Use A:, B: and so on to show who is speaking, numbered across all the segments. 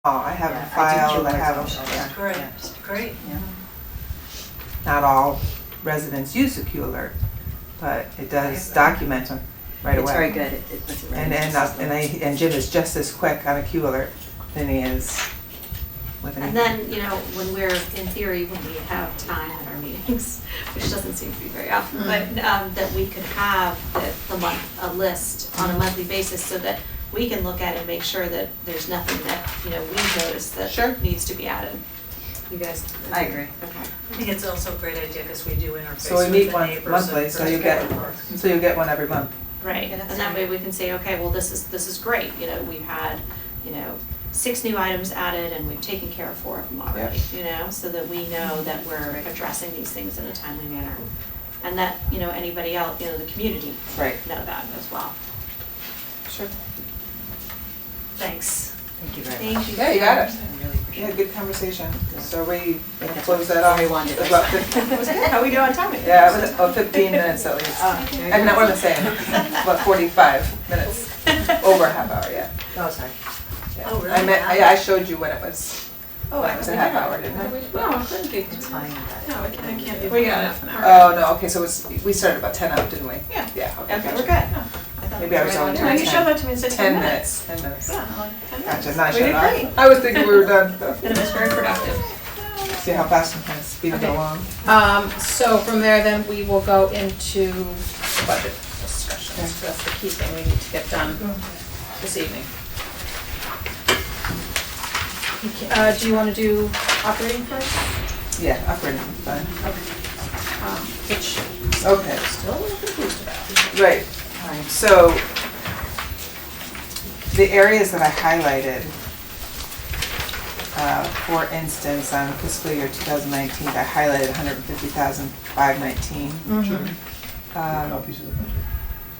A: I have
B: Yeah,
A: a
B: I do
A: file, I
B: Q
A: have
B: alerts
A: them,
B: also.
A: yeah.
C: Great,
B: Yeah.
C: great.
A: Not all residents use the Q alert, but it does document them right away.
B: It's very good. It puts it right
A: And
B: in the system.
A: and Jim is just as quick on a Q alert than he is with
D: And
A: anything.
D: then, when we're, in theory, when we have time at our meetings, which doesn't seem to be very often, but that we could have a list on a monthly basis so that we can look at it and make sure that there's nothing that, we notice
A: Sure.
D: that needs to be added. You guys?
B: I agree.
D: Okay.
C: I think it's also a great idea because we do interface
A: So we
C: with
A: meet
C: the
A: once
C: neighbors.
A: monthly,
C: and
A: so you
C: first
A: get,
C: neighbors.
A: so you get one every month.
D: Right,
B: Yeah,
D: and
B: that's
D: that
B: fine.
D: way we can say, okay, well, this is great, we've had, 6 new items added and we've taken care of 4 of them already, so that we know that we're addressing these things in a timely manner. And that, anybody else, the community
A: Right.
D: know that as well.
A: Sure.
C: Thanks.
B: Thank you very
D: Thank
B: much.
D: you.
A: Yeah, you got it.
B: I really appreciate
A: Yeah,
B: it.
A: good conversation. So we
B: That's
A: close that
B: what
A: off.
B: we wanted.
A: It's about 15
D: Was it? How we do on timing?
A: Yeah, it was 15 minutes at least.
B: Oh,
A: I'm not what I'm saying, about 45 minutes, over a half hour, yeah.
B: Oh, sorry.
A: Yeah.
C: Oh, really?
A: I meant, I showed you when it was,
D: Oh,
A: when it was a half hour, didn't I?
D: No, it couldn't be.
B: It's fine.
D: No, it can't be. We got half an hour.
A: Oh, no, okay, so we started about 10 up, didn't we?
D: Yeah.
A: Yeah, okay,
D: Okay,
A: gotcha.
D: we're good.
A: Maybe I was only
D: No,
A: doing
D: you
A: 10.
D: showed that to me and said
A: 10
D: 10
A: minutes, 10 minutes.
D: Yeah, like 10 minutes.
A: Gotcha, not
D: We
A: shut
D: did
A: off.
D: great.
A: I was thinking we were done.
D: And it was very productive.
A: See how fast I'm kind of speeding
E: Okay.
A: along.
E: So from there, then we will go into the budget discussion. So that's the key thing we need to get done this evening. Do you want to do operating first?
A: Yeah, operating, fine.
E: Which
A: Okay,
E: I'm still a little confused about.
A: right. So the areas that I highlighted, for instance, on fiscal year 2019, I highlighted 150,519.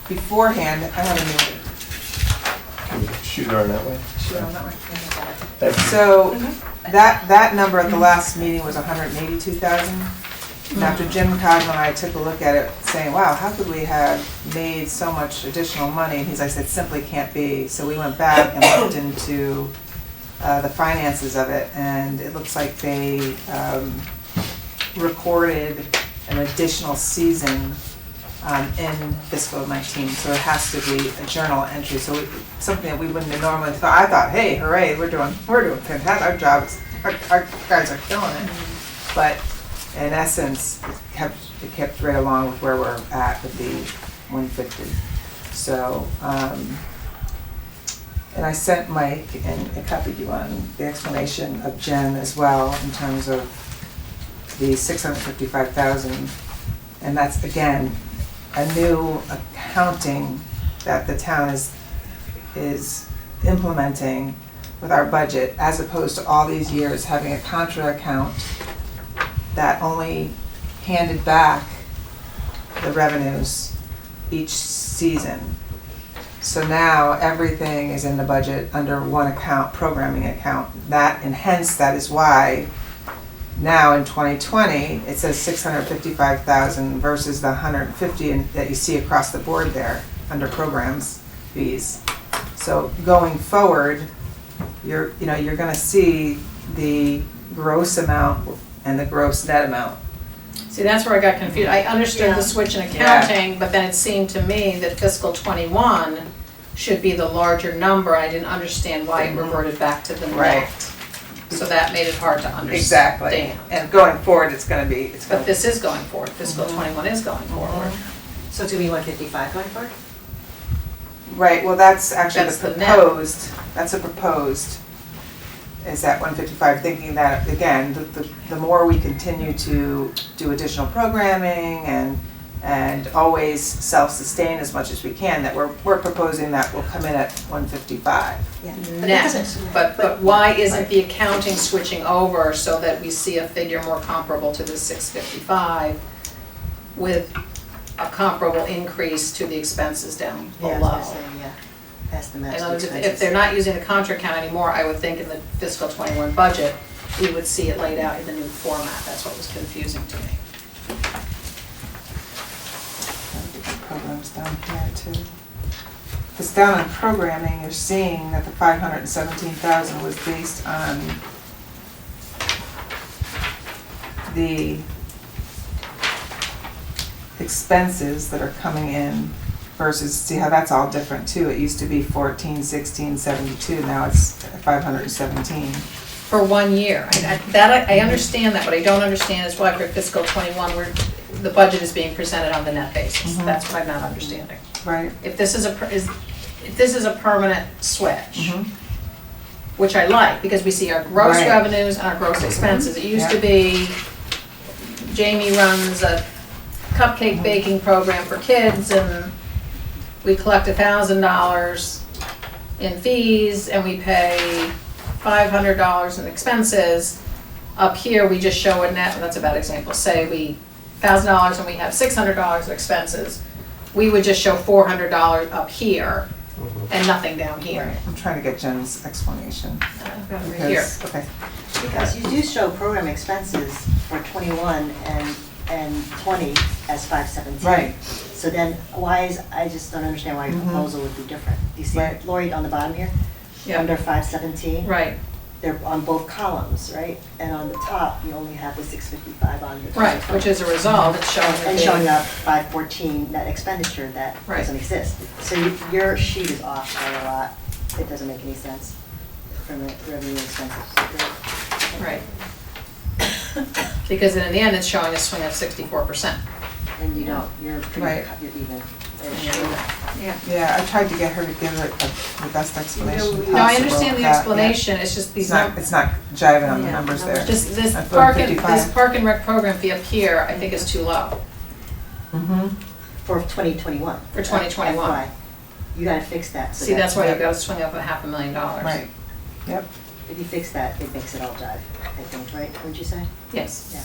A: Beforehand, I have a new.
F: Can we shoot her on that way?
A: Shoot on that one.
F: Thank you.
A: So that number at the last meeting was 182,000. And after Jim Cosmo and I took a look at it, saying, wow, how could we have made so much additional money? And I said, simply can't be. So we went back and looked into the finances of it, and it looks like they recorded an additional season in fiscal 19. So it has to be a journal entry. So something that we wouldn't have normally thought. I thought, hey, hooray, we're doing fantastic. Our jobs, our guys are killing it. But in essence, it kept right along with where we're at with the 150. So, and I sent Mike, and I copied you on the explanation of Jen as well in terms of the 655,000. And that's, again, a new accounting that the town is implementing with our budget, as opposed to all these years having a contra account that only handed back the revenues each season. So now everything is in the budget under one account, programming account. And hence that is why now in 2020, it says 655,000 versus the 150 that you see across the board there under programs fees. So going forward, you're gonna see the gross amount and the gross net amount.
E: See, that's where I got confused. I understood
C: Yeah.
E: the switch in accounting, but then it seemed to me that fiscal '21 should be the larger number. I didn't understand why it reverted back to the
A: Right.
E: net. So that made it hard to understand.
A: Exactly. And going forward, it's gonna be,
E: But this is going forward. Fiscal '21 is going forward.
B: So it's gonna be 155 going forward?
A: right, well, that's actually
E: That's
A: the
E: the net.
A: proposed, that's a proposed, is that 155, thinking that, again, the more we continue to do additional programming and always self-sustain as much as we can, that we're proposing that will come in at 155.
B: Yeah.
E: Net, but why isn't the accounting switching over so that we see a figure more comparable to the 655 with a comparable increase to the expenses down
B: Yeah, I
E: below?
B: was gonna say, yeah. Has to match
E: In
B: the
E: other words,
B: expenses.
E: if they're not using the contra account anymore, I would think in the fiscal '21 budget, we would see it laid out in the new format. That's what was confusing to me.
A: Programs down here too. Because down in programming, you're seeing that the 517,000 was based on the expenses that are coming in versus, see how that's all different too. It used to be 14, 16, 72, now it's 517.
E: For 1 year. I understand that, what I don't understand is why for fiscal '21, the budget is being presented on the net basis.
A: Mhm.
E: That's what I'm not understanding.
A: Right.
E: If this is a permanent switch,
A: Mhm.
E: which I like, because we see our gross
A: Right.
E: revenues and our gross expenses. It used to
A: Yeah.
E: be Jamie runs a cupcake baking program for kids, and we collect $1,000 in fees, and we pay $500 in expenses. Up here, we just show a net, that's a bad example, say we, $1,000 and we have $600 in expenses. We would just show $400 up here and nothing down here.
A: Right. I'm trying to get Jen's explanation.
E: I've got it right here.
A: Because, okay.
B: Because you do show program expenses for 21 and 20 as 517.
A: Right.
B: So then why is, I just don't understand why your
A: Mhm.
B: proposal would be different. You see,
A: Right.
B: Lori, on the bottom here?
E: Yeah.
B: Under 517?
E: Right,
B: They're on both columns, right? And on the top, you only have the 655 on the.
E: right, which is a result, it's showing.
B: And
E: the-
B: showing up 514 net expenditure that
E: Right.
B: doesn't exist. So your sheet is off by a lot. It doesn't make any sense from the revenue expenses.
E: Right. Because in the end, it's showing a swing of 64%.
B: And you don't, you're pretty,
A: Right.
B: you're even.
E: Yeah.
A: Yeah, I tried to get her to give it the best explanation possible.
E: No, I understand the
A: of that, yeah.
E: explanation, it's just these
A: It's not jiving on the
D: Yeah,
A: numbers there.
E: just this
A: That's
E: park and,
A: 155.
E: this park and rec program fee up here, I think is too low.
A: Mm-hmm.
B: For 2021.
E: For 2021.
B: FY. You gotta fix that. So
E: See, that's why
A: yeah.
E: you've got to swing up $500,000.
A: Right. Yep.
B: If you fix that, it makes it all jive, I think, right? Wouldn't you say?
E: Yes.
B: Yeah.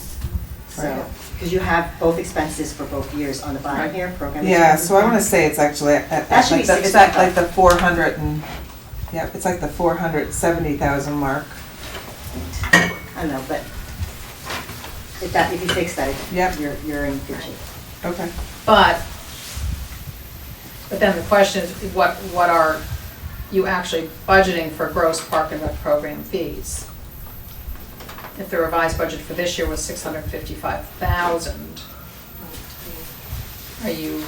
A: Right.
B: So, because you have both expenses for both years on the bottom
E: Right.
B: here, program.
A: Yeah,
B: expenses.
A: so I want to say it's actually at
B: That should
A: like
B: be
A: it's at like
B: 655.
A: the 400 and, yeah, it's like the 470,000 mark.
B: I don't know, but if you fix that,
A: Yep.
B: you're in good shape.
A: Okay.
E: But then the question is, what are you actually budgeting for gross park and rec program fees? If the revised budget for this year was 655,000, are you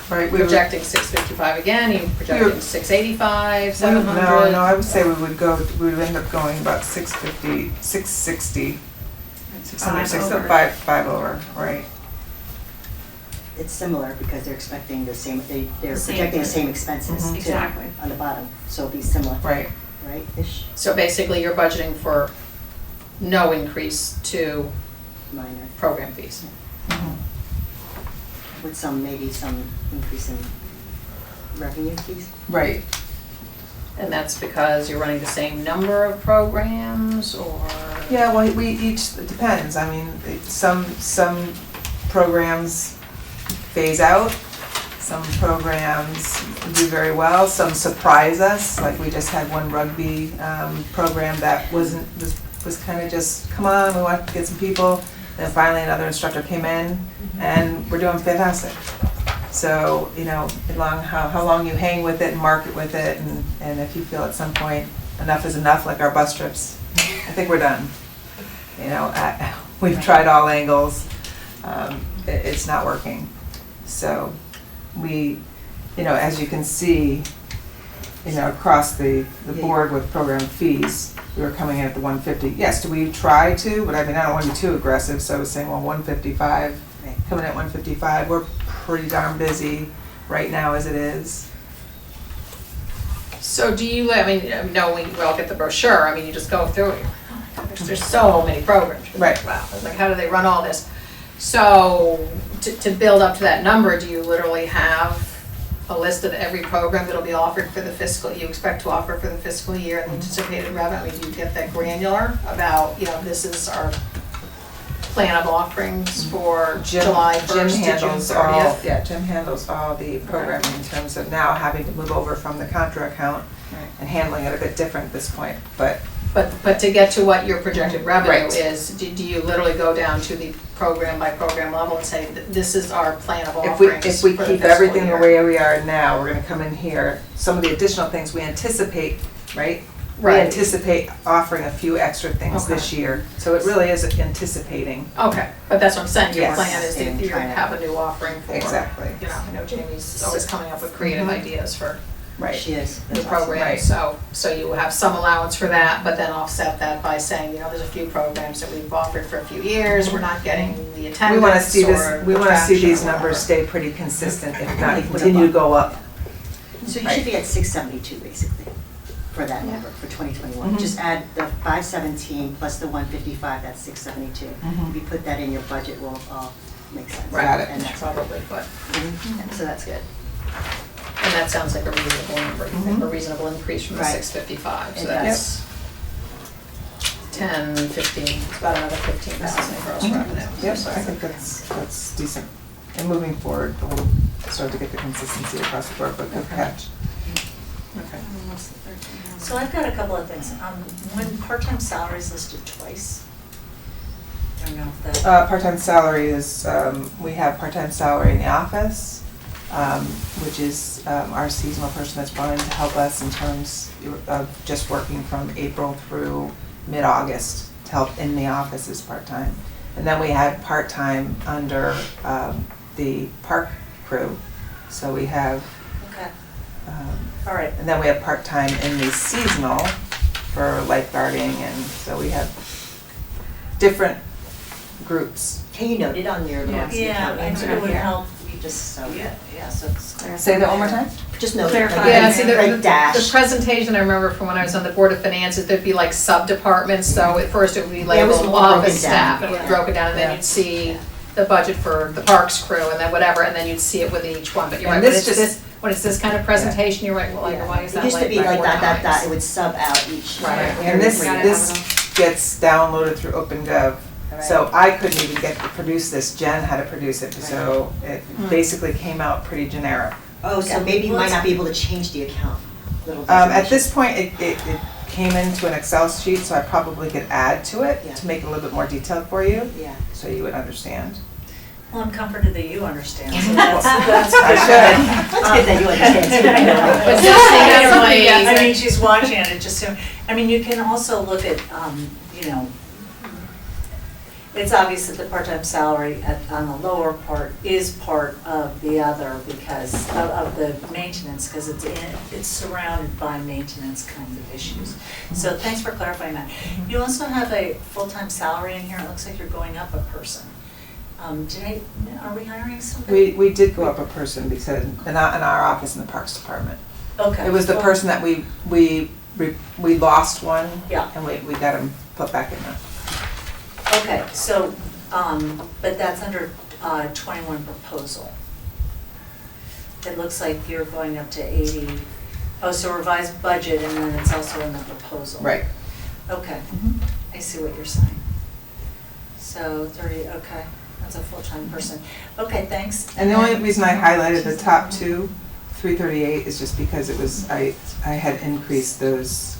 A: Right, we would,
E: projecting 655 again? Are you projecting 685, 700?
A: no, I would say we would end up going about 650, 660, 600, 605, 5 over, right?
B: It's similar because they're expecting the same, they're
D: Same.
B: projecting the same expenses
A: Mhm.
B: too.
D: Exactly.
B: On the bottom, so it'll be similar,
A: Right.
B: right, ish,
E: So basically, you're budgeting for no increase to
B: minor,
E: program fees.
A: Mhm.
B: with maybe some increase in revenue fees.
A: Right.
E: And that's because you're running the same number of programs, or?
A: Yeah, well, we each, it depends. I mean, some programs phase out, some programs do very well, some surprise us. Like we just had one rugby program that was kind of just, come on, we want to get some people. Then finally another instructor came in and we're doing fantastic. So, you know, how long you hang with it and market with it, and if you feel at some point enough is enough, like our bus trips, I think we're done. You know, we've tried all angles, it's not working. So we, you know, as you can see, you know, across the board with program fees, we were coming in at the 150. Yes, do we try to? But I mean, I don't want to be too aggressive, so I was saying, well, 155,
B: Right.
A: coming at 155. We're pretty darn busy right now as it is.
E: So do you, I mean, no, we all get the brochure, I mean, you just go through it, oh my God, there's so many programs.
A: Right.
E: Wow, I was like, how do they run all this? So to build up to that number, do you literally have a list of every program that'll be offered for the fiscal, you expect to offer for the fiscal year and the anticipated revenue? I mean, do you get that granular about, you know, this is our plan of offerings for July 1st to June 30th?
A: Jim handles all the programming in terms of now having to move over from the contra account
E: Right.
A: and handling it a bit different at this point. But
E: But to get to what your projected revenue
A: Right.
E: is, do you literally go down to the program by program level and say, this is our plan of
A: If we,
E: offerings
A: if we
E: for the
A: keep
E: fiscal
A: everything the
E: year?
A: way we are now, we're gonna come in here, some of the additional things we anticipate, right? We
E: Right.
A: anticipate offering a few extra things
E: Okay.
A: this year, so it really is anticipating.
E: Okay, but that's what I'm saying, your
A: Yes.
E: plan is to
B: And
E: you
B: trying to-
E: have a new offering for,
A: Exactly.
E: you know, I know Jamie's always coming up with creative
A: Mhm.
E: ideas for
A: Right.
B: She is.
E: the
B: That's awesome.
E: program,
A: Right.
E: so you have some allowance for that, but then offset that by saying, you know, there's a few programs that we've offered for a few years, we're not getting the
A: We
E: attendance
A: wanna see
E: or
A: this, we
E: the
A: wanna see
E: traction
A: these
E: or
A: numbers
E: whatever.
A: stay pretty consistent, if not continue to go up.
B: So you
A: Right.
B: should be at 672 basically for that
D: Yeah.
B: number, for 2021.
A: Mhm.
B: Just add the 517 plus the 155, that's 672.
A: Mhm.
B: If you put that in your budget, will all make sense.
A: Got it.
B: And that's,
E: Probably, but,
B: so that's good.
E: and that sounds like a reasonable number, you think, a reasonable increase from the
B: Right.
E: 655, so
B: It
E: that's 10, 15, it's about another 15,000 in gross revenue.
A: Yep, I think that's decent. And moving forward, we'll start to get the consistency across the board, but good
E: Okay.
A: catch.
E: Okay.
C: So I've got a couple of things. When part-time salary is listed twice, I don't know if that,
A: Part-time salary is, we have part-time salary in the office, which is our seasonal person that's brought in to help us in terms of just working from April through mid-August to help in the office is part-time. And then we had part-time under the park crew, so we have,
C: okay,
A: um,
C: all right.
A: and then we have part-time in the seasonal for lifeguarding, and so we have different groups.
B: Can you note it on your
E: Yeah.
B: Lawrence
C: Yeah,
B: account?
C: I think it would help,
B: You just, so,
C: yeah, so it's.
A: Say that one more time?
B: just note it.
D: Clarify.
B: like,
E: Yeah, see,
B: like
E: the
B: dash.
E: presentation I remember from when I was on the Board of Finances, there'd be like sub-departments, so at first it would be
B: Yeah, it was
E: labeled
B: all broken
E: office staff,
B: down.
E: and it would be
C: Yeah.
E: broken down, and then
A: Yeah.
E: you'd see the budget for the parks crew, and then whatever, and then you'd see it with each one, but you're right,
A: And
E: when
A: this
E: it's
A: just-
E: this, when it's this kind of presentation, you're right, well, like, why is that
B: It used to be like
E: four
B: that,
E: times?
B: it would sub out each.
E: Right.
A: And this,
D: Got it,
A: this
D: have it
A: gets downloaded through OpenGov.
B: Right.
A: So I couldn't even get to produce this, Jen had to produce it, so it basically came out pretty generic.
B: Oh, so maybe you might not be able to change the account. Little
A: At
B: designation.
A: this point, it came into an Excel sheet, so I probably could add to it
B: Yeah.
A: to make it a little bit more detailed for you,
B: Yeah.
A: so you would understand.
C: Well, I'm comforted that you understand, so that's
A: I
C: good.
A: should.
B: That's good that you understand.
E: But just think that's something,
C: I
E: yeah,
C: mean, she's watching it, just, I mean, you can also look at, you know, it's obvious that the part-time salary on the lower part is part of the other because of the maintenance, because it's surrounded by maintenance kinds of issues. So thanks for clarifying that. You also have a full-time salary in here, it looks like you're going up a person. Are we hiring somebody?
A: We did go up a person because, in our office in the Parks Department.
C: Okay.
A: It was the
C: Well,
A: person that we lost one.
C: Yeah.
A: And we got him put back in there.
C: Okay, so, but that's under 21 proposal. It looks like you're going up to 80. Oh, so revised budget and then it's also in the proposal.
A: Right.
C: Okay,
A: Mhm.
C: I see what you're saying. So 30, okay, that's a full-time person. Okay, thanks.
A: And the only reason I highlighted the top two, 338, is just because it was, I had increased those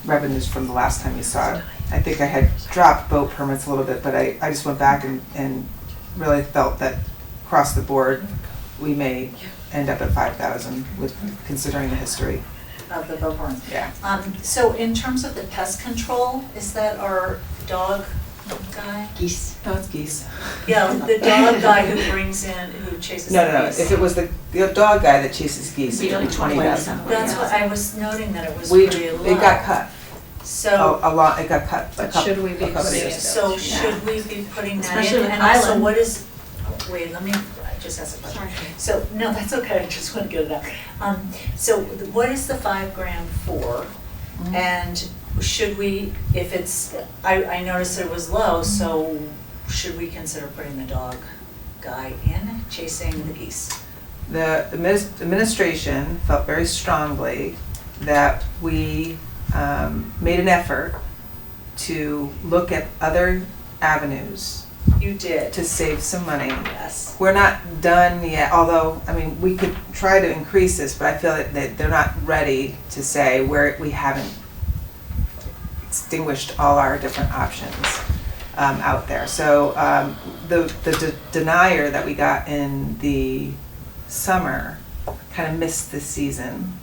A: revenues from the last time you saw it. I think I had dropped boat permits a little bit, but I just went back and really felt that across the board, we may end up at 5,000 with, considering the history.
C: Of the boat barns.
A: Yeah.
C: So in terms of the pest control, is that our dog guy?
B: Geese.
A: No, it's geese.
C: Yeah, the dog guy who brings in, who chases
A: No,
C: the geese.
A: if it was the dog guy that chases geese, it would be 20,000.
C: That's what, I was noting that it was
A: We,
C: pretty low.
A: it got cut.
C: So,
A: A lot, it got cut. a
E: But
A: couple-
E: should we be
A: a couple
E: putting
A: years
E: it-
A: ago.
C: so should we be putting that
D: Especially
C: in?
D: with
C: And also,
D: Highland.
C: what is, wait, let me, I just asked a question.
D: Sorry.
C: So, no, that's okay, I just want to get it out. So what is the $5,000 for?
A: Mhm.
C: And should we, if it's, I noticed it was low, so should we consider putting the dog guy in, chasing the geese?
A: The administration felt very strongly that we made an effort to look at other avenues
C: You did,
A: to save some money.
C: yes.
A: We're not done yet, although, I mean, we could try to increase this, but I feel that they're not ready to say where we haven't extinguished all our different options out there. So the denier that we got in the summer kind of missed this season.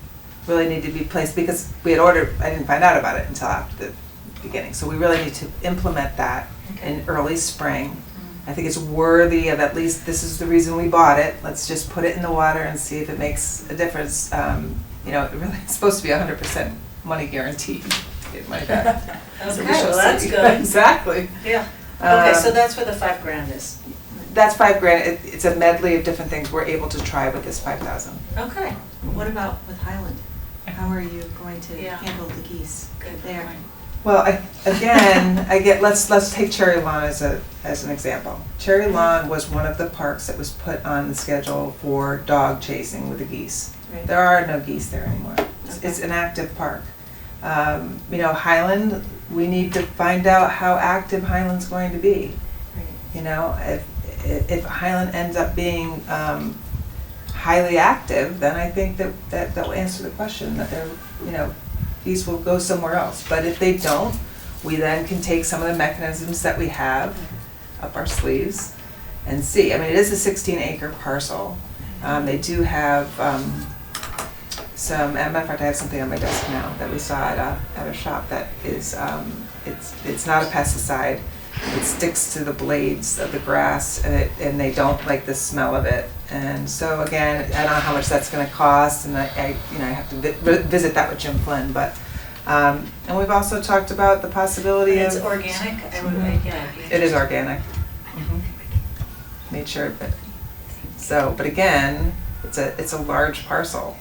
A: Really need to be placed because we had ordered, I didn't find out about it until after the beginning. So we really need to implement that in early spring. I think it's worthy of at least, this is the reason we bought it. Let's just put it in the water and see if it makes a difference. You know, it really is supposed to be 100% money guaranteed to get money back. So we
C: Okay,
A: shall
C: well, that's
A: see.
C: good.
A: Exactly.
C: Yeah, okay, so
A: Um,
C: that's where the $5,000 is.
A: That's $5,000. It's a medley of different things we're able to try with this 5,000.
C: Okay,
D: What about with Highland? How are you going to
C: Yeah.
D: handle the geese
C: good
D: there?
C: point.
A: Well, let's take Cherry Lawn as an example. Cherry Lawn was one of the parks that was put on the schedule for dog chasing with the geese.
D: Right.
A: There are no geese there anymore.
D: Okay.
A: It's an active park. You know, Highland, we need to find out how active Highland's going to be.
D: Right.
A: You know, if Highland ends up being highly active, then I think that will answer the question that they're, you know, these will go somewhere else. But if they don't, we then can take some of the mechanisms that we have up our sleeves and see. I mean, it is a 16-acre parcel. They do have some, as a matter of fact, I have something on my desk now that we saw at a shop that is, it's not a pesticide. It sticks to the blades of the grass and they don't like the smell of it. And so again, I don't know how much that's gonna cost, and I you know, I have to visit that with Jim Flynn, but, and we've also talked about the possibility
C: And
A: of.
C: it's organic, I would, yeah.
A: It is organic. Made sure of it. So, but again, it's a large parcel,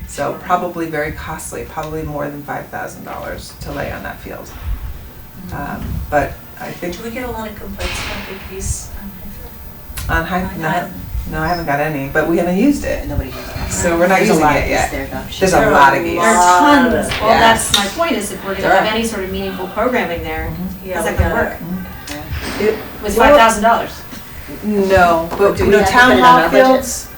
A: so probably very costly, probably more than $5,000 to lay on that field. But I think
C: Do we get a lot of complaints about the geese
A: on no, I haven't got any, but we haven't used it,
B: Nobody does that.
A: so we're not
B: There's a
A: using
B: lot of
A: it
B: geese
A: yet.
B: there, though.
A: There's a lot of geese.
D: There are
C: Lot
D: tons.
C: of-
D: Well,
A: yes.
D: that's my point, is if we're
A: There
D: gonna have
A: are.
D: any sort of meaningful programming there,
C: Yeah,
D: how's that
C: we
D: gonna
C: gotta-
D: work?
A: It-
D: With
A: well,
D: $5,000?
A: No, but
B: Do
A: you
B: we
A: know,
B: have to
A: town
B: put it on
A: hall
B: our budget?
A: fields?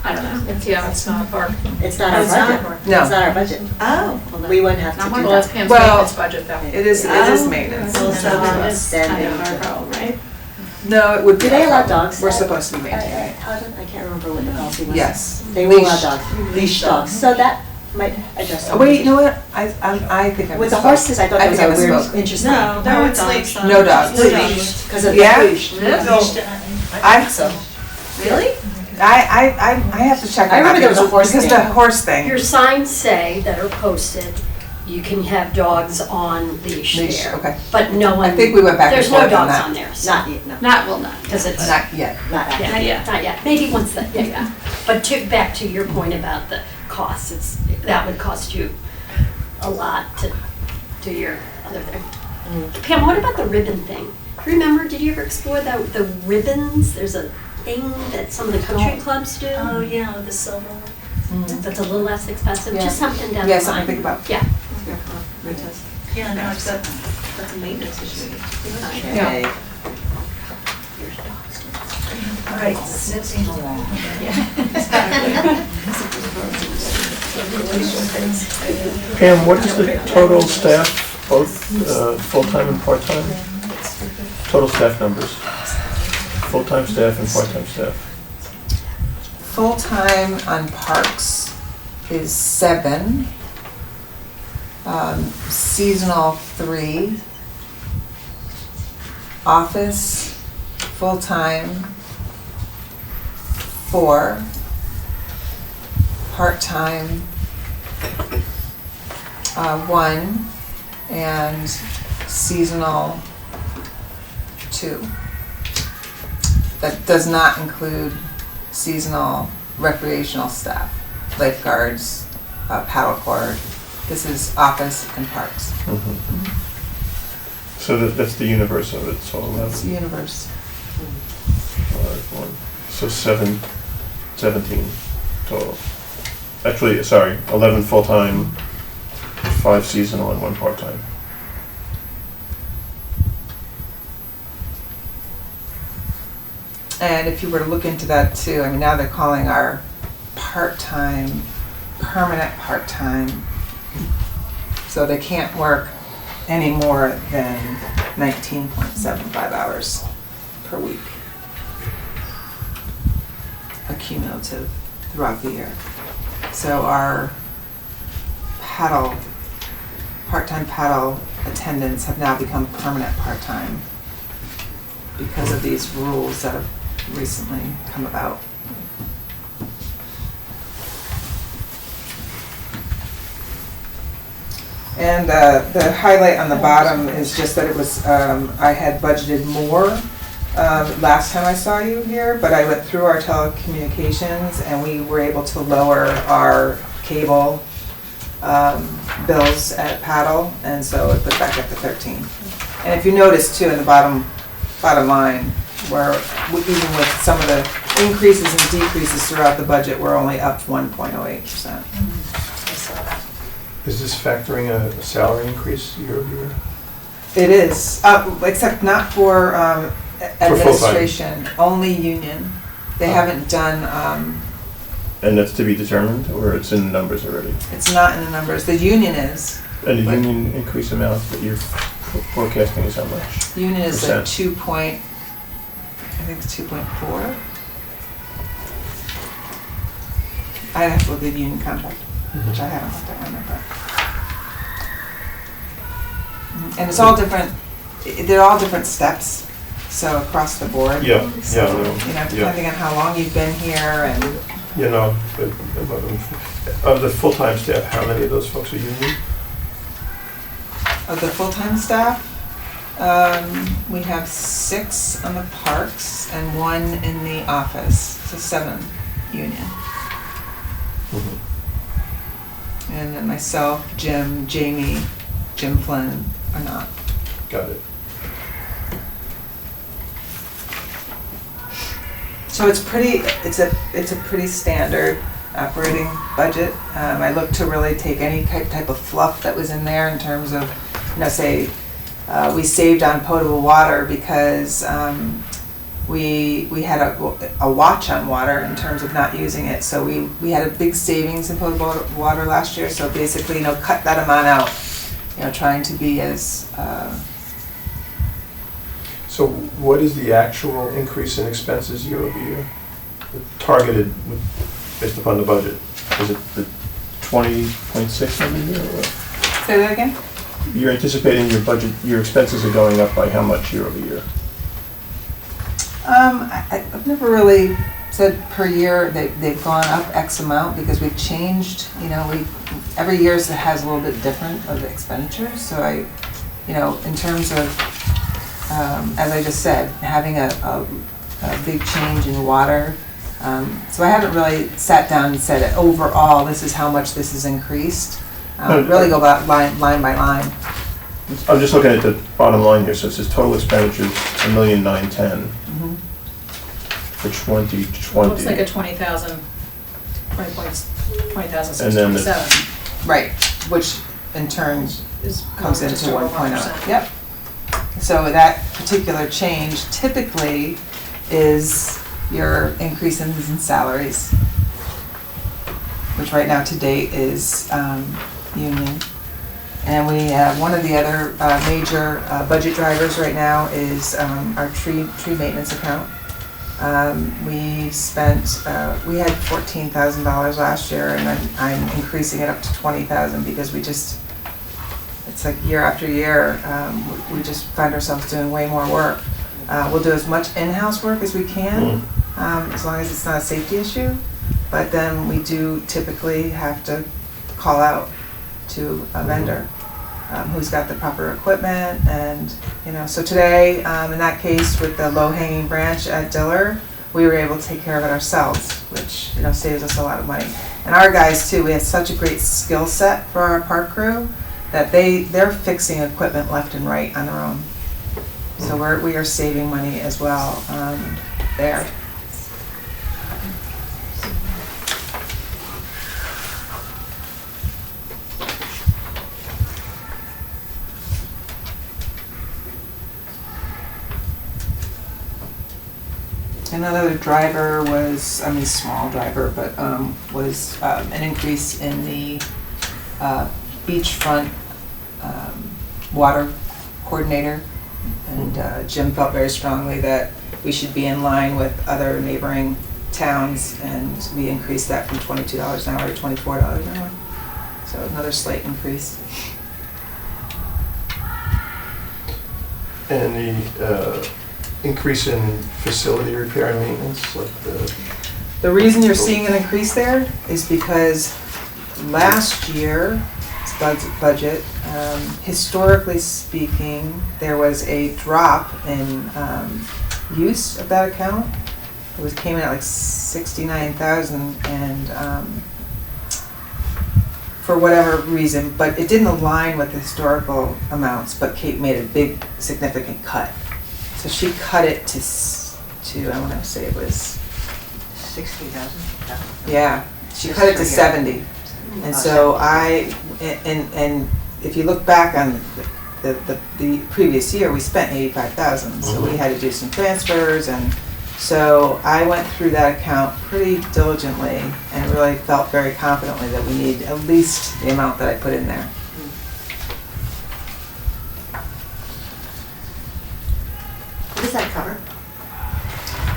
D: I don't know.
E: It's not a park.
B: It's not our
C: It's not.
B: budget.
A: No.
B: It's not our budget.
C: Oh.
D: Well, then-
B: We wouldn't have to
D: Not
B: do
D: one.
E: Well, that's
B: that.
E: Pam's
A: Well-
E: maintenance budget though.
A: It is
C: Oh.
A: maintenance.
C: Well,
D: So
C: so
D: then
C: it's
D: it's
B: then
D: kind of
B: we
D: our
B: would-
D: problem, right?
A: No, it would be.
B: Do they
A: our
B: allow
A: problem.
B: dogs?
A: We're supposed to be maintaining.
B: I can't remember what the policy was.
A: Yes.
B: They will allow
A: Leash.
B: dogs, leash dogs, so that might address
A: Oh,
B: some.
A: wait, you know what? I think I
B: With the
A: misspoke.
B: horses, I thought
A: I
B: that was
A: think I
B: a weird,
A: misspoke.
B: interesting.
C: No, it's
D: dogs,
C: leashed.
A: No dogs.
C: No dogs.
B: Because of
A: Yeah?
B: the leash.
C: Leashed,
A: I-
B: So,
D: Really?
A: I have to check.
B: I
A: on that
B: remember there was a
A: because-
B: horse
A: Because
B: thing.
A: the horse thing.
G: Your signs say that are posted, you can have dogs on leash
A: Leash,
G: there.
A: okay.
G: But no one.
A: I think we went back and
G: There's no
A: forth on
G: dogs
A: that.
G: on there, so.
B: not yet, no,
G: Not, well, not, because it's,
A: Not yet.
B: not
G: yeah,
B: active.
G: not yet, not yet. Maybe once that, yeah. But back to your point about the costs, that would cost you a lot to do your other thing. Pam, what about the ribbon thing? Remember, did you ever explore the ribbons? There's a thing that some of the country clubs do.
C: Oh, yeah, with the silver.
G: That's a little less expensive,
A: Yeah.
G: just something down the line.
A: Yeah, something to think about.
G: Yeah.
C: Yeah, no, it's good.
D: That's a maintenance issue.
B: Okay.
C: All right, zipping along.
F: Pam, what is the total staff, both full-time and part-time? Total staff numbers? Full-time staff and part-time staff?
A: Full-time on parks is 7. Seasonal 3. Office, full-time 4. Part-time 1. And seasonal 2. That does not include seasonal recreational staff, lifeguards, paddle cord. This is office and parks.
F: So that's the universe of it, so
A: It's
F: 11,
A: the universe.
F: 5, 1, so 17 total. Actually, sorry, 11 full-time, 5 seasonal and 1 part-time.
A: And if you were to look into that too, I mean, now they're calling our part-time, permanent part-time. So they can't work any more than 19.75 hours per week accumulative throughout the year. So our part-time paddle attendants have now become permanent part-time because of these rules that have recently come about. And the highlight on the bottom is just that it was, I had budgeted more last time I saw you here, but I went through our telecommunications and we were able to lower our cable bills at Paddle, and so it put back up to 13. And if you notice too in the bottom line, where even with some of the increases and decreases throughout the budget, we're only up 1.08%.
F: Is this factoring a salary increase year over year?
A: It is, except not for administration, only union. They haven't done,
F: And that's to be determined, or it's in the numbers already?
A: it's not in the numbers, the union is.
F: And the union increase amount that you're forecasting is how much?
A: Union is at
F: Percent.
A: I think it's 2.4. I'd have to look at the union contract, which I haven't looked at one, but. And it's all different, they're all different steps, so across the board.
F: Yeah,
A: So,
F: yeah, I know.
A: you know,
F: Yeah.
A: depending on how long you've been here and,
F: You know, of the full-time staff, how many of those folks are union?
A: of the full-time staff, we have 6 on the parks and 1 in the office, so 7 union. And then myself, Jim, Jamie, Jim Flynn are not.
F: Got it.
A: So it's a pretty standard operating budget. I look to really take any type of fluff that was in there in terms of, say, we saved on potable water because we had a watch on water in terms of not using it. So we had a big savings in potable water last year. So basically, cut that amount out. Trying to be as
F: So what is the actual increase in expenses year over year? Targeted based upon the budget? Is it the 20.6 number year? Or
A: say that again.
F: you're anticipating your budget, your expenses are going up by how much year over year?
A: I've never really said per year they've gone up X amount because we've changed, every year has a little bit different of the expenditures. So in terms of, as I just said, having a big change in water. So I haven't really sat down and said overall, this is how much this has increased. Really go about line by line.
F: I'm just looking at the bottom line here, so it says total expenditures, $1,910,000
A: Mhm.
F: for 2020.
E: Looks like a 20,000, 20,000,
F: And then
E: 627
A: Right, which in turn
E: is
A: comes
E: just
A: into
E: over
A: 1.0.
E: 1%.
A: Yep. So that particular change typically is your increase in salaries, which right now to date is union. And we have one of the other major budget drivers right now is our tree maintenance account. We had $14,000 last year, and I'm increasing it up to $20,000 because it's like year after year, we just find ourselves doing way more work. We'll do as much in-house work as we can, as long as it's not a safety issue. But then we do typically have to call out to a vendor who's got the proper equipment, and so today, in that case, with the low-hanging branch at Diller, we were able to take care of it ourselves, which saves us a lot of money. And our guys too, we have such a great skill set for our park crew that they're fixing equipment left and right on their own. So we are saving money as well there. Another driver was, small driver, but was an increase in the beachfront water coordinator. And Jim felt very strongly that we should be in line with other neighboring towns, and we increased that from $22 an hour to $24 an hour. So another slight increase.
F: And the increase in facility repair and maintenance, like
A: The reason you're seeing an increase there is because last year's budget, historically speaking, there was a drop in use of that account. It came in at like 69,000, and for whatever reason, but it didn't align with the historical amounts, but Kate made a big significant cut. So she cut it to I want to say it was,
B: 60,000?
A: yeah, she cut it to 70. And so and if you look back on the previous year, we spent 85,000, so we had to do some transfers, and so I went through that account pretty diligently and really felt very confidently that we need at least the amount that I put in there.
B: What does that cover?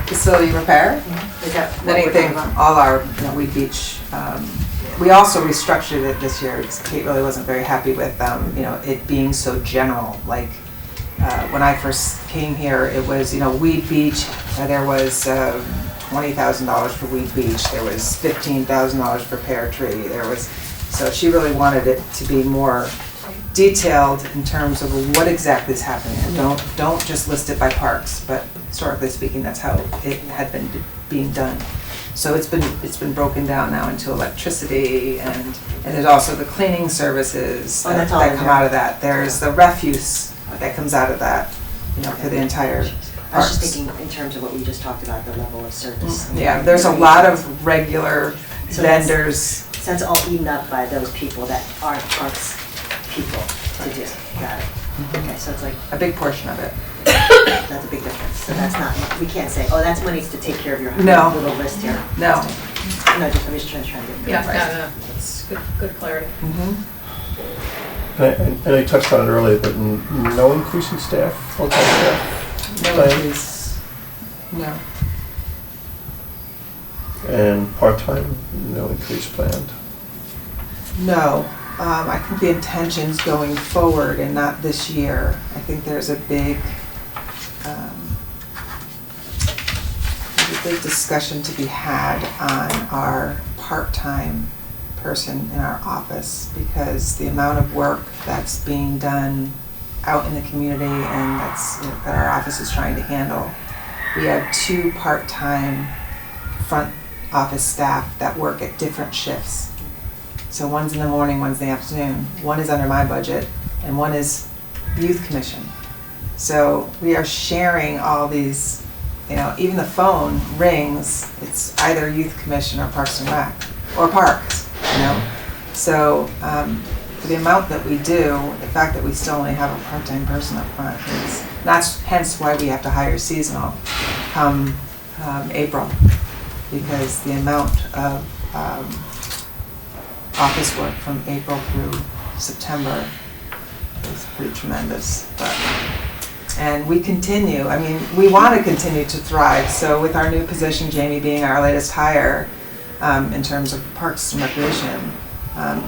A: Facility repair,
B: Is that what we're
A: anything,
B: talking about?
A: all our, Weed Beach. We also restructured it this year, because Kate really wasn't very happy with, it being so general. Like, when I first came here, it was, Weed Beach, there was $20,000 for Weed Beach, there was $15,000 for Pear Tree, so she really wanted it to be more detailed in terms of what exactly is happening. And don't just list it by parks, but historically speaking, that's how it had been being done. So it's been broken down now into electricity, and there's also the cleaning services
B: Oh, that's all
A: that
B: in
A: come
B: there.
A: out of that. There's the refuse that comes out of that, for the entire
B: I was
A: parks.
B: just thinking in terms of what we just talked about, the level of service.
A: Yeah, there's a lot of regular
B: So that's-
A: vendors.
B: So it's all eaten up by those people that aren't parks people to do. Got it. Okay, so it's like,
A: A big portion of it.
B: that's a big difference. So that's not, we can't say, oh, that's money to take care of your
A: No.
B: little list here.
A: No.
B: No, I'm just trying to get.
E: Yeah, no, that's good clarity.
A: Mhm.
F: and I touched on it earlier, but no increase in staff, full-time staff?
A: No
F: Plan?
A: increase. No.
F: And part-time, no increase planned?
A: No. I think the intentions going forward, and not this year, I think there's a big discussion to be had on our part-time person in our office, because the amount of work that's being done out in the community and that our office is trying to handle. We have 2 part-time front office staff that work at different shifts. So one's in the morning, one's in the afternoon. One is under my budget, and one is youth commission. So we are sharing all these, even the phone rings, it's either youth commission or Parks and Rec, or parks, So for the amount that we do, the fact that we still only have a part-time person up front that's hence why we have to hire seasonal come April, because the amount of office work from April through September is pretty tremendous. And we continue, we want to continue to thrive. So with our new position, Jamie being our latest hire in terms of Parks and Recreation,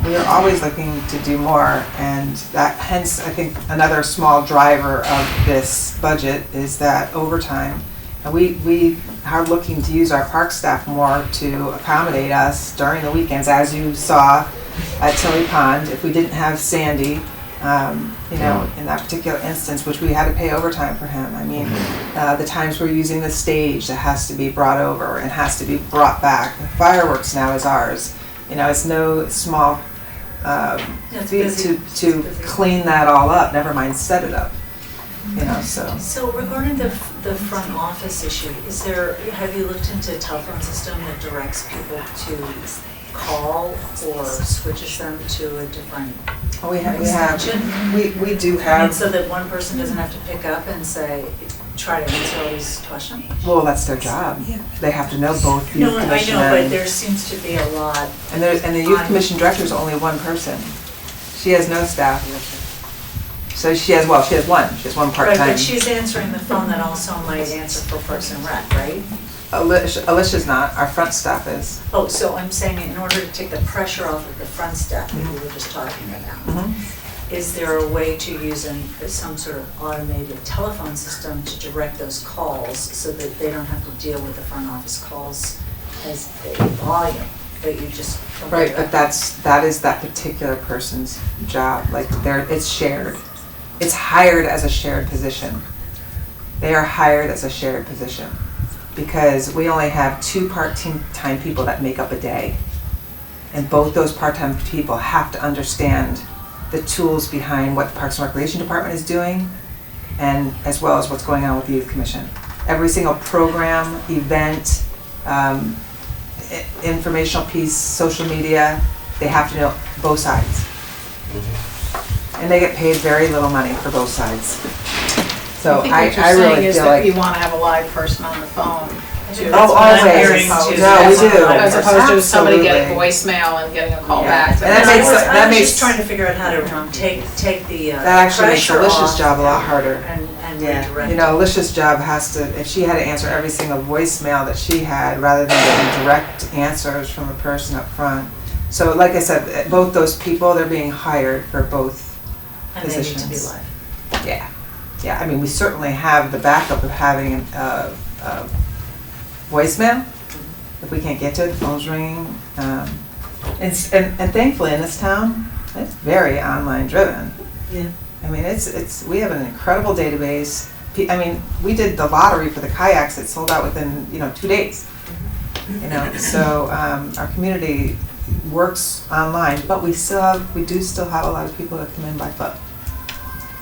A: we are always looking to do more. And that, hence, I think another small driver of this budget is that overtime. And we are looking to use our park staff more to accommodate us during the weekends, as you saw at Tilly Pond. If we didn't have Sandy, in that particular instance, which we had to pay overtime for him. The times we're using the stage that has to be brought over and has to be brought back. The fireworks now is ours. It's no small
C: It's
A: feat
C: busy.
A: to clean that all up, never mind set it up. So.
C: So regarding the front office issue, have you looked into a telephone system that directs people to call or switches them to a different
A: We
C: extension?
A: we do
C: I mean,
A: have,
C: so that one person doesn't have to pick up and try to answer all these questions?
A: well, that's their job. They have to know both youth
C: No, I
A: commission
C: know, but
A: and,
C: there seems to be a lot.
A: the youth commission director is only one person. She has no staff. So she has one
C: Right,
A: part-time.
C: but she's answering the phone that also might answer for Parks and Rec, right?
A: Alicia's not, our front staff is.
C: Oh, so I'm saying in order to take the pressure off of the front staff that we were just talking about,
A: Mhm.
C: is there a way to use some sort of automated telephone system to direct those calls so that they don't have to deal with the front office calls as a volume, that you just.
A: Right, but that is that particular person's job, like it's shared. It's hired as a shared position. They are hired as a shared position because we only have 2 part-time people that make up a day. And both those part-time people have to understand the tools behind what the Parks and Recreation Department is doing and as well as what's going on with the Youth Commission. Every single program, event, informational piece, social media, they have to know both sides. And they get paid very little money for both sides. So
E: think
A: I
E: what you're saying
A: really
E: is
A: feel
E: that you
A: like,
E: wanna have a live person on the phone. too.
C: That's what I'm
A: always.
C: hearing too.
A: No, we do.
E: As opposed to somebody getting
A: Absolutely.
E: voicemail and getting a call
A: Yeah.
E: back.
A: And that makes-
C: I was
A: makes-
C: just trying to figure out how to take the
A: that actually makes
C: pressure
A: Alicia's
C: off
A: job a lot harder.
C: and
B: Yeah.
C: redirect.
A: You know, Alicia's job has to, if she had to answer every single voicemail that she had, rather than getting direct answers from a person up front. So like I said, both those people, they're being hired for both
C: And they need to be
A: positions.
C: live.
A: Yeah, yeah, I mean, we certainly have the backup of having a voicemail, if we can't get to it, the phone's ringing. And thankfully in this town, it's very online driven.
B: Yeah.
A: I mean, we have an incredible database. I mean, we did the lottery for the kayaks, it sold out within, 2 days. So our community works online, but we do still have a lot of people that come in by foot.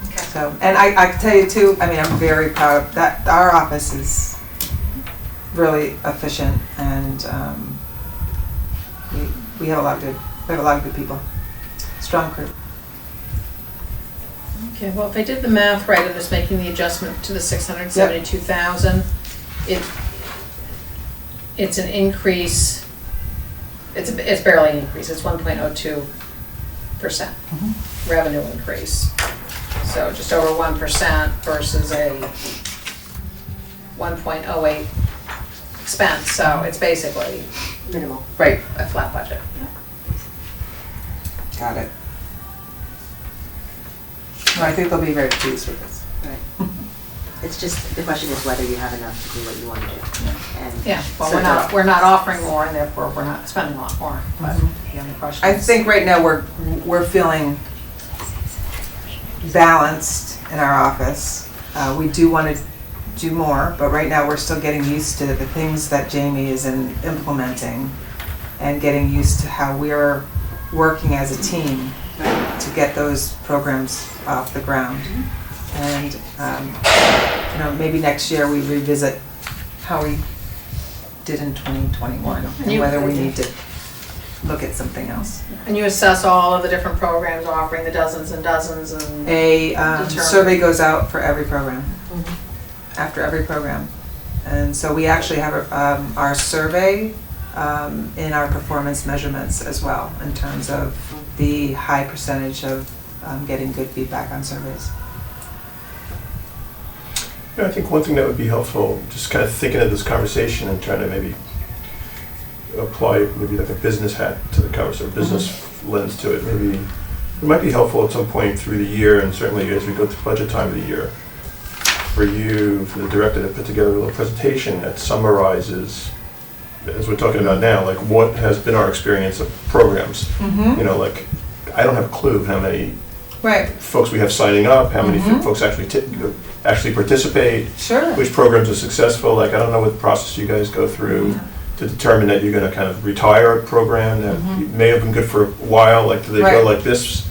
C: Okay.
A: So, and I can tell you too, I mean, I'm very proud of that, our office is really efficient and we have a lot of good people, strong crew.
E: Okay, well, if I did the math right, I'm just making the adjustment to the 672,000. It's an increase, it's barely an increase, it's 1.02% revenue increase. So just over 1% versus a 1.08 expense, so it's basically
B: Minimal.
A: Right.
E: a flat budget.
A: Got it. No, I think they'll be very pleased with this.
B: Right. It's just, the question is whether you have enough to do what you want to do. And
E: Yeah, well,
B: so
E: we're not offering more, and therefore we're not spending a lot more, but the only question
A: I
E: is.
A: think right now we're feeling balanced in our office. We do want to do more, but right now we're still getting used to the things that Jamie is implementing and getting used to how we're working as a team to get those programs off the ground. And, maybe next year we revisit how we did in 2021 and whether we need to look at something else.
E: And you assess all of the different programs offering the dozens and dozens and.
A: A
E: Determine.
A: survey goes out for every program, after every program. And so we actually have our survey in our performance measurements as well, in terms of the high percentage of getting good feedback on surveys.
F: Yeah, I think one thing that would be helpful, just kind of thinking of this conversation and trying to maybe apply maybe like a business hat to the conversation, or business lens to it. Maybe it might be helpful at some point through the year, and certainly as we go to budget time of the year, for the director to put together a little presentation that summarizes, as we're talking about now, like what has been our experience of programs. Like I don't have a clue how many
A: Right,
F: folks we have signing up, how many folks actually participate,
A: sure.
F: which programs are successful. Like I don't know what process you guys go through to determine that you're going to kind of retire a program that may have been good for a while. Like do they go
A: Right.
F: like this?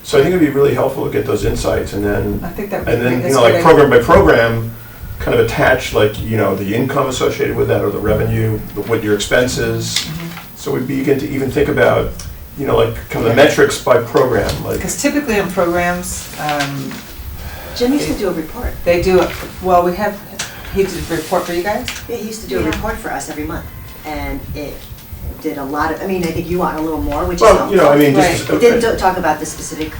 F: So I think it'd be really helpful to get those insights, and then
A: I think that would be
F: and then
A: great. That's
F: like
A: a good
F: program by program, kind of attach like the income associated with that or the revenue, what your expenses. So we begin to even think about like kind of the metrics by program, like.
A: Because typically in programs,
B: Jim used to do a report.
A: they do, well, he did a report for you guys?
B: Yeah, he used to do a report for us every month. And it did a lot of, I think you want a little more, which is
F: Well,
B: helpful.
F: I mean,
A: Right.
F: just
B: It didn't talk about the specific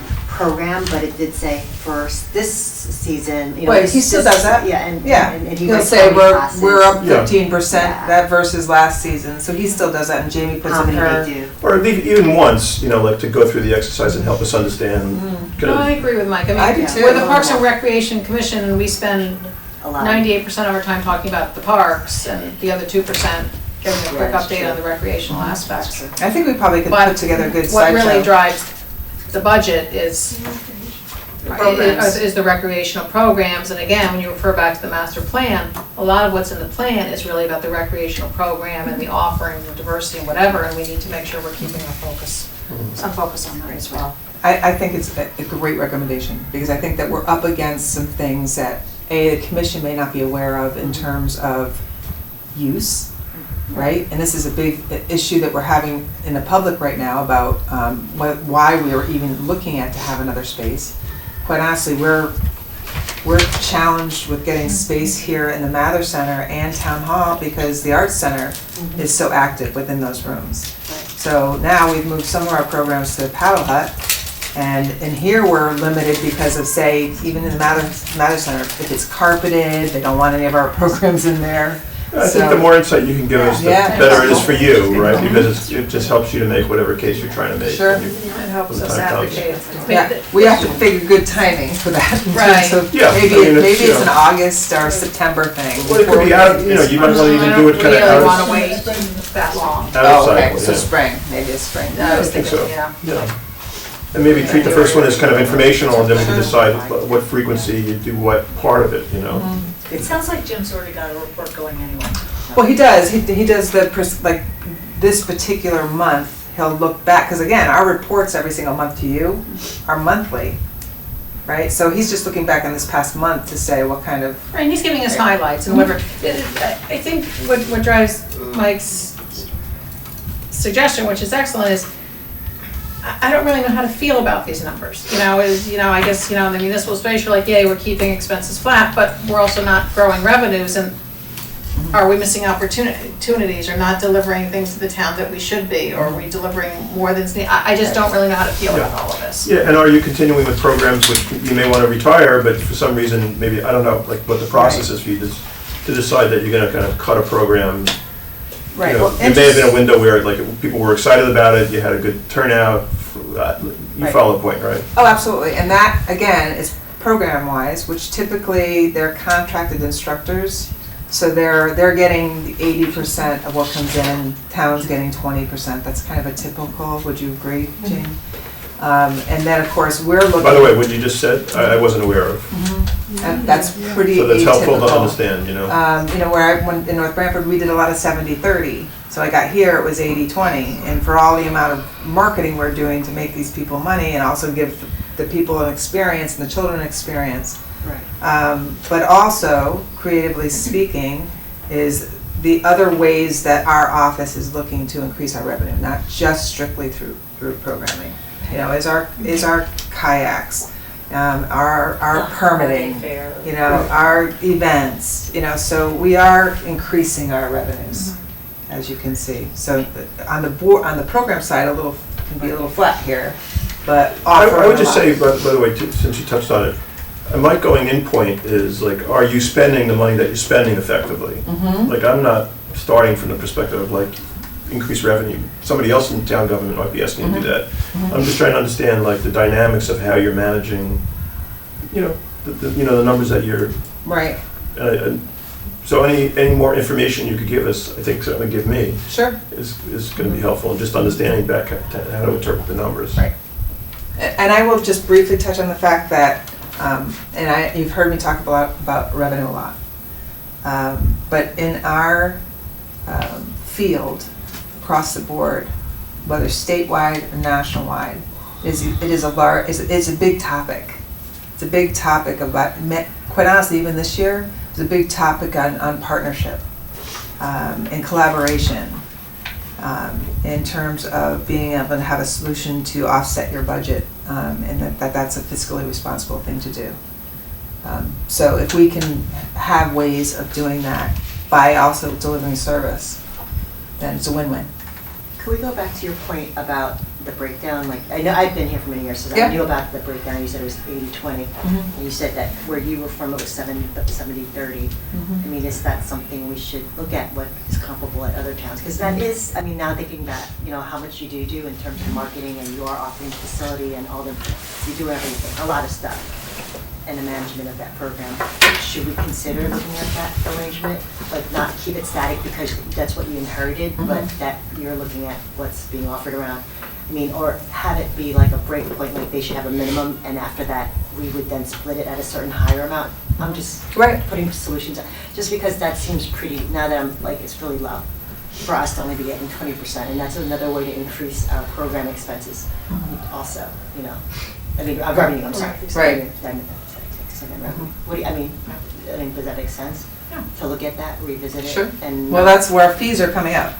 B: program, but it did say for this season, you know.
A: Wait, he still
B: this-
A: does that?
B: Yeah, and
A: Yeah,
B: and he
A: he'll
B: writes
A: say
B: how many
A: we're
B: classes,
A: up
F: Yeah.
A: 15%,
B: Yeah.
A: that versus last season, so he still does that, and Jamie puts
B: how
A: in
B: many
A: her.
B: they do.
F: Or even once, like to go through the exercise and help us understand.
E: No, I agree with Mike.
A: I do
E: mean,
A: too.
E: we're the Parks and Recreation Commission, and we spend
B: A lot.
E: 98% of our time talking about the parks, and the other 2% giving a quick
B: Yeah, that's
E: update
B: true.
E: on the recreational aspects.
A: I think we probably could
E: But
A: put together a good
E: What
A: slideshow.
E: really drives the budget is
A: Programs.
E: is the recreational programs, and again, when you refer back to the master plan, a lot of what's in the plan is really about the recreational program and the offerings and diversity and whatever, and we need to make sure we're keeping our focus, some focus on that as well.
A: I think it's a great recommendation, because I think that we're up against some things that, the commission may not be aware of in terms of use, right? And this is a big issue that we're having in the public right now about why we are even looking at to have another space. Quite honestly, we're challenged with getting space here in the Mather Center and Town Hall because the Arts Center is so active within those rooms. So now we've moved some of our programs to Paddle Hut, and in here we're limited because of, say, even in the Mather Center, if it's carpeted, they don't want any of our programs in there.
F: I think the more insight you can give us, the
A: Yeah.
F: better it is for you, right? Because it just helps you to make whatever case you're trying to make.
A: Sure.
F: when you-
E: It helps
F: when the
E: us
F: time comes.
E: advocate.
A: Yeah, we have to figure good timing for that. in
E: Right.
A: terms of
F: Yeah,
A: Maybe,
F: I mean,
A: maybe
F: it's,
A: it's an August or September thing.
F: Well, it could be out, you might want to even do it kind of
E: I don't really want
F: out
E: to wait that long.
F: of
A: Oh, okay,
F: cycle,
A: so
F: yeah.
A: spring, maybe it's spring.
E: I was
F: I think
E: thinking,
F: so.
E: yeah.
F: Yeah. And maybe treat the first one as kind of informational, and then we can decide what frequency you do what part of it,
C: It sounds like Jim's already got a report going anyway.
A: Well, he does, he does like, this particular month, he'll look back, because again, our reports every single month to you are monthly, right? So he's just looking back on this past month to say what kind of,
E: Right, and he's giving us highlights and whatever. I think what drives Mike's suggestion, which is excellent, is I don't really know how to feel about these numbers. I guess, the municipal space, you're like, yay, we're keeping expenses flat, but we're also not growing revenues, and are we missing opportunities or not delivering things to the town that we should be, or are we delivering more than, I just don't really know how to feel about all of this.
F: Yeah, and are you continuing with programs which you may want to retire, but for some reason, maybe, I don't know, like what the process is for you to decide that you're going to kind of cut a program.
A: right.
F: There may have been a window where like people were excited about it, you had a good turnout, you
A: Right.
F: follow the point, right?
A: Oh, absolutely, and that, again, is program-wise, which typically they're contracted instructors, so they're getting the 80% of what comes in, town's getting 20%, that's kind of a typical, would you agree, Jane? And then, of course, we're looking.
F: By the way, what you just said, I wasn't aware of,
A: And that's pretty
F: so that's helpful to
A: atypical.
F: understand,
A: When in North Branford, we did a lot of 70-30. So I got here, it was 80-20. And for all the amount of marketing we're doing to make these people money and also give the people an experience and the children an experience.
B: Right.
A: But also, creatively speaking, is the other ways that our office is looking to increase our revenue, not just strictly through programming. Is our kayaks, our permitting,
C: Fair.
A: our events, so we are increasing our revenues, as you can see. So on the program side, can be a little flat here, but
F: I
A: offering
F: would
A: a
F: just
A: lot.
F: say, by the way, since you touched on it, my going in point is like, are you spending the money that you're spending effectively?
A: Mhm.
F: Like, I'm not starting from the perspective of like increased revenue. Somebody else in town government might be asking you to do that. I'm just trying to understand like the dynamics of how you're managing, the numbers that you're.
A: Right,
F: So any more information you could give us, I think certainly give me,
A: sure.
F: is going to be helpful in just understanding back how to interpret the numbers.
A: Right. And I will just briefly touch on the fact that, you've heard me talk about revenue a lot. But in our field, across the board, whether statewide or national-wide, it's a big topic. It's a big topic about, quite honestly, even this year, it's a big topic on partnership and collaboration in terms of being able to have a solution to offset your budget, and that's a fiscally responsible thing to do. So if we can have ways of doing that by also delivering service, then it's a win-win.
B: Could we go back to your point about the breakdown, like, I know, I've been here for many years, so
A: Yeah.
B: I knew about the breakdown, you said it was 80-20. And you said that where you were from, it was 70-30. I mean, is that something we should look at, what is comparable at other towns? Because that is, I mean, now thinking back, you know, how much you do in terms of marketing, and you are offering facility and all the, you do everything, a lot of stuff, and the management of that program. Should we consider looking at that arrangement? Like, not keep it static because that's what you inherited, but that you're looking at what's being offered around? I mean, or have it be like a break point, like they should have a minimum, and after that, we would then split it at a certain higher amount? I'm just
A: Right.
B: putting solutions, just because that seems pretty, now that I'm, like, it's really low for us to only be getting 20%, and that's another way to increase our program expenses also, you know. I mean, revenue, I'm sorry.
A: Right.
B: What do you, I mean, does that make sense?
E: Yeah.
B: To look at that, revisit it?
A: Sure.
B: And
A: Well, that's where fees are coming up.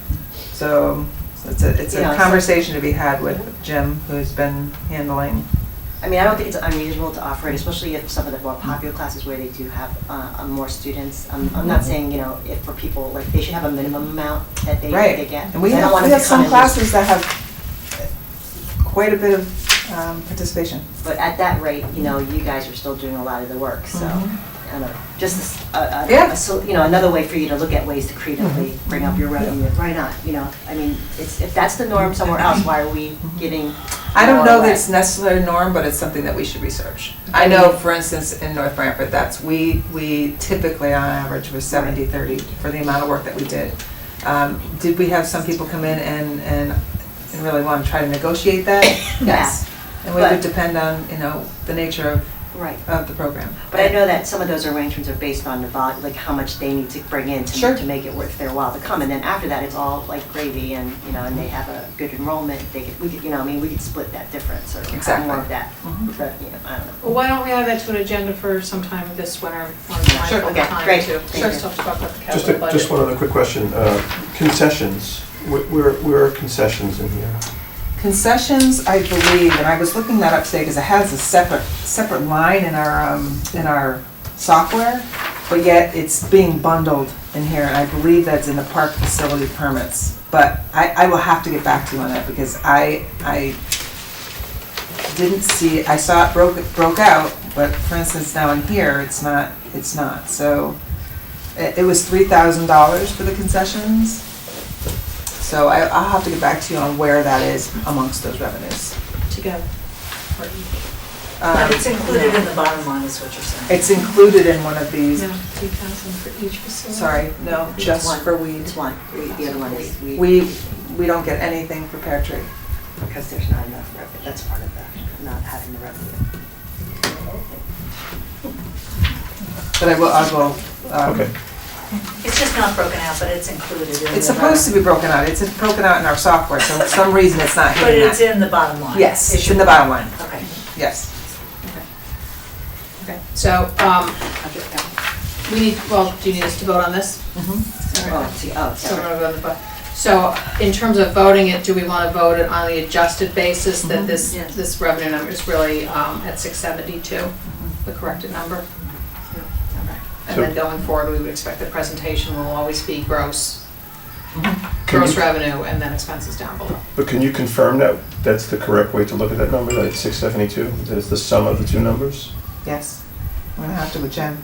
A: So it's
B: You know,
A: a
B: so-
A: conversation to be had with Jim, who's been handling.
B: I mean, I don't think it's unreasonable to offer it, especially if some of the more popular classes where they do have more students. I'm not saying, you know, if for people, like, they should have a minimum amount that they get.
A: And we
B: I don't
A: have,
B: want
A: we
B: it to
A: have some
B: come in
A: classes that have quite a bit of participation.
B: But at that rate, you know, you guys are still doing a lot of the work, so, I don't know, just,
A: Yeah.
B: you know, another way for you to look at ways to creatively bring up your revenue. Why not, you know? I mean, if that's the norm somewhere else, why are we giving
A: I don't
B: more
A: know that
B: away?
A: it's necessarily a norm, but it's something that we should research. I know, for instance, in North Branford, we typically on average was 70-30 for the amount of work that we did. Did we have some people come in and really want to try to negotiate that? Yes. And we would
B: But-
A: depend on, you know, the nature
B: Right.
A: of the program.
B: But I know that some of those arrangements are based on the like how much they need to bring in
A: Sure.
B: to make it worth their while to come. And then after that, it's all like gravy, and, you know, and they have a good enrollment, we could, you know, I mean, we could split that difference or have
A: Exactly.
B: more of that.
A: Mhm.
B: But, you know, I don't know.
E: Well, why don't we add that to an agenda for sometime this winter, when
B: Sure,
E: mindful
B: okay,
E: time
B: great.
E: to
B: Thank you.
E: talk about the
F: Just
E: capital budget.
F: just one other quick question. Concessions, where are concessions in here?
A: Concessions, I believe, and I was looking that up today because it has a separate line in our software, but yet it's being bundled in here, and I believe that's in the park facility permits. But I will have to get back to you on that because I didn't see, I saw it broke out, but for instance, now in here, it's not. So it was $3,000 for the concessions. So I'll have to get back to you on where that is amongst those revenues.
E: Together.
C: But it's included in the bottom line, is what you're saying.
A: It's included in one of these,
E: No, 3,000 for each facility.
A: sorry, no,
B: It's
A: just
B: one.
A: for weed.
B: It's one, the other one is,
A: We don't get anything for pear tree.
B: because there's not enough revenue, that's part of that, not having the revenue.
A: But I will.
F: Okay.
C: It's just not broken out, but it's included in the.
A: It's supposed to be broken out. It's broken out in our software, so for some reason it's not
C: But
A: hitting
C: it's
A: that.
C: in the bottom line.
A: Yes, it's in the bottom line,
C: Okay.
A: yes.
E: Okay, so, we need, well, do you need us to vote on this?
B: Oh, see,
E: So
B: sorry.
E: we're gonna vote on the So in terms of voting it, do we want to vote it on the adjusted basis that this,
C: Yes.
E: this revenue number is really at 672, the corrected number? And then going forward, we would expect the presentation will always be gross
F: Can you-
E: revenue and then expenses down below.
F: But can you confirm that that's the correct way to look at that number, that it's 672? That it's the sum of the two numbers?
A: Yes, I'm gonna have to with Jen.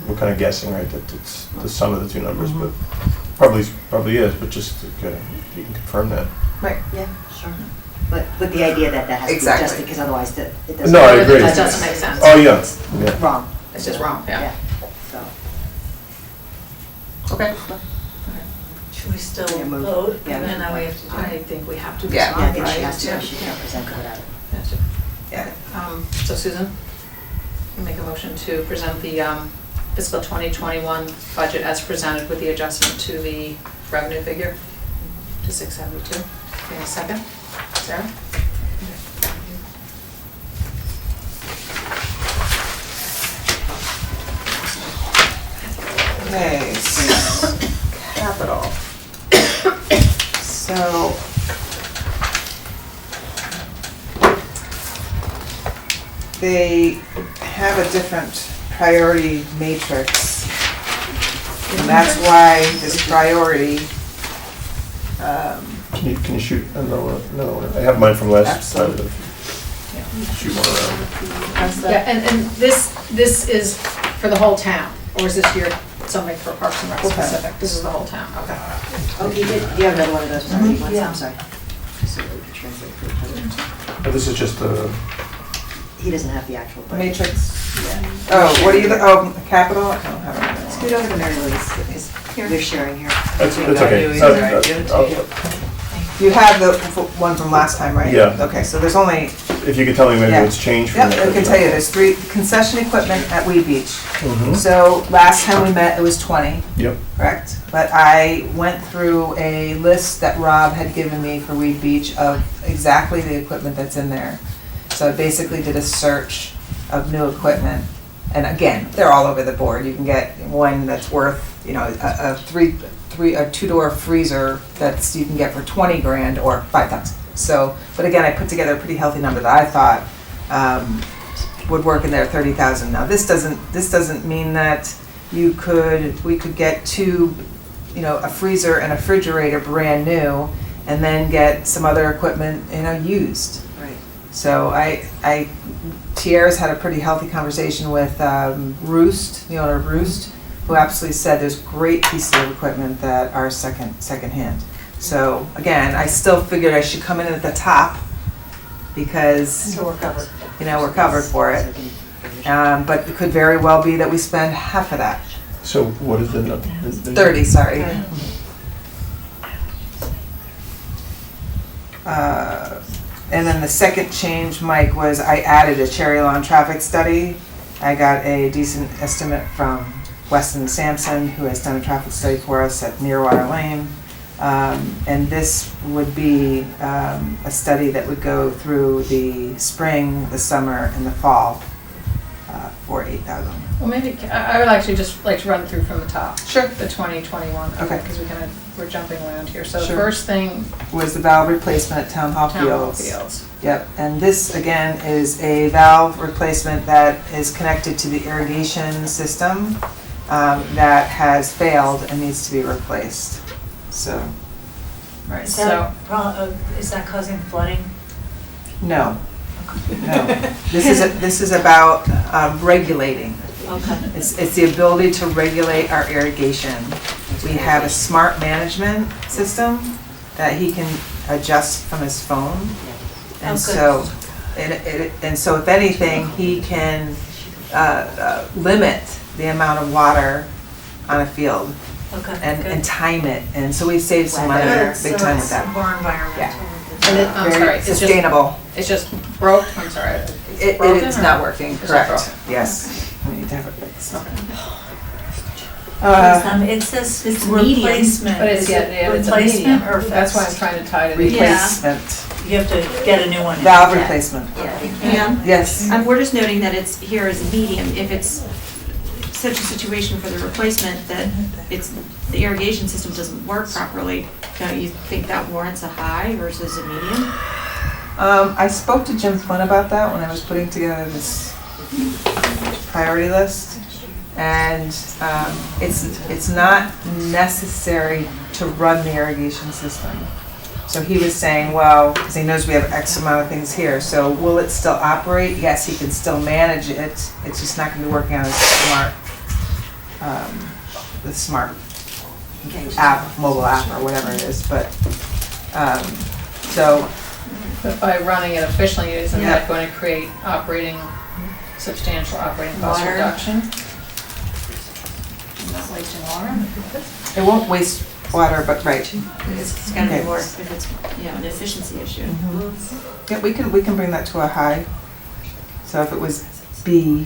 F: We're kind of guessing, right, that it's the sum of the two numbers, but probably is, but just, you can confirm that.
A: Right.
B: Yeah, sure. But with the idea that has to be
A: Exactly.
B: adjusted, because otherwise it doesn't.
F: No, I agree.
E: That doesn't make sense.
F: Oh, yeah, yeah.
B: Wrong.
E: It's just wrong, yeah.
B: So,
A: Okay.
C: Should we still
B: Yeah, move.
C: vote?
B: Yeah.
C: And then we have to do
E: I
C: it.
E: think we have to.
A: Yeah.
B: yeah, I think she
E: right?
B: has to, she can't present without it.
E: Has to.
A: Yeah.
E: So Susan, you make a motion to present the fiscal 2021 budget as presented with the adjustment to the revenue figure to 672. Give me a second. Sarah?
A: Okay, capital. So. They have a different priority matrix. And that's why this priority
F: Can you shoot another one? I have mine from last time.
A: Absolutely.
F: Shoot one around.
A: How's that?
E: Yeah, and this is for the whole town, or is this your, something for Parks and Rec
A: Whole town.
E: specific? This is the whole town, okay.
B: Oh, you have another one of those already ones,
C: Yeah.
B: I'm sorry. Just so that we can translate for each other.
F: This is just the,
B: He doesn't have the actual budget.
A: Matrix. Oh, what are you, capital? I don't have it.
B: Scoot over to Mary Louise, because we're sharing here.
F: that's okay.
A: You have the one from last time, right?
F: Yeah.
A: Okay, so there's only,
F: If you could tell me maybe
A: Yeah.
F: what's changed from
A: yep,
F: that.
A: I can tell you, there's 3 concession equipment at Weed Beach.
F: Mhm.
A: So last time we met, it was 20,
F: Yep.
A: correct? But I went through a list that Rob had given me for Weed Beach of exactly the equipment that's in there. So I basically did a search of new equipment. And again, they're all over the board. You can get one that's worth, you know, a 2-door freezer that's, you can get for 20 grand or 5,000. So, but again, I put together a pretty healthy number that I thought would work in there, 30,000. Now, this doesn't mean that we could get 2, you know, a freezer and a refrigerator brand new, and then get some other equipment, you know, used.
B: Right.
A: So Tierra's had a pretty healthy conversation with Roost, the owner of Roost, who absolutely said there's great pieces of equipment that are secondhand. So again, I still figured I should come in at the top because,
C: So we're covered.
A: you know, we're covered for it. But it could very well be that we spend half of that.
F: So what is the?
A: 30, sorry. And then the second change, Mike, was I added a Cherry Lawn traffic study. I got a decent estimate from Weston Sampson, who has done a traffic study for us at Nearwater Lane. And this would be a study that would go through the spring, the summer, and the fall for $8,000.
E: Well, maybe, I would actually just like to run through from the top.
A: Sure.
E: The 2021,
A: Okay.
E: because we're jumping around here. So the
A: Sure.
E: first thing,
A: Was the valve replacement at Town Hall
E: Town Hall
A: Fields.
E: Fields.
A: Yep, and this again is a valve replacement that is connected to the irrigation system that has failed and needs to be replaced. So,
E: Right,
C: Is
E: so,
C: that causing flooding?
A: no, no. This is about regulating.
C: Okay.
A: It's the ability to regulate our irrigation. We have a smart management system that he can adjust from his phone. And
C: Oh,
A: so, and so if anything, he can limit the amount of water on a field
C: Okay.
A: and time it. And so we've saved some money there, big time with that.
C: More environmental.
E: and it, I'm
A: Very
E: sorry, it's just,
A: sustainable.
E: it's just broke, I'm sorry.
A: It's
E: broken
A: not
E: or-
A: working,
E: It's not
A: correct,
E: broken.
A: yes. We need to have it fixed.
C: It says
D: It's medium,
C: replacement.
E: But it's,
C: Is
E: yeah,
C: it
E: yeah, it's a
C: replacement
E: medium.
C: or
E: That's why I'm
C: fixed?
E: trying to tie to the.
A: Replacement,
C: You have to get a new one. in.
A: valve replacement,
D: Yeah.
A: yes.
D: We're just noting that it's here as a medium. If it's such a situation for the replacement that the irrigation system doesn't work properly, don't you think that warrants a high versus a medium?
A: I spoke to Jim Flynn about that when I was putting together this priority list. And it's not necessary to run the irrigation system. So he was saying, well, because he knows we have X amount of things here, so will it still operate? Yes, he can still manage it. It's just not going to be working on the smart app, mobile app, or whatever it is. But so
E: But by running it efficiently, isn't
A: Yeah.
E: that going to create substantial operating cost
D: Water.
E: reduction? Not wasting water?
A: it won't waste water, but right.
D: It's gotta
A: Okay.
D: be more, if it's, an efficiency issue.
A: Yeah, we can bring that to a high. So if it was B,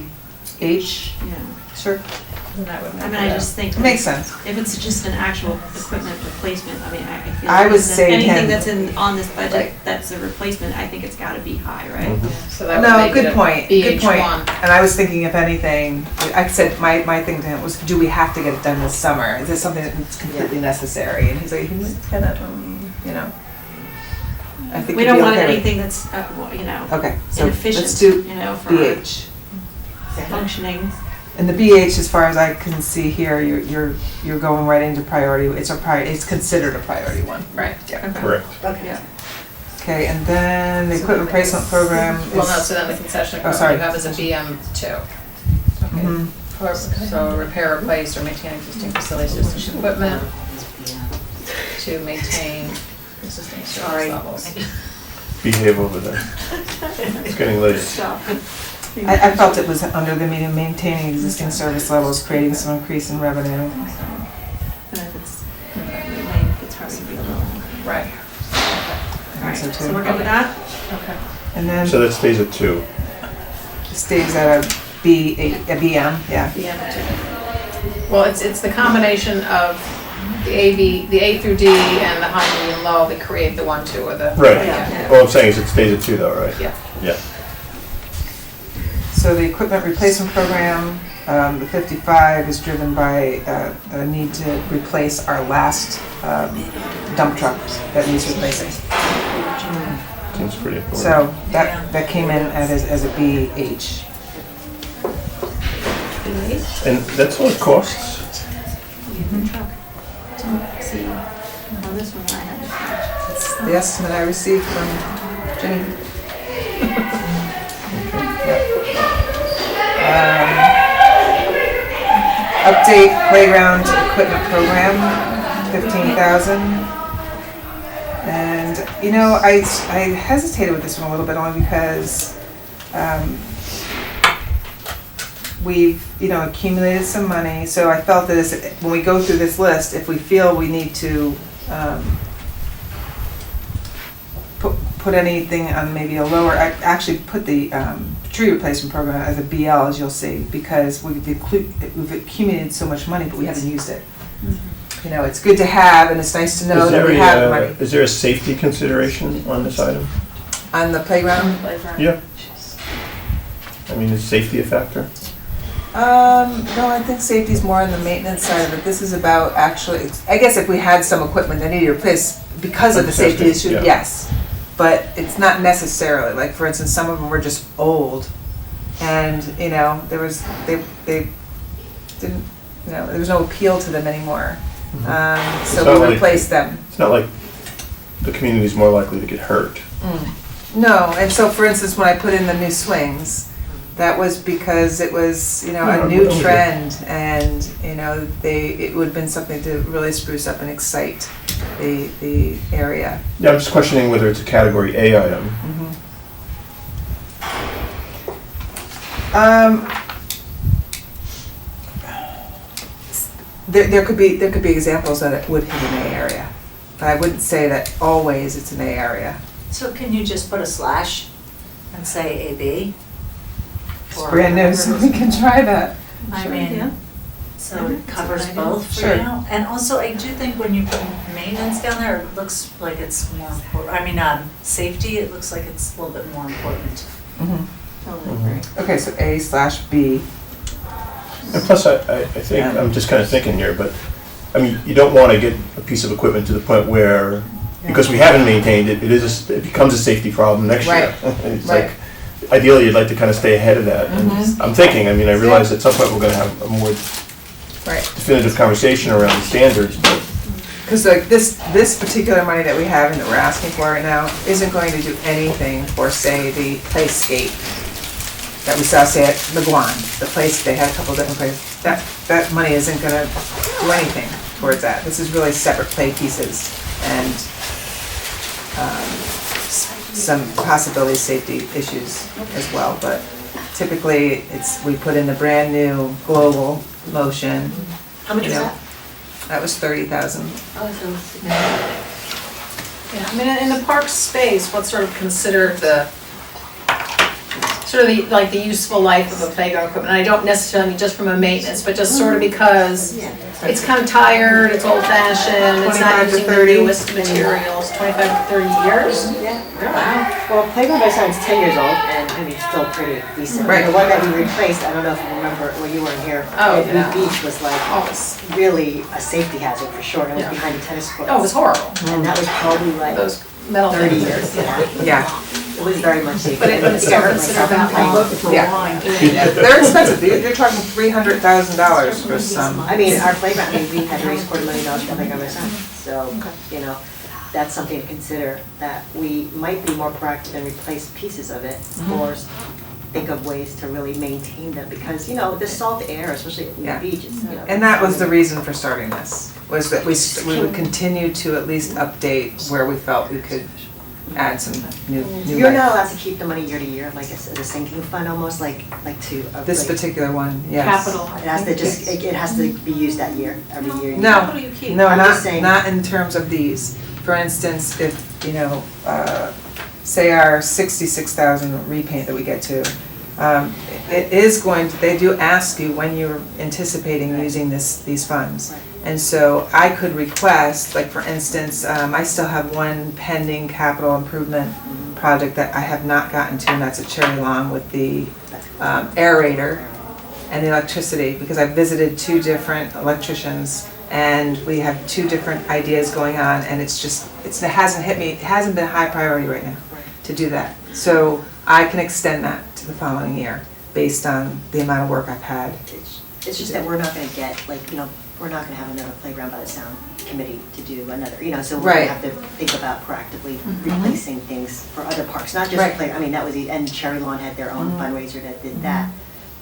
A: H,
D: Yeah.
A: sure,
E: Then that would make
D: I mean,
E: it
D: I
E: up.
D: just think.
A: it makes sense.
D: If it's just an actual equipment replacement, I mean, I feel
A: I
D: like
A: was saying
D: anything
A: him-
D: that's on this budget,
A: Right.
D: that's a replacement, I think it's gotta be high, right?
E: So that would
A: No,
E: make
A: good
E: it a
A: point, good point.
E: BH1.
A: And I was thinking if anything, I said, my thing to him was, do we have to get it done this summer? Is this something that's completely necessary? And he's like, kind of, I think
D: We
A: you'd
D: don't
A: be
D: want
A: okay with-
D: anything that's,
A: Okay, so
D: inefficient,
A: let's do
D: for
A: BH.
D: functioning.
A: And the BH, as far as I can see here, you're going right into priority, it's considered a priority one.
E: Right.
A: Yeah.
F: Correct.
C: Okay.
A: Okay, and then the equipment replacement program is.
E: Well, no, so then the concession
A: Oh,
E: equipment
A: sorry.
E: you have is a BM2.
A: Mhm.
E: So repair, replace, or maintain existing facility systems equipment to maintain existing
C: Sorry.
E: service levels.
F: Behave over there. It's getting late.
A: I felt it was under the medium, maintaining existing service levels, creating some increase in revenue.
D: And if it's, it's probably be a little.
E: Right.
A: I think so
D: So
A: too.
D: we're good with that?
E: Okay.
A: And then
F: So that stays at 2.
A: it stays at a BM, yeah.
E: BM2. Well, it's the combination of the A through D and the high, medium, low that create the 1, 2, or the.
F: Right.
E: Yeah.
F: All I'm saying is it stays at 2 though, right?
E: Yeah.
F: Yeah.
A: So the equipment replacement program, the 55 is driven by a need to replace our last dump truck that needs replacing.
F: Seems pretty important.
A: So that came in as a BH.
F: And that's all it costs?
D: See, well, this one I had to catch.
A: That's the estimate I received from Jenny. Update playground equipment program, 15,000. And, you know, I hesitated with this one a little bit only because we've, you know, accumulated some money. So I felt that when we go through this list, if we feel we need to put anything on maybe a lower, I actually put the tree replacement program as a BL, as you'll see, because we've accumulated so much money, but we haven't used it. You know, it's good to have, and it's nice to know that we have the money.
F: Is there a safety consideration on this item?
A: On the playground?
F: Yeah. I mean, is safety a factor?
A: No, I think safety's more on the maintenance side of it. This is about actually, I guess if we had some equipment that needed replaced because of the safety issue,
F: Yeah.
A: yes. But it's not necessarily, like, for instance, some of them were just old. And, you know, they didn't, you know, there was no appeal to them anymore.
F: It's
A: So
F: not
A: we
F: like-
A: replaced them.
F: It's not like the community's more likely to get hurt.
A: No, and so for instance, when I put in the new swings, that was because it was, you know, a
F: Yeah,
A: new
F: okay.
A: trend, and, you know, it would have been something to really spruce up and excite the area.
F: Yeah, I'm just questioning whether it's a category A item.
A: There could be examples that it would hit an A area, but I wouldn't say that always it's an A area.
C: So can you just put a slash and say AB?
A: It's
C: Or
A: brand new,
C: whatever
A: so
C: it
A: we
C: is?
A: can try that.
C: I
D: Sure,
C: mean,
D: yeah.
C: so
D: Yeah,
C: it
D: that's a
C: covers
D: good idea.
C: both for
A: Sure.
C: now. And also, I do think when you put maintenance down there, it looks like it's more important. I mean, safety, it looks like it's a little bit more important.
A: Mhm.
D: Totally agree.
A: Okay, so A/B.
F: And plus, I think,
A: Yeah.
F: I'm just kind of thinking here, but, I mean, you don't want to get a piece of equipment to the point where, because we haven't maintained it, it becomes a safety problem next year. It's
A: Right.
F: like, ideally, you'd like to kind of stay ahead of that. And I'm thinking, I mean, I realize at some point we're going to have a more
A: Right.
F: definitive conversation around the standards, but
A: Because like this particular money that we have and that we're asking for right now isn't going to do anything for, say, the playscape that we saw, say, at Le Guan, the place, they had a couple different places. That money isn't gonna do anything towards that. This is really separate play pieces and some possibility safety issues as well, but typically we put in the brand new global motion.
C: How much is
A: Yeah.
C: that?
A: That was 30,000.
C: Oh, so
E: Yeah, I mean, in the park space, what's sort of considered the, sort of the, like the useful life of a playground equipment? And I don't necessarily mean just from a maintenance, but just sort of because it's kind of tired, it's old fashioned, it's
A: 25
E: not
A: to
E: using the
A: 30.
E: newest materials, 25 to 30 years?
B: Yeah. Well, Playground by Sign's 10 years old, and I mean, still pretty decent.
A: Right.
B: The one that we replaced, I don't know if you remember, when you weren't here,
E: Oh,
B: at
E: yeah.
B: Blue Beach was like,
E: Oh, it's,
B: really a safety hazard for sure, and it was
E: Yeah.
B: behind the tennis courts.
E: oh, it was horrible.
B: And that was probably like
E: Those metal
B: 30
E: things.
B: years, yeah.
A: Yeah,
B: It was very much safer.
E: But it's still considered that long.
A: Yeah, they're expensive, you're talking $300,000 for some.
B: I mean, our playground, I mean, we had to raise $250,000 for the playground ourselves, so, you know, that's something to consider, that we might be more proactive and replace pieces of it, or think of ways to really maintain them, because, you know, the salt air, especially at
A: Yeah.
B: the beach, it's, you know.
A: And that was the reason for starting this, was that we would continue to at least update where we felt we could add some new
B: You're not
A: life.
B: allowed to keep the money year to year, like as a sinking fund, almost like to.
A: This
B: like-
A: particular one, yes.
E: Capital.
B: It has to just, it has to be used that year, every year.
A: No,
D: What do you keep?
A: no,
B: I'm
A: not,
B: just saying-
A: not in terms of these. For instance, if, you know, say our 66,000 repaint that we get to, it is going to, they do ask you when you're anticipating using these funds.
B: Right.
A: And so I could request, like for instance, I still have one pending capital improvement project that I have not gotten to, and that's at Cherry Lawn with the aerator and the electricity, because I visited 2 different electricians and we have 2 different ideas going on, and it hasn't hit me, it hasn't been a high priority right now to do that. So I can extend that to the following year based on the amount of work I've had.
B: It's just that we're not gonna get, like, you know, we're not gonna have another playground by the sound committee to do another, you know, so we're gonna
A: Right.
B: have to think about proactively replacing things for other parks, not just
A: Right.
B: play, I mean, that was, and Cherry Lawn had their own fundraiser that did that,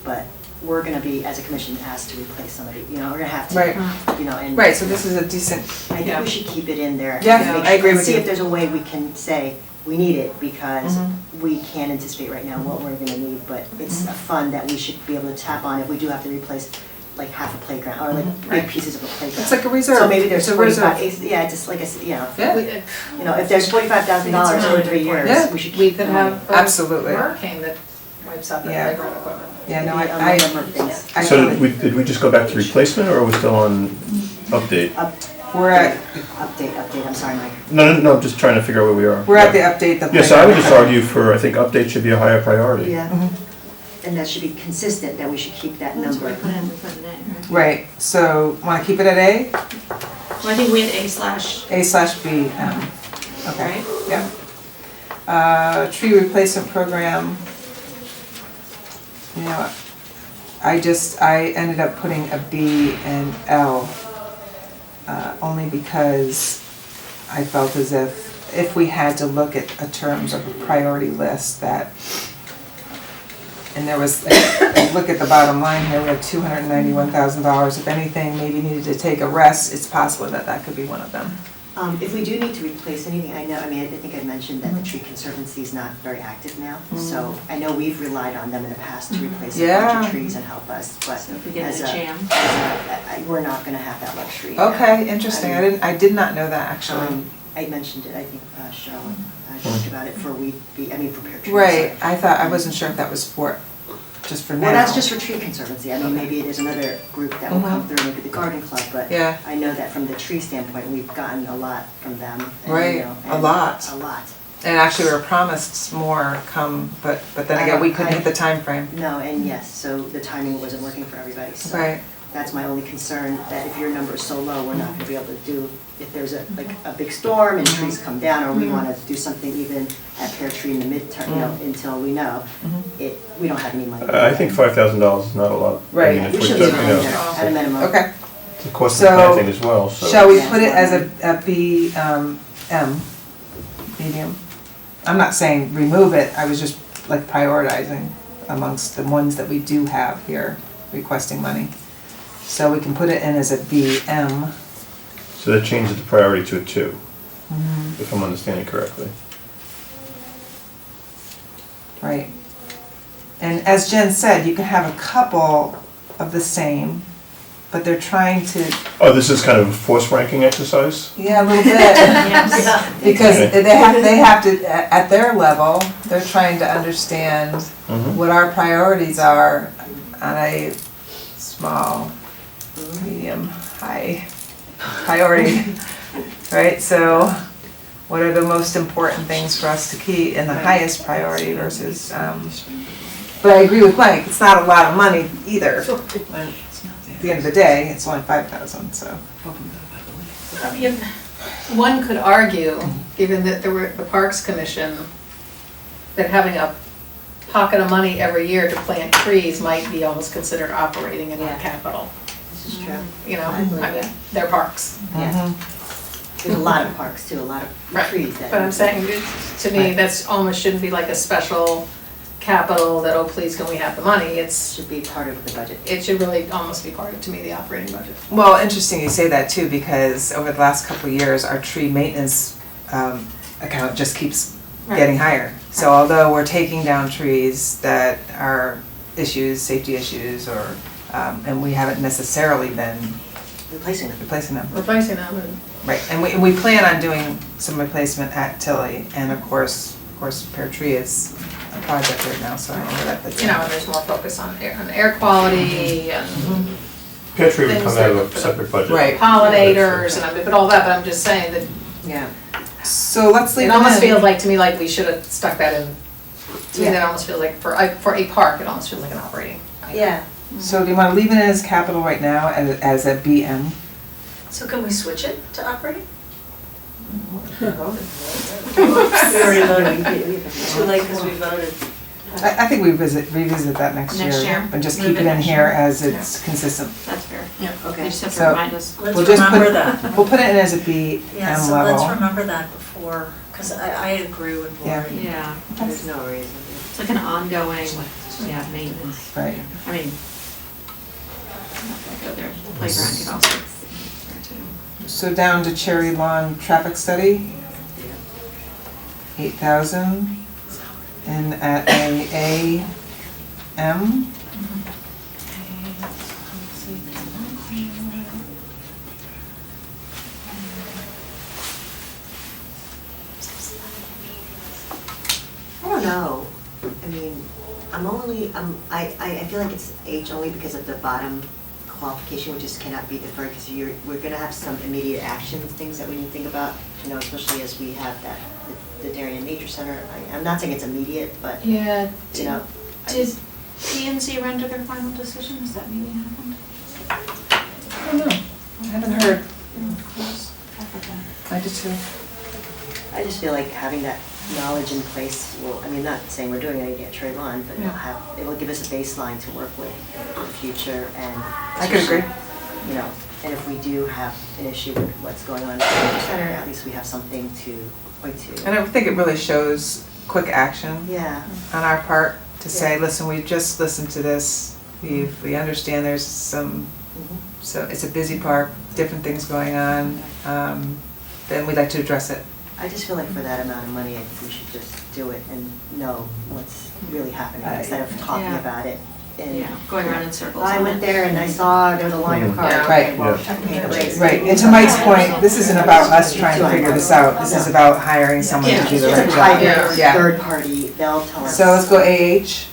B: but we're gonna be, as a commission, asked to replace some of it, you know, we're gonna have to,
A: Right,
B: you know, and.
A: right, so this is a decent,
B: I think we should keep it in there.
A: Yeah,
B: and make
A: I agree
B: sure-
A: with
B: See
A: you.
B: if there's a way we can say, we need it, because we can't anticipate right now what we're gonna need, but it's a fund that we should be able to tap on if we do have to replace like half a playground, or like big
A: Right.
B: pieces of a playground.
A: it's like a reserve.
B: So maybe there's
A: It's a reserve.
B: 45, yeah, just like I said, you know,
A: Yeah,
B: you know, if there's $45,000 over 3 years,
A: Yeah.
B: we should
E: We
B: keep the
E: could
B: money.
E: have a
A: Absolutely.
E: hurricane that wipes out the
A: Yeah.
E: playground equipment.
A: yeah, no,
B: Maybe on
A: I,
B: a number of things.
A: I
F: So
A: totally-
F: did we just go back to replacement, or are we still on update?
A: we're at,
B: Update, I'm sorry, Mike.
F: No, I'm just trying to figure out where we are.
A: we're at the update.
F: Yeah, so I would just argue for, I think update should be a higher priority.
B: Yeah, and that should be consistent, that we should keep that
D: That's
B: number.
D: what we put in, we put it in, right?
A: Right, so wanna keep it at A?
D: Well, I think we had A/,
A: A/B, okay,
D: right?
A: yeah. Tree replacement program. You know, I ended up putting a B and L, only because I felt as if we had to look at a terms of a priority list that, and there was, look at the bottom line here, we have $291,000. If anything maybe needed to take a rest, it's possible that that could be one of them.
B: If we do need to replace anything, I know, I mean, I think I mentioned that the tree conservancy is not very active now. So I know we've relied on them in the past to replace a bunch
A: Yeah.
B: of trees and help us, but
D: So if we get
B: as
D: in a jam.
B: we're not gonna have that luxury.
A: Okay, interesting, I did not know that actually.
B: I mentioned it, I think Cheryl talked about it for for pear trees.
A: Right, I wasn't sure if that was just for now.
B: Well, that's just for tree conservancy. I mean, maybe there's another group that will come through, maybe the garden club, but
A: Yeah.
B: I know that from the tree standpoint, we've gotten a lot from them. and, you
A: Right,
B: know,
A: a
B: and
A: lot.
B: A lot.
A: And actually, we were promised more come, but then again, we couldn't hit the time frame.
B: No, and yes, so the timing wasn't working for everybody, so.
A: Right,
B: That's my only concern, that if your number is so low, we're not gonna be able to do, if there's a big storm and trees come down, or we wanna do something even at Pear Tree in the midterm, you know, until we know, we don't have any money.
F: I think $5,000 is not a lot. I
A: Right.
F: mean, if
B: We
F: we're
B: should leave it
F: talking
B: in
F: about
B: there at a minimum.
A: okay.
F: the cost
A: So,
F: of planting as well, so.
A: Shall we put it as a B, M, medium? I'm not saying remove it, I was just like prioritizing amongst the ones that we do have here requesting money. So we can put it in as a B, M.
F: So that changes the priority to a 2, if I'm understanding correctly.
A: Right. And as Jen said, you can have a couple of the same, but they're trying to,
F: Oh, this is kind of a force ranking exercise?
A: yeah, a little bit.
D: Yes.
A: Because
F: Okay.
A: they have to, at their level, they're trying to understand
F: Mhm.
A: what our priorities are on a small, medium, high priority, right? So what are the most important things for us to keep in the highest priority versus, but I agree with Mike, it's not a lot of money either. At the end of the day, it's only 5,000, so.
E: One could argue, given that the Parks Commission that having a pocket of money every year to plant trees might be almost considered operating and
B: Yeah.
E: not capital.
B: This is true.
E: You know,
B: I
E: I
B: believe
E: mean,
B: that.
E: they're parks.
B: Yeah. There's a lot of parks too, a lot of
E: Right.
B: trees that.
E: But I'm saying, to me,
A: Right.
E: that's almost shouldn't be like a special capital that, oh, please, can we have the money? It's,
B: Should be part of the budget.
E: it should really almost be part of, to me, the operating budget.
A: Well, interesting you say that too, because over the last couple of years, our tree maintenance account just keeps getting higher. So although we're taking down trees that are issues, safety issues, or, and we haven't necessarily been
B: Replacing them.
A: replacing them.
E: Replacing them and,
A: Right, and we plan on doing some replacement at Tilly, and of course, Pear Tree is a project right now, so I don't know where that fits
E: you
A: in.
E: know, and there's more focus on air quality and
F: Pear Tree would
E: Things
F: come out of
E: that-
F: a separate budget.
A: Right.
E: pollinators and, but all that, but I'm just saying that
B: Yeah.
A: So let's leave
E: it
A: it
E: almost
A: in.
E: feels like, to me, like we should have stuck that in. To me,
B: Yeah.
E: that almost feels like, for a park, it almost feels like an operating. item.
B: Yeah.
A: So do you wanna leave it as capital right now, as a BM?
C: So can we switch it to operating?
B: We already voted.
C: Too late because we voted.
A: I think we revisit that next year.
D: Next year?
A: And just
D: Move
A: keep
D: it
A: it in
D: next
A: here
D: year.
A: as it's consistent.
D: That's fair.
C: Yeah,
D: You
B: Okay.
D: just have to
A: So-
D: remind us.
C: Let's
A: We'll just
C: remember
A: put-
C: that.
A: We'll put it in as a BM
C: Yeah, so
A: level.
C: let's remember that before, because I agree with
A: Yeah.
C: Lori.
D: Yeah,
B: There's no reason.
D: it's like an ongoing, yeah, maintenance.
A: Right.
D: I mean, I go there, playground could also. there too.
A: So down to Cherry Lawn traffic study, 8,000. And at a AM,
B: I don't know. I mean, I feel like it's H only because of the bottom qualification, which is cannot be deferred, because we're gonna have some immediate actions, things that we need to think about, you know, especially as we have that, the Darien Nature Center. I'm not saying it's immediate, but,
E: Yeah.
B: you know. I
D: Did
B: just-
D: P and Z render their final decision? Has that meeting happened?
A: I don't know, I haven't heard. I just too.
B: I just feel like having that knowledge in place will, I mean, not saying we're doing anything at Trey Lawn, but it will give us a baseline to work with in the future, and.
A: I could agree.
B: You know, and if we do have an issue with what's going on at the Nature Center, at least we have something to point to.
A: And I think it really shows quick action
B: Yeah,
A: on our part to say,
B: Yeah.
A: listen, we just listened to this. We understand there's some, so it's a busy park, different things going on. Then we'd like to address it.
B: I just feel like for that amount of money, I think we should just do it and know what's really happening instead of talking
D: Yeah.
B: about it. And
D: Yeah, going around in circles.
B: I
D: on
B: went
D: it.
B: there and I saw there was a line of cars.
E: Yeah.
A: Right.
B: Well,
F: Yeah.
B: okay, great.
A: Right, and to Mike's point, this isn't about us trying to figure this out. This is about hiring someone to do
B: It's
A: the
B: just a
A: right job.
B: private,
A: Yeah.
B: third party, they'll tell us.
A: So let's go AH.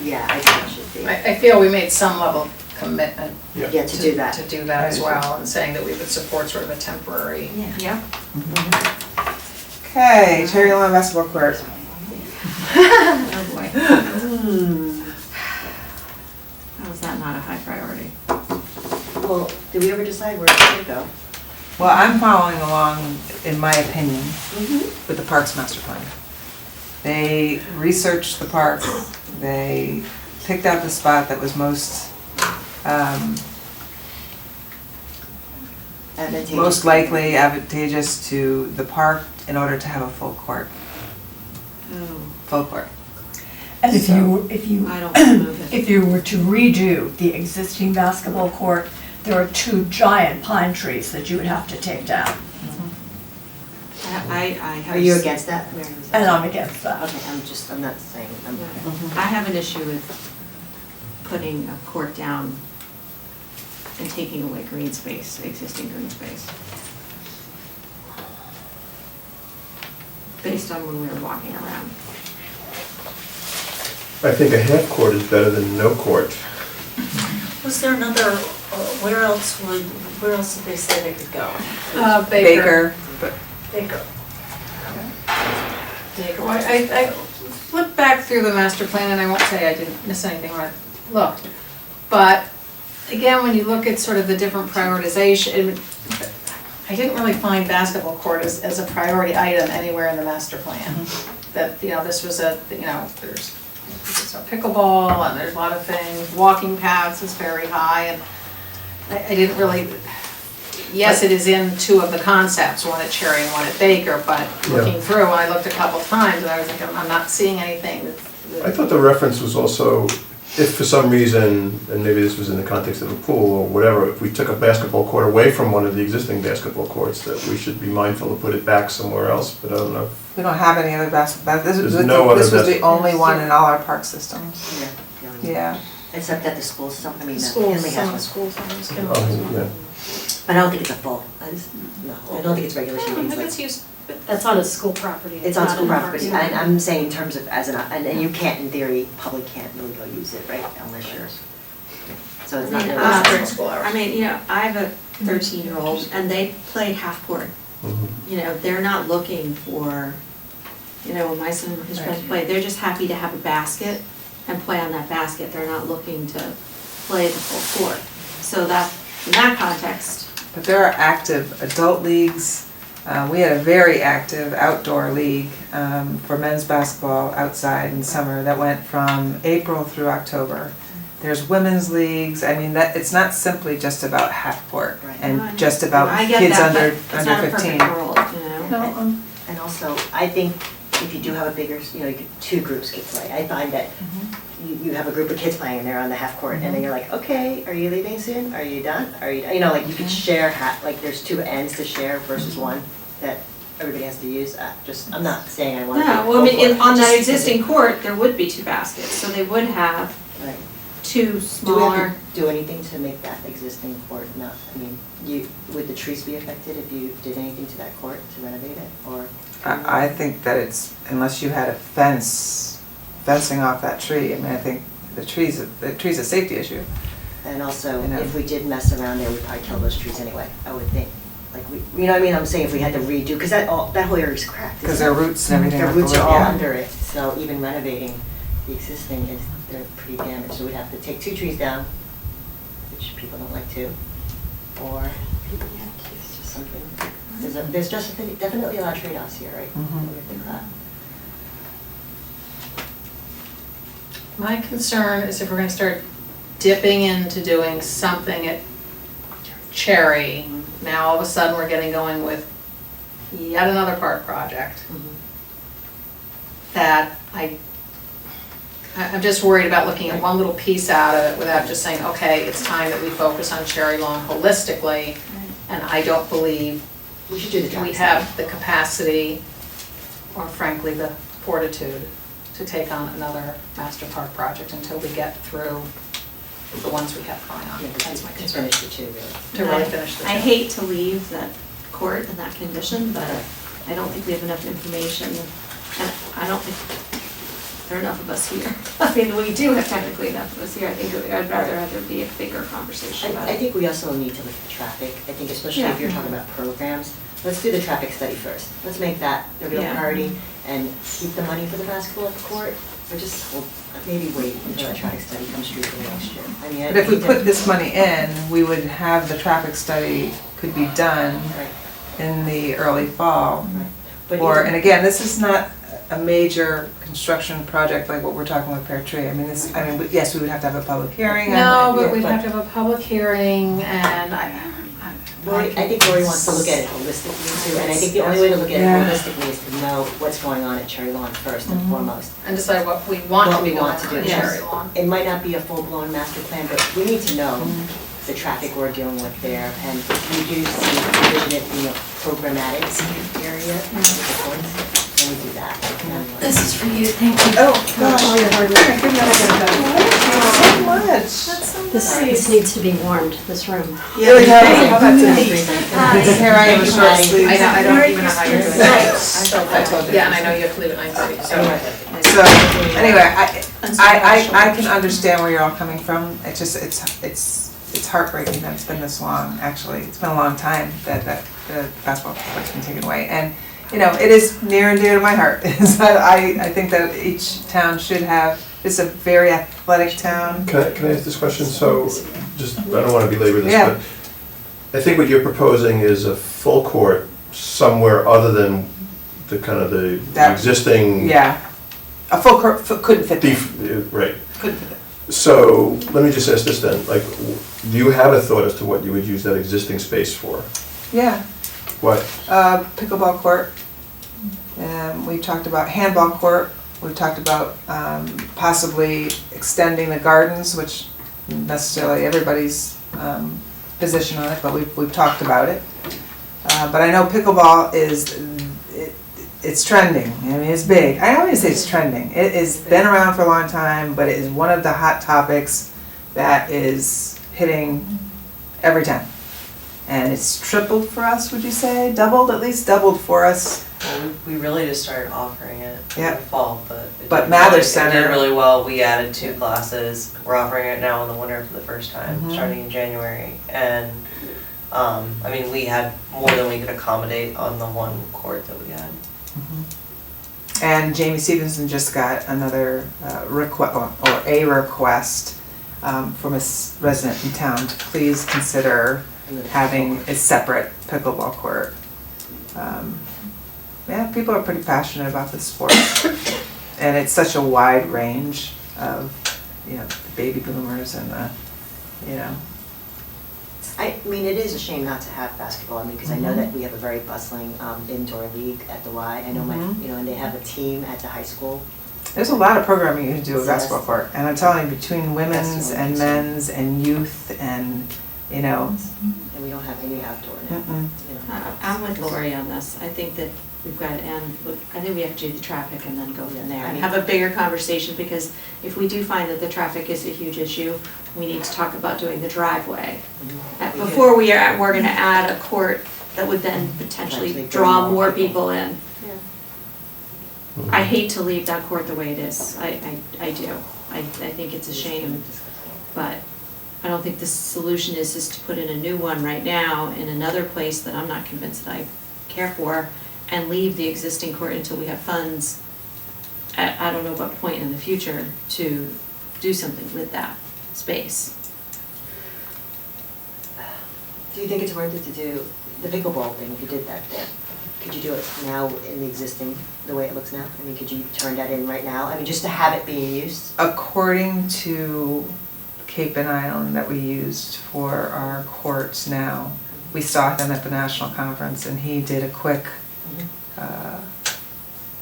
B: Yeah, I think it should be.
E: I feel we made some level of commitment
B: Yeah, to do that.
E: to do that as well, and saying that we would support sort of a temporary.
B: Yeah.
D: Yeah.
A: Okay, Cherry Lawn basketball court.
D: Oh, boy.
B: Hmm.
D: How is that not a high priority?
B: Well, did we ever decide where it should go?
A: Well, I'm following along, in my opinion,
B: Mm-hmm.
A: with the Parks Master Plan. They researched the park, they picked out the spot that was most,
B: Advantageous.
A: most likely advantageous to the park in order to have a full court,
D: Oh,
A: full court.
H: And if
A: So-
H: you,
D: I don't want to move it.
H: if you were to redo the existing basketball court, there are 2 giant pine trees that you would have to take down,
D: I have.
B: Are you against that, Mary?
H: and I'm against that.
B: Okay, I'm not saying,
D: I have an issue with putting a court down and taking away green space, existing green space. Based on when we were walking around.
F: I think a half court is better than no court.
C: Was there another, where else did they say they could go?
E: Baker.
A: But
C: Baker.
E: Baker. Well, I flipped back through the master plan, and I won't say I didn't miss anything when I looked. But again, when you look at sort of the different prioritization, I didn't really find basketball court as a priority item anywhere in the master plan. that, this was there's a pickleball and there's a lot of things, walking paths is very high, and I didn't really, yes, it is in two of the concepts, one at Cherry and one at Baker, but looking through, I looked a couple times and I was like, I'm not seeing anything.
F: I thought the reference was also, if for some reason, and maybe this was in the context of a pool or whatever, if we took a basketball court away from one of the existing basketball courts, that we should be mindful to put it back somewhere else, but I don't know.
A: We don't have any other basketball, this was
F: There's no other
A: this was the
F: basketball.
A: only one in all our park systems.
B: Yeah, the only one.
A: Yeah,
B: Except that the school, I mean,
E: Schools,
B: Henley
E: some
B: has one.
E: schools,
F: Oh, yeah.
B: But I don't think it's a full, no, I don't think it's regulation
E: I
B: meetings
E: think
B: like.
E: it's used,
G: That's on a school property.
B: It's on
G: not
B: school
G: in the
B: property,
G: parks.
B: and I'm saying in terms of as an, and you can't, in theory, public can't really go use it, right, unless you're, so it's not
D: I mean,
B: really.
E: during school hours.
D: I mean, I have a 13-year-old and they play half court.
F: Mhm.
D: They're not looking for, when my son and his friends play, they're just happy to have a basket and play on that basket. They're not looking to play the full court. So that, in that context,
A: but there are active adult leagues. We had a very active outdoor league for men's basketball outside in summer that went from April through October. There's women's leagues. I mean, that it's not simply just about half court
B: Right.
A: and just about
D: I get
A: kids
D: that, but
A: under
D: it's not a perfect
A: 15.
D: world,
E: No,
B: And also, I think if you do have a bigger, you could, two groups could play. I find that you have a group of kids playing and they're on the half court, and then you're like, okay, are you leaving soon? Are you done? Are you, like you could share, like there's two ends to share versus one that everybody has to use. I'm not saying I want to.
D: No, well, I mean, on that existing court, there would be two baskets, so they would have
B: Right.
D: two
B: Do we
D: smaller.
B: have to do anything to make that existing court not, I mean, would the trees be affected if you did anything to that court to renovate it, or?
A: I think that it's, unless you had a fencing off that tree, I mean, I think the tree's a safety issue.
B: And also,
A: You know.
B: if we did mess around there, we'd probably kill those trees anyway, I would think. Like, you know what I mean, I'm saying if we had to redo, because that whole area is cracked.
A: Because
B: isn't
A: their
B: it?
A: roots and everything.
B: Their
A: are
B: roots are all
A: yeah.
B: under it, so even renovating the existing they're pretty damaged. So we'd have to take two trees down, which people don't like to, or it's just something, there's definitely a lot of trade-offs here, right?
A: Mhm.
B: We have to think about.
E: my concern is if we're gonna start dipping into doing something at Cherry, now all of a sudden we're getting going with yet another park project that I'm just worried about looking at one little piece out of it without just saying, okay, it's time that we focus on Cherry Lawn holistically. And I don't believe
B: We should do the
E: we
B: traffic
E: have
B: study.
E: the capacity, or frankly, the fortitude to take on another master park project until we get through the ones we have going on.
B: Yeah,
E: That's my
B: to
E: concern,
B: finish the two, really.
E: to really finish the
D: I
E: job.
D: hate to leave that court in that condition, but I don't think we have enough information, and I don't think there are enough of us here. I mean, we do have technically enough of us here. I think I'd rather have there be a bigger conversation about
B: I
D: it.
B: think we also need to look at the traffic. I think especially if you're talking about programs, let's do the traffic study first. Let's make that the real
D: Yeah.
B: priority and keep the money for the basketball court, or just maybe wait until the traffic study comes through for next year. I mean, I
A: But if we
B: think that-
A: put this money in, we would have the traffic study could be done
B: Right,
A: in the early fall.
B: right. But
A: Or,
B: even-
A: and again, this is not a major construction project like what we're talking with Pear Tree. I mean, yes, we would have to have a public hearing.
E: No,
A: and-
E: but we'd have to have a public hearing and
B: Lori, I think Lori wants to look at it holistically too, and I think the only way to look at it
A: Yeah.
B: holistically is to know what's going on at Cherry Lawn first and foremost.
E: and decide what we want to
B: What
E: be
B: we
E: doing
B: want to do,
E: on
B: yes.
E: Cherry Lawn.
B: It might not be a full-blown master plan, but we need to know the traffic we're dealing with there, and if we do see envision it being a programmatic area, then we do that.
G: This is for you, thank you.
A: Oh,
G: For
A: gosh.
G: all your hard work.
A: So much.
G: This needs to be warmed, this room.
A: Yeah, we have. How about
G: Hi.
A: Here I am in short
B: Hi.
A: sleeves.
E: I don't even know how you're doing that.
A: I told you.
E: Yeah, and I know you have to leave at 9:30, so.
A: So, anyway, I can understand where you're all coming from. It's just, it's heartbreaking that it's been this long, actually. It's been a long time that the basketball court's been taken away. And, it is near and dear to my heart, is that I think that each town should have, it's a very athletic town.
F: Can I ask this question? So, just, I don't want to belabor this,
A: Yeah.
F: but I think what you're proposing is a full court somewhere other than the kind of the
A: That-
F: existing.
A: Yeah. A full court couldn't fit there.
F: Right.
A: Couldn't fit there.
F: So, let me just ask this then, like, do you have a thought as to what you would use that existing space for?
A: Yeah.
F: What?
A: Pickleball court. We've talked about handball court. We've talked about possibly extending the gardens, which necessarily everybody's position on it, but we've talked about it. But I know pickleball it's trending. I mean, it's big. I always say it's trending. It has been around for a long time, but it is one of the hot topics that is hitting every time. And it's tripled for us, would you say? Doubled, at least doubled for us.
I: Well, we really just started offering it in
A: Yeah.
I: the fall, but it
A: But
I: did
A: Mather
I: really-
A: Center-
I: It did really well. We added 2 classes. We're offering it now in the winter for the first time,
A: Mhm.
I: starting in January. And, I mean, we had more than we could accommodate on the 1 court that we had.
A: And Jamie Stevenson just got another request, or a request from a resident in town to please consider having a separate pickleball court. Yeah, people are pretty passionate about this sport. And it's such a wide range of, the baby boomers and the,
B: I mean, it is a shame not to have basketball, I mean, because I know
A: Mhm.
B: that we have a very bustling indoor league at the Y. I know
A: Mhm.
B: and they have a team at the high school.
A: there's a lot of programming you can do with
B: So that's-
A: basketball court. And I'm telling you, between women's
B: That's what
A: and
B: I'm saying.
A: men's and youth and,
B: And we don't have any outdoor now,
A: mm-mm.
D: I'm with Lori on this. I think that we've got, I think we have to do the traffic and then go from there and have a bigger conversation, because if we do find that the traffic is a huge issue, we need to talk about doing the driveway.
B: We
D: Before we're gonna add a court that would then potentially
B: Potentially
D: draw
B: bring
D: more
B: more people.
D: people in. I hate to leave that court the way it is. I do. I think it's a shame, but I don't think the solution is to put in a new one right now in another place that I'm not convinced that I care for, and leave the existing court until we have funds at, I don't know what point in the future, to do something with that space.
B: Do you think it's worth it to do the pickleball thing, if you did that there? Could you do it now in the existing, the way it looks now? I mean, could you turn that in right now? I mean, just to have it being used?
A: According to Cape and Island that we used for our courts now, we saw him at the national conference and he did a quick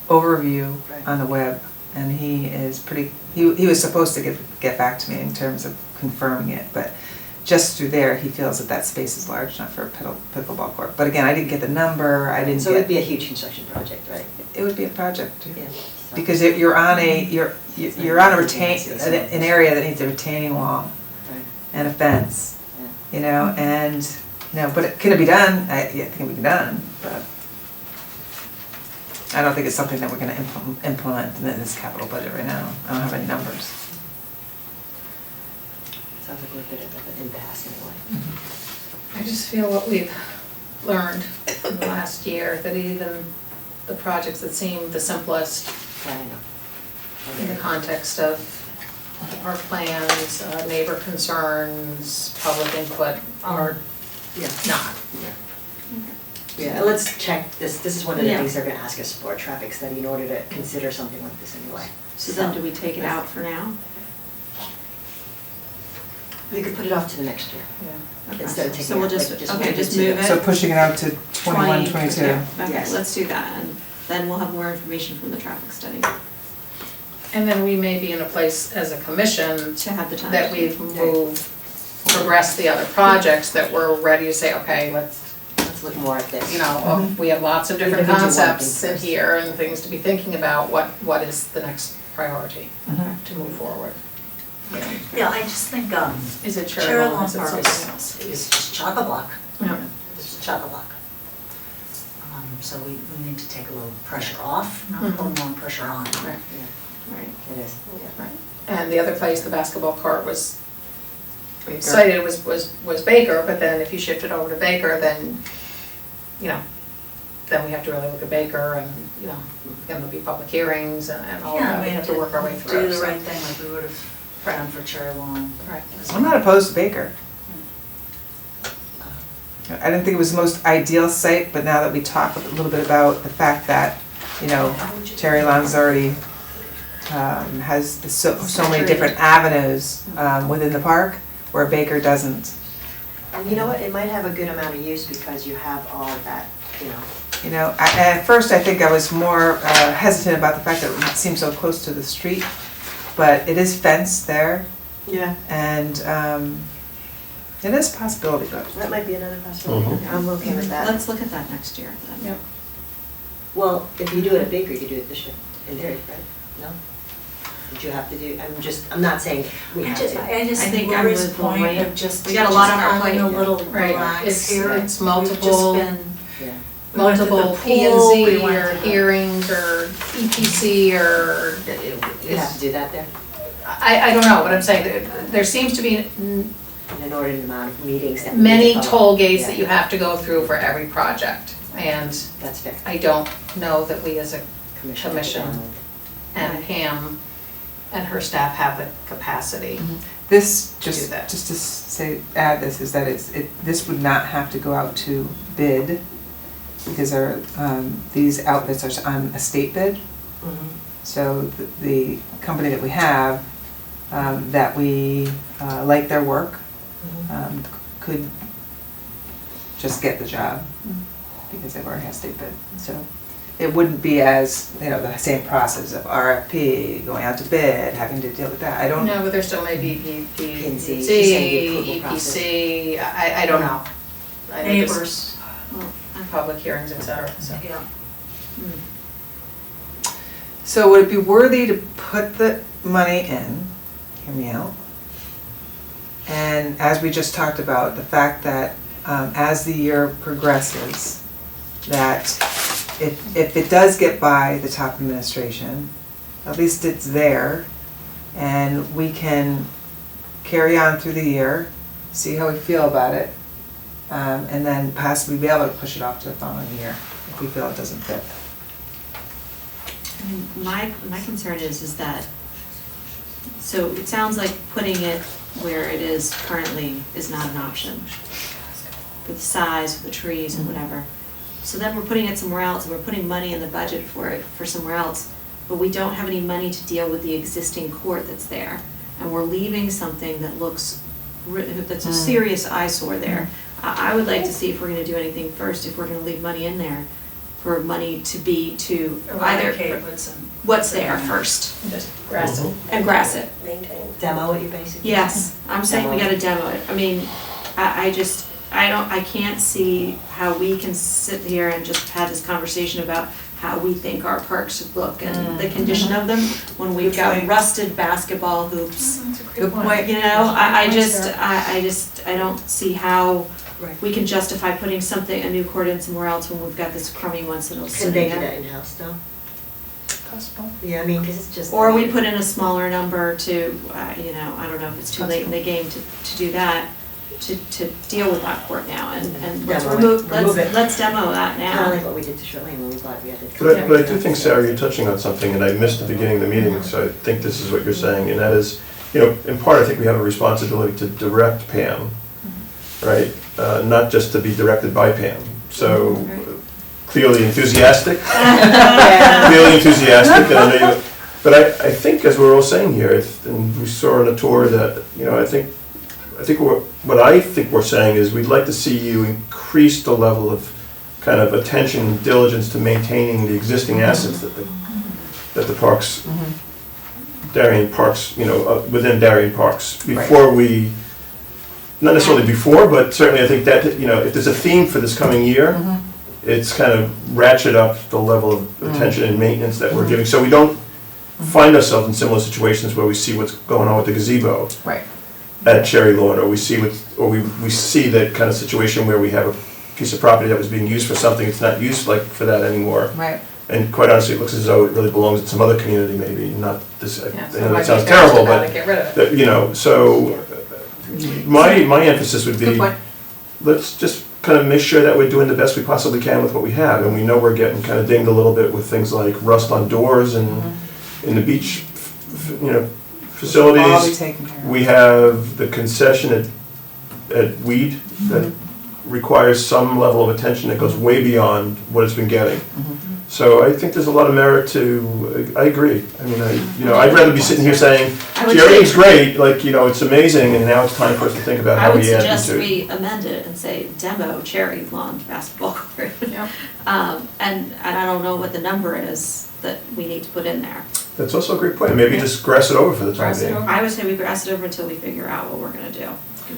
A: overview
B: Right.
A: on the web, and he is he was supposed to get back to me in terms of confirming it, but just through there, he feels that space is large enough for a pickleball court. But again, I didn't get the number,
B: So it'd be a huge construction project, right?
A: it would be a project.
B: Yeah. So-
A: Because you're on an area that needs a retaining wall
B: Right.
A: and a fence,
B: Yeah.
A: and, but can it be done? I think it can be done, but I don't think it's something that we're gonna implement in this capital budget right now. I don't have any numbers.
B: Sounds like we're a bit of an impasse anyway.
E: I just feel what we've learned in the last year, that even the projects that seem the simplest
B: Yeah, I know.
E: in the context of our plans, neighbor concerns, public input are
B: Yeah.
E: not.
B: Yeah, let's check this. This is one of the
D: Yeah.
B: things they're gonna ask us for, a traffic study, in order to consider something like this anyway.
D: So then do we take it out for now?
B: We could put it off to the next year.
D: Okay.
B: Instead of taking
D: So we'll
B: out,
D: just,
B: like, just
D: okay,
B: move it
D: just
B: to
D: move
B: the-
D: it.
A: So pushing it out to 21, 22.
D: Yeah, okay,
B: Yes.
D: let's do that, and then we'll have more information from the traffic study
E: And then we may be in a place as a commission
D: to have the time.
E: that we've progressed the other projects, that we're ready to say, okay, let's,
B: Let's look more at this.
E: we have lots of different
B: Individual
E: concepts
B: thing
E: in
B: first.
E: here and things to be thinking about, what is the next priority
A: Mhm.
E: to move forward?
C: Yeah, I just think,
E: Is it
C: Cherry
E: Cherry Lawn?
C: Lawn
E: Is it
C: Park
E: something else?
C: is just chock-a-block.
E: Yeah.
C: It's just chock-a-block. So we need to take a little pressure off, not put more pressure on.
E: Right.
D: Right.
B: It is.
E: And the other place, the basketball court was cited was Baker, but then if you shift it over to Baker, then, then we have to really look at Baker and, and there'll be public hearings and all that, we have to work our way through.
C: Do the
E: so.
C: right thing like we would have done for Cherry Lawn.
E: Right.
A: I'm not opposed to Baker. I didn't think it was the most ideal site, but now that we talk a little bit about the fact that you know, Cherry Lawn's already, has so many different avenues, within the park, where Baker doesn't.
B: And you know what, it might have a good amount of use because you have all of that, you know.
A: You know, at first I think I was more hesitant about the fact that it seemed so close to the street, but it is fenced there,
B: Yeah.
A: and it is a possibility, but
B: That might be another possibility. I'm okay with that.
D: Let's look at that next year then.
E: Yep.
B: Well, if you do it at Baker, you could do it this year, in theory, right? No? Would you have to do, I'm not saying we have to.
C: I just
D: I
C: think
D: think I'm
C: Lori's
D: with
C: point
D: Lorraine.
C: of just.
D: We got a lot on our
C: just
D: plate.
C: having a little
E: Right.
C: relax here.
E: It's
C: We've
E: multiple-
C: just been,
B: Yeah.
C: we went to the
E: multiple P
C: pool,
E: and
C: we
E: Z
C: went
E: or
C: to the-
E: hearings or EPC or.
B: You have to do that there,
E: I don't know, what I'm saying, there seems to be
B: an inordinate amount of meetings that we need
E: many
B: to follow.
E: toll gates that
B: Yeah,
E: you have to go through for every project. And
B: That's fair.
E: I don't know that we as a
B: Commission.
E: and Pam and her staff have the capacity.
A: this,
E: Do
A: just
E: that.
A: to say, add this, is that this would not have to go out to bid, because these outfits are on a state bid.
B: Mhm.
A: So the company that we have, that we like their work, could just get the job, because they've already had state bid. So it wouldn't be as, you know, the same process of RFP, going out to bid, having to deal with that. I don't,
E: No, but there still may be
B: P&Z, she's saying the approval
E: EPC, I don't know. I think it's
C: Neighbors.
E: Public hearings, et cetera, so.
C: Yeah.
A: so would it be worthy to put the money in, hear me out, and as we just talked about, the fact that as the year progresses, that if it does get by the top administration, at least it's there, and we can carry on through the year, see how we feel about it, and then possibly be able to push it off to the following year if we feel it doesn't fit.
D: My concern is that, so it sounds like putting it where it is currently is not an option. With the size, with the trees and whatever. So then we're putting it somewhere else, and we're putting money in the budget for it, for somewhere else, but we don't have any money to deal with the existing court that's there. And we're leaving something that looks, that's a serious eyesore there. I would like to see if we're gonna do anything first, if we're gonna leave money in there, for money to be to
C: Eradicate
D: either,
C: what's
D: what's there first,
E: Just grass it.
D: and grass it.
B: Demo it, you basically?
D: Yes, I'm saying we gotta demo it. I mean, I can't see how we can sit here and just have this conversation about how we think our parks should look and the condition of them when we've got rusted basketball hoops.
A: Good point.
D: You know, I don't see how
B: Right.
D: we can justify putting a new court in somewhere else when we've got this crummy one that'll
B: Can
D: sit
B: they
D: in
B: do
D: there.
B: that in-house though?
E: Possible.
B: Yeah, I mean, because it's just.
D: Or we put in a smaller number to, you know, I don't know if it's too late in the game to do that, to deal with that court now, and let's
B: Demo it.
D: remove
B: it.
D: let's demo that
B: Kind of
D: now.
B: like what we did to Shirley when we bought the other.
F: But I do think, Sarah, you're touching on something, and I missed the beginning of the meeting, so I think this is what you're saying, and that is, you know, in part, I think we have a responsibility to direct Pam, right? Not just to be directed by Pam. So clearly enthusiastic, clearly enthusiastic, and I know you, but I think, as we're all saying here, and we saw on a tour that, you know, I think what I think we're saying is we'd like to see you increase the level of kind of attention and diligence to maintaining the existing assets that the parks, Darien Parks, you know, within Darien Parks, before we, not necessarily before, but certainly I think that, you know, if there's a theme for this coming year, it's kind of ratchet up the level of attention and maintenance that we're giving, so we don't find ourselves in similar situations where we see what's going on with the gazebo
A: Right.
F: at Cherry Lawn, or we see we see that kind of situation where we have a piece of property that was being used for something, it's not used like for that anymore.
A: Right.
F: And quite honestly, it looks as though it really belongs in some other community, maybe, not this, I
E: Yeah, so
F: know
E: it might
F: that
E: be
F: sounds
E: fair
F: terrible,
E: to
F: but,
E: get rid of it.
F: that, you know, so, my emphasis would
A: Good
F: be,
A: point.
F: let's just kind of make sure that we're doing the best we possibly can with what we have, and we know we're getting kind of dinged a little bit with things like rust on doors and in the beach, you know,
A: All be
F: facilities.
A: taken care of.
F: We have the concession at Weed that requires some level of attention that goes way beyond what it's been getting. So I think there's a lot of merit to, I agree. I mean, I'd rather be sitting here saying,
D: I would
F: gee, everything's
D: say-
F: great, like, it's amazing, and now it's time for us to think about
D: I
F: how
D: would
F: we add
D: suggest
F: into it.
D: we amend it and say demo cherry lawn basketball court.
E: Yep.
D: And I don't know what the number is that we need to put in there.
F: That's also a great point. Maybe just grass it over for the time
E: Grass it
F: being.
E: over.
D: I would say we grass it over until we figure out what we're gonna do.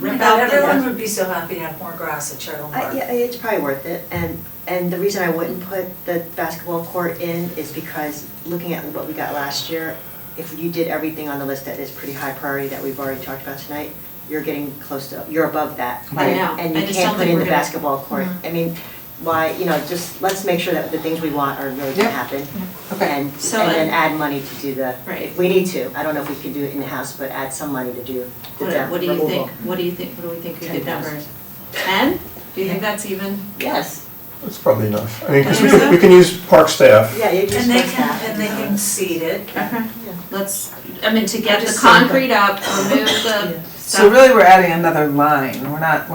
D: Rip
C: But
D: out
C: everyone
D: the,
C: would be so happy to have more grass at Cherry Lawn Park.
B: Yeah, it's probably worth it, and the reason I wouldn't put the basketball court in is because looking at what we got last year, if you did everything on the list that is pretty high priority that we've already talked about tonight, you're getting close to, you're above that.
D: I know.
B: And
D: I
B: you
D: just
B: can't
D: don't
B: put
D: think
B: in
D: we're
B: the
D: gonna-
B: basketball court. I mean, why, just, let's make sure that the things we want are really gonna
A: Yep.
B: happen.
A: Okay.
B: And
D: So,
B: then add money to do the,
D: Right.
B: if we need to, I don't know if we can do it in-house, but add some money to do the
D: what do you
B: removal.
D: think, what do you think, what do we think a good
B: 10,000.
D: number is? 10? Do you think that's even?
B: Yes,
F: That's probably enough. I mean, because we can use park staff.
B: yeah, you just.
C: And they
B: put
C: can,
B: that.
C: and they can seed it.
D: Okay. Let's, I mean, to get the
B: just saying
D: concrete up, remove the
A: So
D: stuff.
A: really, we're adding another line, we're not,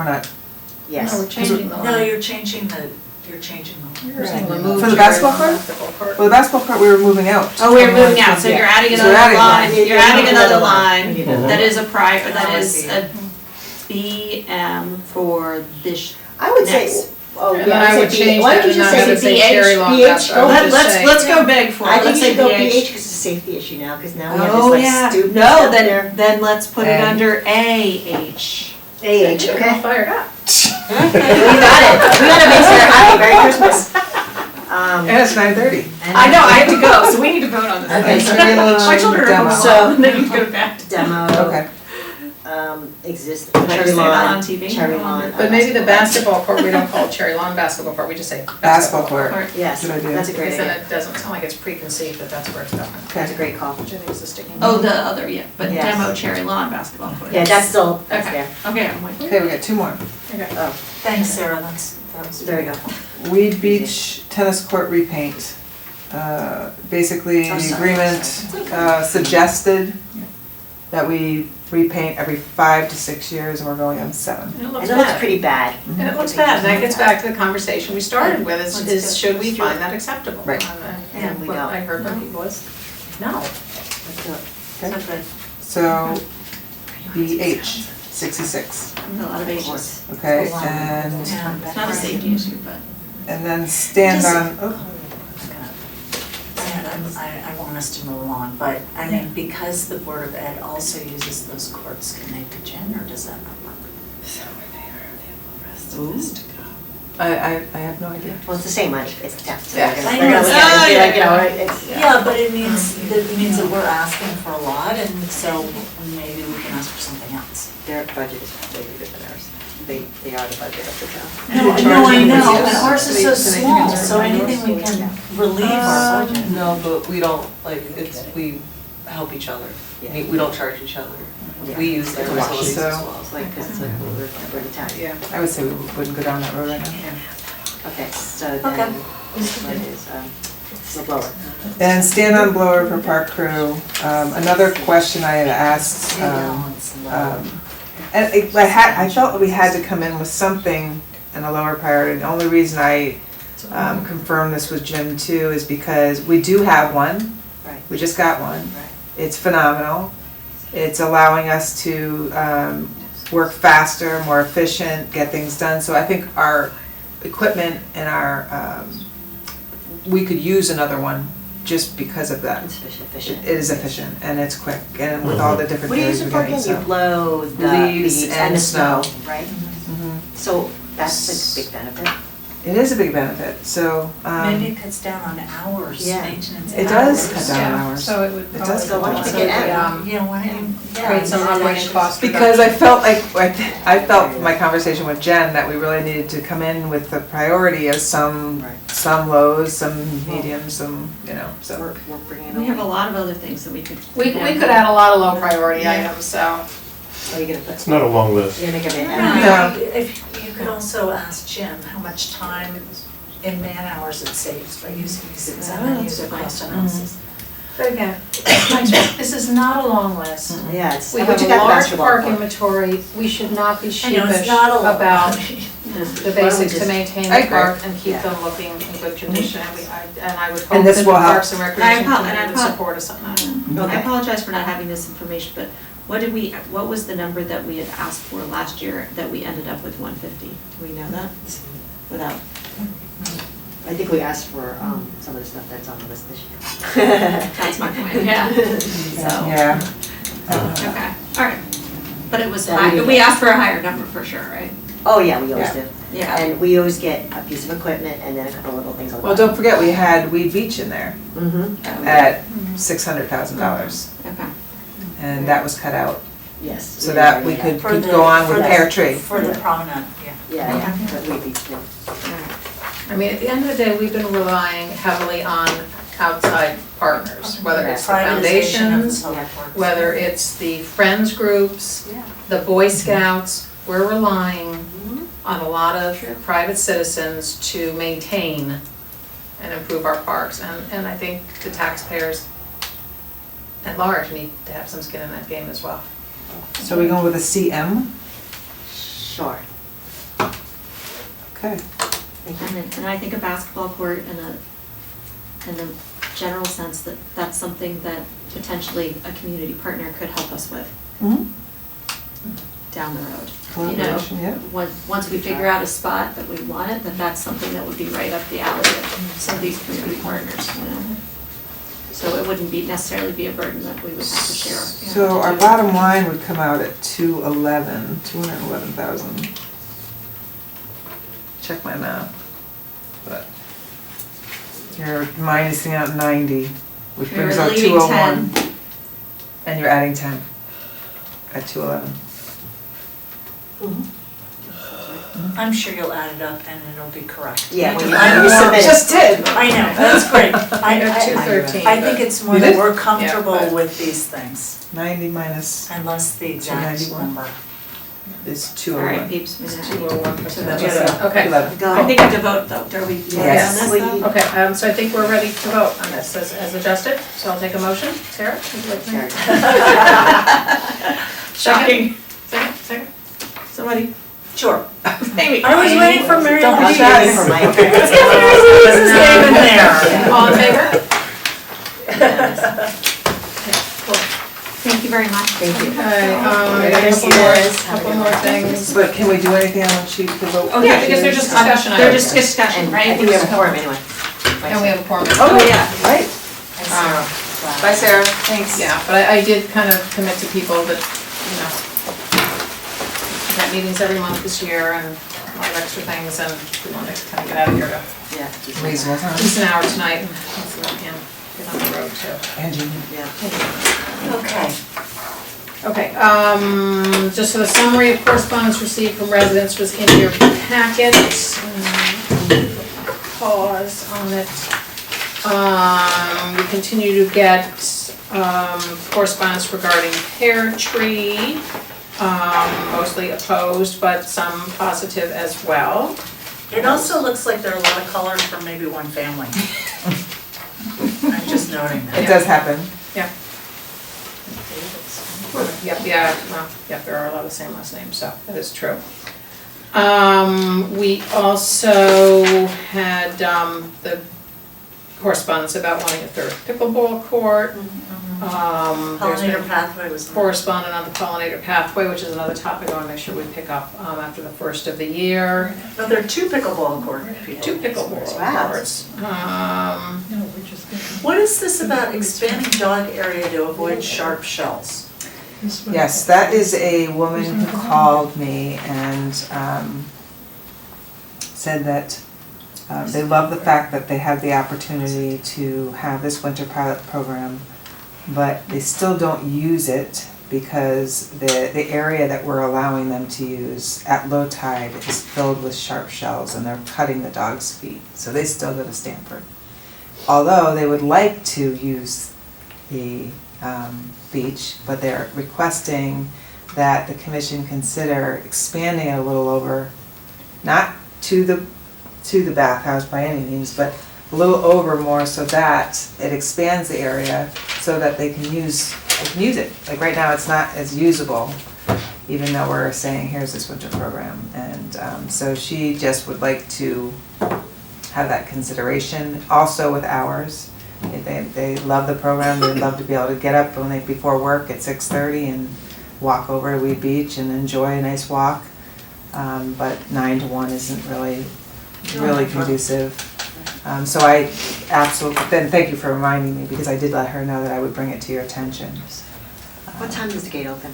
B: Yes.
E: No, we're changing the
C: No,
E: line.
C: you're changing the.
E: You're saying
A: Right.
E: remove
A: For the
E: cherry
A: basketball
E: lawn
A: court?
E: basketball court.
A: well, the basketball court, we were moving out.
D: Oh, we're moving out, so
A: Yeah.
D: you're adding
A: So we're
D: another
A: adding
D: line,
A: one.
D: you're adding another
B: We
D: line.
B: need another-
D: That is a prior,
C: Oh,
D: that
C: I
D: is
C: see.
D: a BM for this.
B: I would say,
D: Next.
B: oh,
E: And
B: yeah,
E: I would
B: say
E: change
B: B- why
E: that
B: don't you
E: and
B: just
E: not
B: say
E: have it say cherry lawn
B: BH,
E: basketball.
B: BH,
E: I would just say-
D: Let's go big for it,
B: I think
D: let's
B: you
D: say
B: should go
D: BH.
B: BH because it's a safety issue now, because now we have
D: Oh,
B: this
D: yeah,
B: like stupid
D: no,
B: stuff there.
D: then let's put it
A: A.
D: under AH.
B: AH,
E: You're all
B: okay?
E: fired up.
B: We got it, we gotta make sure, happy, Merry Christmas.
A: And it's 9:30.
D: I know, I have to go, so we need to vote on this.
B: Okay, so
A: we're gonna
D: My children are
A: demo.
D: home,
B: So-
D: and then you go back to.
B: Demo,
A: Okay,
B: exists,
D: Can I just
B: cherry
D: say that
B: lawn,
D: on TV?
B: cherry lawn.
E: But maybe the basketball court, we don't call it cherry lawn basketball court, we just say
A: basketball court.
D: Or-
B: Yes,
A: Good idea.
B: that's a great
E: Because then
B: idea.
E: it doesn't sound like it's preconceived that that's where it's going.
B: That's a great call.
E: Which I think is a sticking.
D: Oh, the other, yeah, but
B: Yes.
D: demo cherry lawn basketball court.
B: Yeah, that's still, that's
D: Okay,
B: there.
D: okay, I'm like.
A: Okay, we got two more.
E: Okay.
B: Oh,
C: Thanks, Sarah, that was.
B: there we go.
A: Weed Beach Tennis Court repaint. Basically,
C: Oh,
A: the
C: sorry.
A: agreement suggested that we repaint every 5 to 6 years, and we're going on 7.
E: And it
B: It
E: looks
B: looks
E: bad.
B: pretty bad.
E: And it looks bad, and that gets back to the conversation we started with,
C: Let's
E: is
C: do-
E: should we
C: let's do
E: find
C: it.
E: that acceptable?
A: Right.
B: And we
E: what
B: don't.
E: I heard from people was, no.
B: Let's do it.
A: Okay.
C: So good.
A: So, BH, 66,
D: A lot of ages.
A: okay?
C: It's a lot.
A: And,
C: Yeah.
D: It's not a safety issue, but.
A: and then stand
C: Just-
A: on, oh,
C: I want us to move along, but I mean, because the Board of Ed also uses those courts, can they pitch in, or does that not work?
A: I have no idea.
B: Well, it's the same money, it's tax. So
A: Yeah.
B: they're gonna-
C: I
B: they're gonna
C: know.
B: look at it and be
C: Oh,
B: like,
C: yeah.
B: it's.
C: Yeah, but it means that we're asking for a lot, and so maybe we can ask for something else.
B: Their budget is way bigger than ours. They are the budget of the town.
C: No, I know,
A: Yes.
C: and ours is so small, so anything we can relieve our budget.
I: No, but we don't, like, it's, we help each other. We don't charge each other. We use their
B: Yeah.
I: facilities as
A: So-
I: well.
B: It's like, because it's like, we're the town.
E: Yeah.
A: I would say we wouldn't go down that road right now.
B: Okay, so
C: Okay.
B: then, what is, the blower?
A: And stand on blower for park crew. Another question I had asked, and I felt we had to come in with something in a lower priority. The only reason I confirmed this with Jim too is because we do have one.
B: Right.
A: We just got one.
B: Right.
A: It's phenomenal. It's allowing us to work faster, more efficient, get things done. So I think our equipment and our, we could use another one just because of that.
B: It's efficient.
A: It is efficient and it's quick and with all the different
B: What do you use
A: days
B: it
A: we're
B: for
A: getting,
B: again? You
A: so.
B: blow the
A: Leaves
B: leaves
A: and
B: and the snow,
A: snow.
B: right?
A: Mhm.
B: So that's a big benefit.
A: It is a big benefit, so,
C: Maybe it cuts down on hours,
B: Yeah.
C: maintenance.
A: it does
C: hours.
A: cut down
E: Yeah,
A: hours.
E: so it would
A: It does
E: probably
A: go
B: why don't
E: also
B: you get
E: would,
B: out?
C: Yeah, why don't you?
E: create some operating costs.
A: Because I felt like, I felt from my conversation with Jen that we really needed to come in with the priority of some lows, some mediums, some, so.
B: We're bringing
D: We have a
B: over.
D: lot of other things that we could.
E: We could add a lot of low priority items, so.
B: Are you gonna put?
F: It's not a long list.
B: You're gonna make a
A: Yeah.
C: If you could also ask Jim how much time in man hours it saves by using these things, and then use a cost analysis.
E: But again, this is not a long list.
B: Yeah, it's.
E: We
B: how about
E: have
B: you
E: a
B: got the
E: large
B: basketball
E: park
B: court?
E: inventory, we should not be
C: I know, it's
E: sheepish
C: not a lot.
E: about the basics to maintain
A: I
E: the
A: agree.
E: park and keep
B: Yeah.
E: them looking in good condition. And I would hope
A: And
E: that
A: this
E: the
A: will help.
E: Parks and Recreation
D: And I
E: Committee would
D: apo-
E: support us on that.
D: I
A: Okay.
D: apologize for not having this information, but what was the number that we had asked for last year that we ended up with 150? Do we know that? Without,
B: I think we asked for some of the stuff that's on the list this year.
D: that's my point, yeah. So,
A: Yeah.
D: okay, all right. But it was
B: That
D: high,
B: we-
D: we asked for a higher number for sure, right?
B: Oh, yeah, we always
A: Yeah.
B: do.
D: Yeah.
B: And we always get a piece of equipment and then a couple little things on the
A: Well, don't forget, we had Weed Beach in there
B: Mm-hmm,
A: at $600,000,
D: Okay.
A: and that was cut out,
B: yes.
A: so that we could
C: For the-
A: go on
C: for
A: with
C: the-
A: Pear Tree.
C: For the promenade, yeah.
B: Yeah, but we beat too.
D: All right.
E: I mean, at the end of the day, we've been relying heavily on outside partners, whether it's the
C: Privatization of the
E: foundations,
C: public parks.
E: whether it's the friends groups,
B: Yeah.
E: the Boy Scouts. We're relying
B: Mhm.
E: on a lot of private citizens to maintain and improve our parks. And I think the taxpayers at large need to have some skin in that game as well.
A: So we going with a CM?
B: Sure.
A: Okay.
D: And I think a basketball court in the general sense that that's something that potentially a community partner could help us with
A: Mhm.
D: down the road.
A: Collaboration, yeah.
D: Once we figure out a spot that we want it, then that's something that would be right up the alley of some of these community partners, you know? So it wouldn't be necessarily be a burden that we would have to share.
A: So our bottom line would come out at 211,000. Check my math, but you're minusing out 90, which
D: You're
A: brings out
D: leaving
A: 201. And you're adding 10 at 211.
C: I'm sure you'll add it up and it'll be correct.
B: Yeah, when you
C: I
B: submit it.
A: Just did.
C: I know, that's great.
E: They're 213.
C: I think it's more
A: You
C: that
A: did?
C: we're comfortable
E: but-
C: with these things,
A: 90 minus
C: unless the exact
A: 291.
C: number.
A: is
D: All right,
A: 201.
D: peeps. we know.
E: 201%.
C: Yeah.
E: Okay.
A: 11.
B: Go.
D: I think I have to vote though. Are we voting on
A: Yes.
D: this though?
E: Okay, so I think we're ready to vote on this as adjusted, so I'll take a motion. Sarah? would you like to make-
D: Shocking.
E: Second?
D: Somebody.
C: Sure.
D: Amy.
C: I was waiting for Mary
A: Double
C: Louise.
A: check.
B: For my-
C: Wasn't even there.
E: All in favor?
D: Thank you very much.
B: Thank you.
E: Okay, I got a
B: Thank
E: couple
B: you,
E: more,
B: guys.
E: couple more things.
A: But can we do anything on sheet to vote?
E: Oh, yeah, because they're just discussion
D: They're
E: items.
D: just discussion,
B: And
D: right?
B: I think we have a quorum anyway.
E: And we have a quorum.
A: Oh, yeah, right. Bye, Sarah. Thanks.
E: Yeah, but I did kind of commit to people that, you know, we've got meetings every month this year and a lot of extra things, and we want to kind of get out of here to
B: Yeah.
A: Reasonable
E: at
A: time.
E: least an hour tonight, and so we can get on the road too.
A: Angie.
B: Yeah.
C: Okay.
E: Okay, just so the summary of correspondence received from residents was in your packet. Pause on it. We continue to get correspondence regarding Pear Tree, mostly opposed, but some positive as well.
C: It also looks like there are a lot of colors from maybe one family. I'm just noting that.
A: It does happen.
E: Yep, there are a lot of the same last names, so that is true. We also had the correspondence about wanting a third pickleball court. There's been
C: Pollinator pathway was.
E: correspondent on the pollinator pathway, which is another topic I want to make sure we pick up after the first of the year.
C: No, there are two pickleball court people.
E: Two pickleball
B: Wow.
E: courts.
C: What is this about expanding dog area to avoid sharp shells?
A: Yes, that is a woman who called me and said that they love the fact that they have the opportunity to have this winter pilot program, but they still don't use it because the area that we're allowing them to use at low tide is filled with sharp shells and they're cutting the dog's feet, so they still go to Stanford. Although they would like to use the beach, but they're requesting that the commission consider expanding it a little over, not to the bathhouse by any means, but a little over more so that it expands the area so that they can use it. Like right now, it's not as usable, even though we're saying, here's this winter program. And so she just would like to have that consideration, also with hours. They love the program, they love to be able to get up before work at 6:30 and walk over to Weed Beach and enjoy a nice walk. But 9 to 1 isn't really conducive. So I absolutely, then thank you for reminding me, because I did let her know that I would bring it to your attention.
B: What time does the gate open?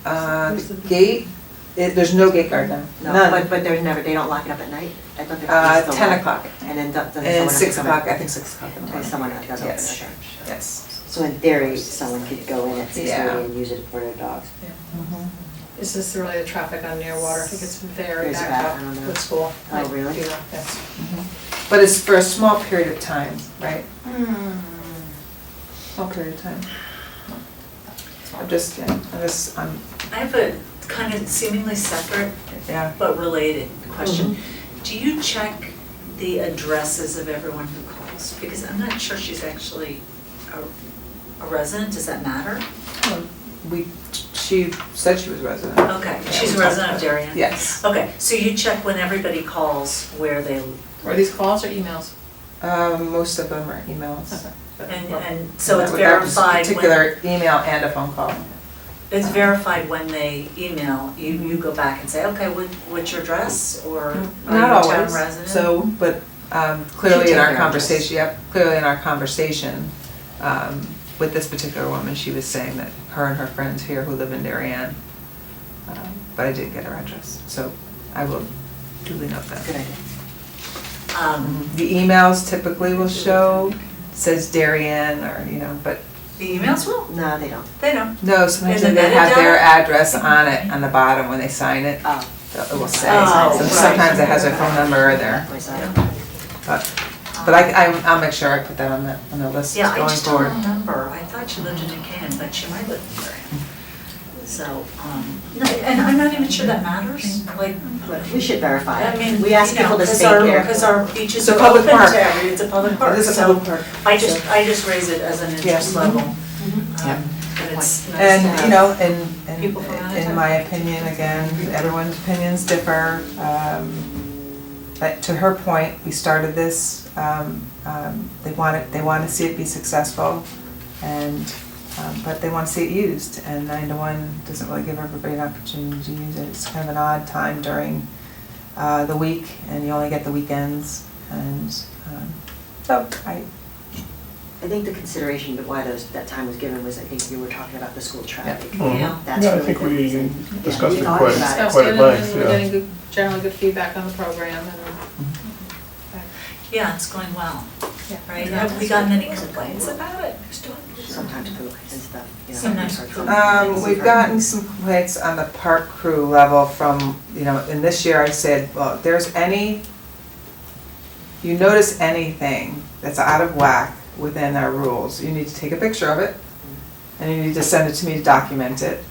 A: The gate, there's no gate guard now,
B: No,
A: none.
B: but there's never, they don't lock it up at night? I thought they were still
A: 10
B: locked.
A: o'clock,
B: And then does someone
A: and
B: have to
A: 6
B: come
A: o'clock,
B: in?
A: I think 6 o'clock in the
B: Okay,
A: morning.
B: someone does open,
A: Yes,
B: okay.
A: yes.
B: So in theory, someone could go in at 6:30
A: Yeah.
B: and use it for their dogs?
E: Is this really the traffic on Nearwater? I think it's very
B: Is it
E: backed
B: bad?
E: up
B: I don't know.
E: with school.
B: Oh, really?
E: Yes.
A: But it's for a small period of time, right? Small period of time. I'm,
C: I have a kind of seemingly separate
A: yeah.
C: but related question. Do you check the addresses of everyone who calls? Because I'm not sure she's actually a resident, does that matter?
A: She said she was resident.
C: Okay,
A: Yeah,
C: she's
A: we
C: a
A: talked
C: resident of
A: about it.
C: Darien?
A: Yes.
C: Okay, so you check when everybody calls where they,
E: Are these calls or emails?
A: Most of them are emails.
C: and so it's
A: That was a
C: verified when,
A: particular email and a phone call.
C: it's verified when they email, you go back and say, okay, what's your address, or are you a
A: Not
C: town
A: always,
C: resident?
A: so, but clearly
B: She
A: in our
B: took their
A: conversation, clearly in our conversation with this particular woman, she was saying that her and her friends here who live in Darien, but I did get her address, so I will duly note that.
B: Good idea.
A: The emails typically will show, says Darien or, but
C: The emails will,
B: No, they don't.
C: they don't.
A: no, sometimes
C: In the
A: they have their
C: metadata?
A: address on it, on the bottom when they sign it.
B: Oh.
A: It will say,
C: Oh,
A: so
C: right.
A: sometimes it has their phone number or their,
B: Place on it.
A: but I'll make sure I put that on the list
C: Yeah, I
A: going
C: just don't
A: forward.
C: remember. I thought she lived in New Canaan, but she might live in Darien. So, no, and I'm not even sure that matters, like,
B: But we should verify.
C: I mean,
B: We ask
C: you know,
B: people to
C: 'cause
B: stay
C: our-
B: there.
C: Because our beaches
A: It's a
C: are
A: public
C: open
A: park.
C: to every, it's a public park.
A: It is a
C: So
A: public park.
C: I just raise it as an interest
A: Yes.
C: level.
A: Yeah.
C: But it's nice to
A: And,
C: have people from out of
A: in
C: town.
A: my opinion, again, everyone's opinions differ. But to her point, we started this, they want to see it be successful, and, but they want to see it used, and 9 to 1 doesn't really give everybody an opportunity to use it. It's kind of an odd time during the week, and you only get the weekends, and so
B: I think the consideration of why that time was given was, I think you were talking about the school traffic.
C: Yeah.
B: That's
F: Yeah, I
B: really
F: think
B: the
F: we
B: reason.
F: discussed
B: we
F: it
B: talked
F: quite-
B: about it.
E: Sounds
F: quite
E: good,
F: at length,
E: and we're
F: yeah.
E: getting good, generally good feedback on the program and.
C: Yeah, it's going well,
E: Yeah.
C: right? Have we gotten any complaints about it?
B: Sometimes poop and stuff,
C: Sometimes poop.
A: we've gotten some complaints on the park crew level from, and this year I said, well, if there's you notice anything that's out of whack within our rules, you need to take a picture of it, and you need to send it to me to document it,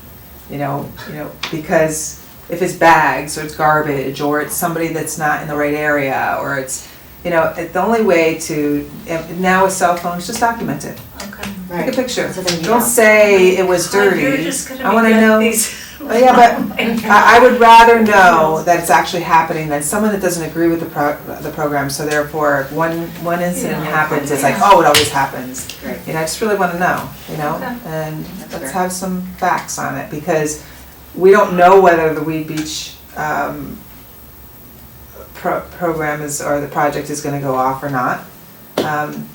A: because if it's bags, or it's garbage, or it's somebody that's not in the right area, or it's, the only way to, now with cell phones, just document it.
C: Okay.
A: Take a picture.
B: So then you
A: Don't
B: know.
A: say it was
C: God,
A: dirty.
C: you're just gonna
A: I wanna
C: make
A: know.
C: these.
A: Oh, yeah, but I would rather know that it's actually happening than someone that doesn't agree with the program, so therefore, if one incident
C: Yeah.
A: happens, it's like, oh, it always happens.
B: Right.
A: I just really wanna know,
C: Okay.
A: and
B: That's
A: let's
B: fair.
A: have some facts on it, because we don't know whether the Weed Beach, program is, or the project is gonna go off or not.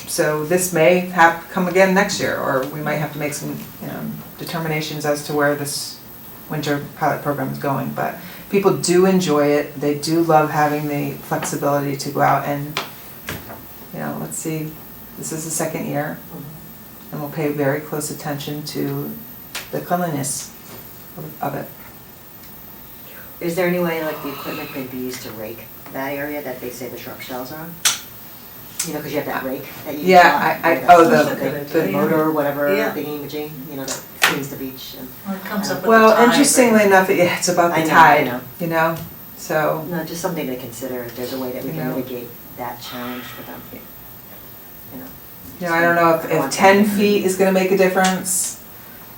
A: So this may have come again next year, or we might have to make some determinations as to where this winter pilot program is going. But people do enjoy it. They do love having the flexibility to go out and, let's see, this is the second year, and we'll pay very close attention to the cleanliness of it.
B: Is there any way like the equipment could be used to rake that area that they say the sharp shells are on? Because you have that rake that you.
A: Yeah,
B: The motor or whatever,
C: Yeah.
B: the imaging, that cleans the beach and.
C: Well, it comes up with the
A: Well,
C: tide,
A: interestingly
C: right?
A: enough, it's about
B: I
A: the
B: know,
A: tide,
B: I
A: so.
B: No, just something to consider, if there's a way that we
A: You
B: can
A: know.
B: mitigate that challenge for them. I
A: I don't know if 10 feet is gonna make a difference,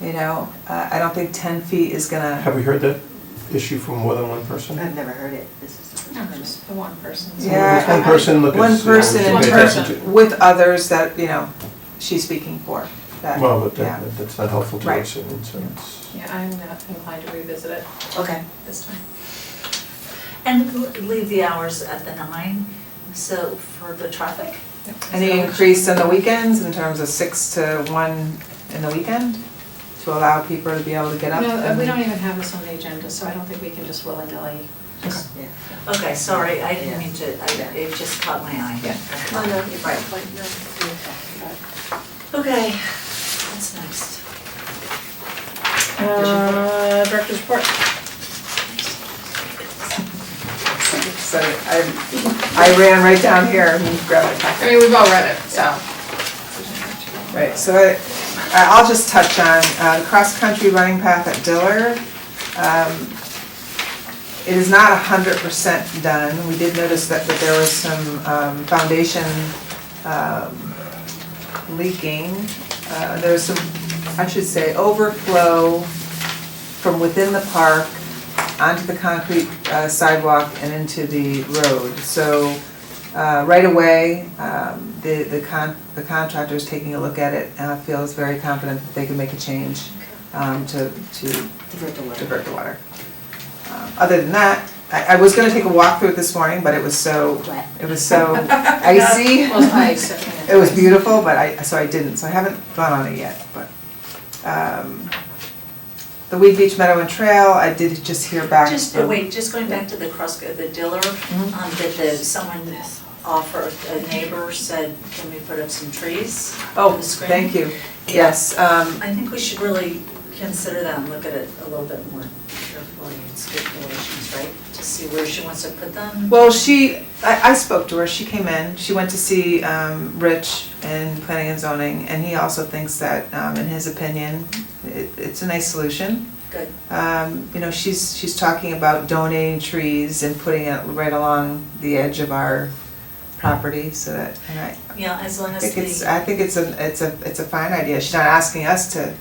A: You know, I don't think 10 feet is gonna,
F: Have we heard that issue from more than one person?
B: I've never heard it, this is the first
E: No,
B: time.
E: just the one person.
A: Yeah,
F: Just one person, look at.
A: one person in
E: One
A: terms,
E: person.
A: with others that, you know, she's speaking for. That-
F: Well, but
A: yeah.
F: that's not helpful to
A: Right.
F: us, and so it's.
E: Yeah, I'm not inclined to revisit it
B: Okay.
E: this time.
C: And leave the hours at the 9, so for the traffic?
A: Any increase on the weekends in terms of 6 to 1 in the weekend to allow people to be able to get up?
E: No, we
A: and-
E: don't even have this on the agenda, so I don't think we can just willy-nilly just.
B: Yeah.
C: Okay, sorry, I didn't
B: Yeah.
C: mean to, it just caught my eye.
E: Yeah.
B: Oh, no, you're right, no, you're talking about.
C: Okay, what's next?
E: Director's report.
A: So I ran right down here and grabbed my
E: I
A: packet.
E: mean, we've all read it, so.
A: Right, so I'll just touch on the cross-country running path at Diller. It is not 100% done. We did notice that there was some foundation leaking. There was some, I should say, overflow from within the park onto the concrete sidewalk and into the road. So right away, the contractor is taking a look at it and feels very confident that they can make a change to divert the water. Other than that, I was gonna take a walk through it this morning, but it was so
B: Wet.
A: icy.
E: Well, it's ice, I mean,
A: It was beautiful, but so I didn't, so I haven't gone on it yet, but. The Weed Beach Meadow and Trail, I did just hear back.
C: Just,
A: from-
C: wait, just going back to the the Diller, someone offered, a neighbor said, can we put up some trees?
A: Oh,
C: the screen?
A: thank you, yes,
C: I think we should really consider that and look at it a little bit more carefully, it's good relations, right? To see where she wants to put them.
A: well, I spoke to her, she came in, she went to see Rich in Planning and Zoning, and he also thinks that, in his opinion, it's a nice solution.
C: Good.
A: You know, she's talking about donating trees and putting it right along the edge of our property, so that, and I
C: Yeah, as long as
A: think it's a fine idea. She's not asking us to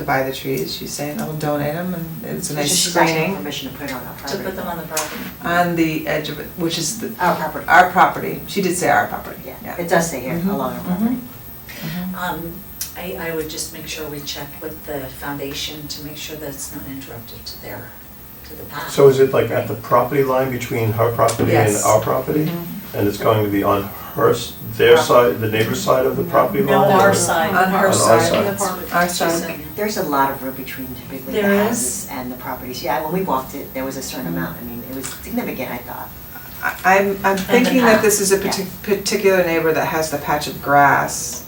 A: buy the trees, she's saying, I'll donate them, and it's a nice
B: She's asking
A: screening
B: permission to put it on our
C: to
B: property.
C: put them on the property.
A: on the edge of it, which is
B: Our property.
A: our property. She did say our property,
B: Yeah,
A: yeah.
B: it does say here,
A: Mhm,
B: along our property.
C: I would just make sure we check with the foundation to make sure that it's not interrupted to the path.
F: So is it like at the property line between her property and
A: Yes.
F: our property?
A: Mhm.
F: And it's going to be on their side, the neighbor's side of the property
C: No,
F: line?
C: our
F: or-
C: side.
A: On her
F: our
A: side,
F: side.
A: our
C: She
A: side.
C: said,
B: There's a lot of room between typically the
C: There is?
B: houses and the properties. Yeah, when we walked it, there was a certain amount. I mean, it was significant, I thought.
A: I'm thinking that
C: path.
A: this is a
B: Yeah.
A: particular neighbor that has the patch of grass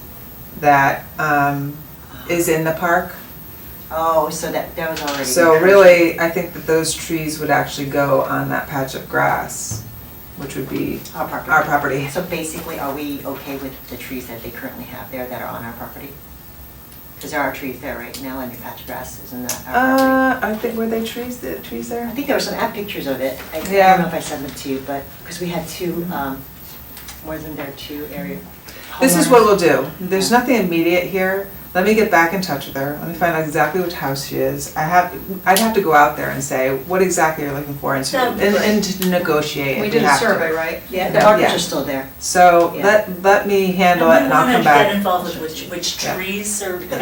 A: that is in the park.
B: Oh, so that was already.
A: So
B: encouraged.
A: really, I think that those trees would actually go on that patch of grass, which would be
B: Our property.
A: our property.
B: So basically, are we okay with the trees that they currently have there that are on our property? Because there are trees there right now and the patch of grass, isn't that our property?
A: I think, were they trees there?
B: I think there were some, I have pictures of it. I
A: Yeah.
B: don't know if I sent them to you, but, because we had two, wasn't there two area?
A: This is what
B: homeowners?
A: we'll do. There's nothing immediate here. Let me get back in touch with her. Let me find out exactly which house she is. I'd have to go out there and say, what exactly you're looking for and
C: That'd be great.
A: and to negotiate
E: We
A: if
E: did
A: we
E: a
A: have to.
E: survey, right?
B: Yeah, the markers
A: Yeah.
B: are still there.
A: So
B: Yeah.
A: let me handle it and I'll come
C: we want to get
A: back.
C: involved with which
A: Yeah.
C: trees are being put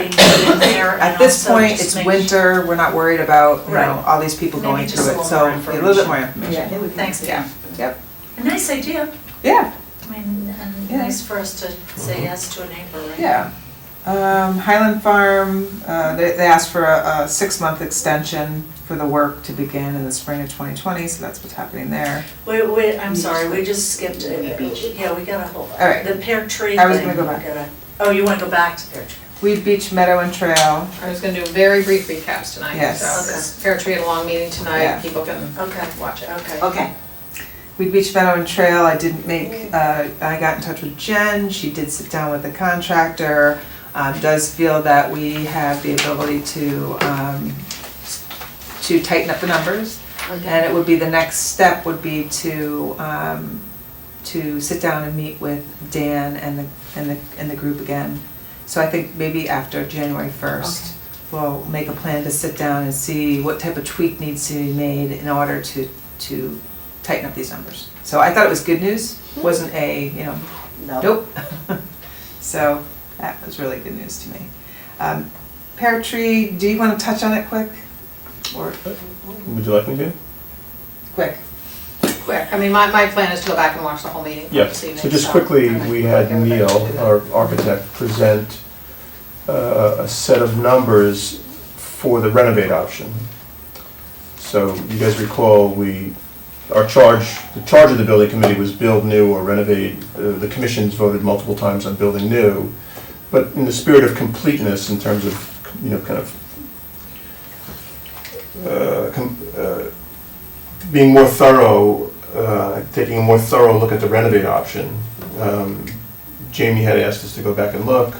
C: in there. and
A: At this
C: also
A: point,
C: just
A: it's
C: make
A: winter, we're not worried about, you know,
C: Right.
A: all these people
C: Maybe
A: going
C: just
A: through
C: a
A: it,
C: little
A: so
C: more
A: a little bit more
C: information.
A: information.
B: it would be.
C: Thanks,
A: Yeah,
C: Dan.
A: yep,
C: A nice idea.
A: yeah,
C: I mean, and
A: Yeah.
C: nice for us to say yes to a neighbor, right?
A: yeah. Highland Farm, they asked for a 6-month extension for the work to begin in the spring of 2020, so that's what's happening there.
C: Wait, I'm sorry, we just skipped,
B: Weed Beach.
C: yeah, we got a whole,
A: All right.
C: the pear tree
A: I was
C: thing,
A: gonna go
C: we
A: back.
C: gotta- Oh, you wanna go back to pear tree?
A: Weed Beach Meadow and Trail,
E: I was gonna do very brief recaps tonight.
A: Yes.
E: So this Fair Tree had a long meeting
A: Yeah.
E: tonight, people can
C: Okay.
E: watch it.
C: Okay.
B: Okay,
A: Weed Beach Meadow and Trail, I didn't make, I got in touch with Jen, she did sit down with the contractor, does feel that we have the ability to tighten up the numbers. And it would be, the next step would be to sit down and meet with Dan and the group again. So I think maybe after January 1st. we'll make a plan to sit down and see what type of tweak needs to be made in order to tighten up these numbers. So I thought it was good news, wasn't a,
B: No.
A: nope. So that was really good news to me. Pear tree, do you want to touch on it quick? Or
F: Would you like me to?
A: quick?
E: Quick, I mean, my plan is to go back and watch the whole meeting
F: Yeah,
E: this evening.
F: so just quickly,
E: I'm
F: we
E: gonna
F: had
E: go back
F: Neil,
E: to that.
F: our architect, present a set of numbers for the renovate option. So you guys recall, the charge of the building committee was build new or renovate. The commissions voted multiple times on building new, but in the spirit of completeness in terms of, kind of being more thorough, taking a more thorough look at the renovate option. Jamie had asked us to go back and look.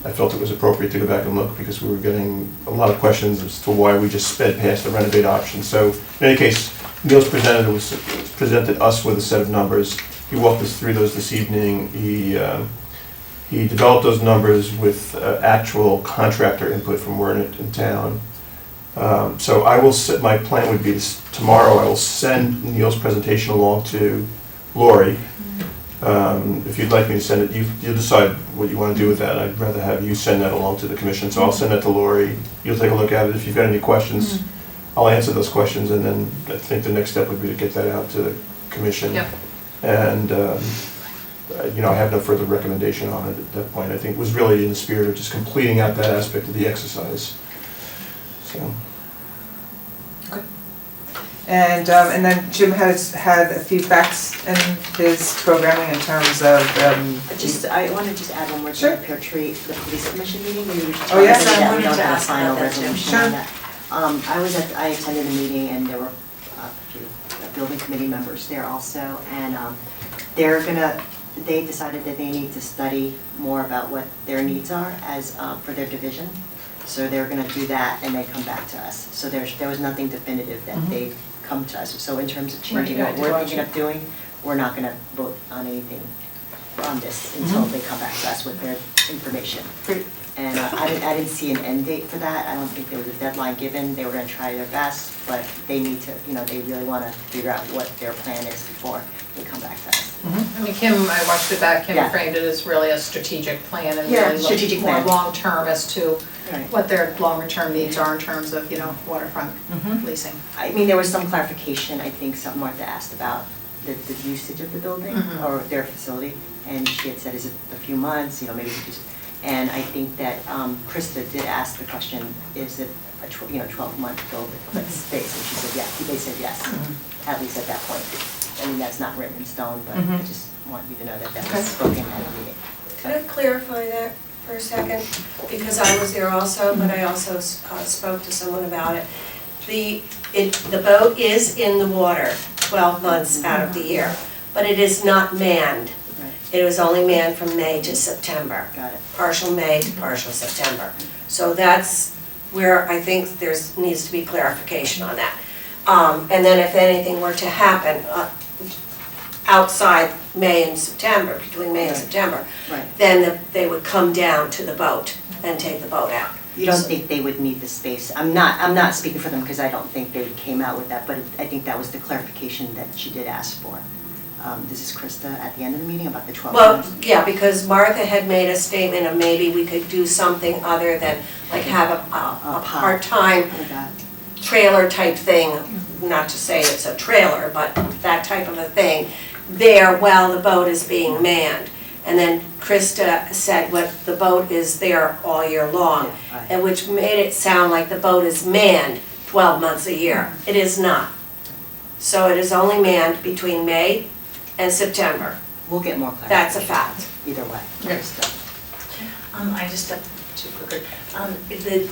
F: I felt it was appropriate to go back and look because we were getting a lot of questions as to why we just sped past the renovate option. So in any case, Neil's presented us with a set of numbers. He walked us through those this evening. He developed those numbers with actual contractor input from Wernet in town. So my plan would be tomorrow I will send Neil's presentation along to Lori. If you'd like me to send it, you decide what you want to do with that. I'd rather have you send that along to the commission. So I'll send that to Lori. You'll take a look at it. If you've got any questions, I'll answer those questions, and then I think the next step would be to get that out to the commission.
E: Yep.
F: And, I have no further recommendation on it at that point. I think it was really in the spirit of just completing out that aspect of the exercise. So.
A: And then Jim has had a few facts in his programming in terms of,
B: I want to just add one more
A: Sure.
B: thing, Pear Tree, the police commission meeting, we were just
A: Oh, yes.
B: talking
C: I
B: about, we
C: wanted
B: don't
C: to
B: have a
C: ask
B: final
C: about that, too.
B: resolution
A: Sure.
B: on that. I attended the meeting and there were a few building committee members there also, and they decided that they need to study more about what their needs are as, for their division. So they're gonna do that and they come back to us. So there was nothing definitive that they've come to us. So in terms of changing what we're thinking of doing, we're not gonna vote on anything on this until they come back to us with their information. And I didn't see an end date for that. I don't think there was a deadline given. They were gonna try their best, but they need to, they really wanna figure out what their plan is before they come back to us.
E: I mean, Kim, I watched it back, Kim
B: Yeah.
E: framed it as really a strategic plan and
B: Yeah,
E: really
B: strategic
E: looked more
B: plan.
E: long-term as to
B: Right.
E: what their longer-term needs are in terms of, waterfront leasing.
B: I mean, there was some clarification, I think, some Martha asked about the usage of the building
E: Mhm.
B: or their facility. And she had said, is it a few months, maybe, and I think that Krista did ask the question, is it a 12-month building space? And she said, yeah, they said yes, at least at that point. I mean, that's not written in stone, but I just want you to know that that was spoken at a meeting.
J: Could I clarify that for a second? Because I was there also, but I also spoke to someone about it. The boat is in the water 12 months out of the year, but it is not manned.
B: Right.
J: It was only manned from May to September,
B: Got it.
J: partial May to partial September. So that's where I think needs to be clarification on that. And then if anything were to happen outside May and September, between May and
B: Right.
J: September,
B: Right.
J: then they would come down to the boat and take the boat out.
B: You don't think they would need the space? I'm not speaking for them because I don't think they came out with that, but I think that was the clarification that she did ask for. This is Krista at the end of the meeting about the 12
J: Well,
B: months.
J: yeah, because Martha had made a statement of maybe we could do something other than like have a part-time
B: Oh, God.
J: trailer type thing, not to say it's a trailer, but that type of a thing there while the boat is being manned. And then Krista said the boat is there all year long,
B: Yeah, right.
J: and which made it sound like the boat is manned 12 months a year. It is not. So it is only manned between May and September.
B: We'll get more clarification.
J: That's a fact.
B: Either way.
C: I just have two quicker.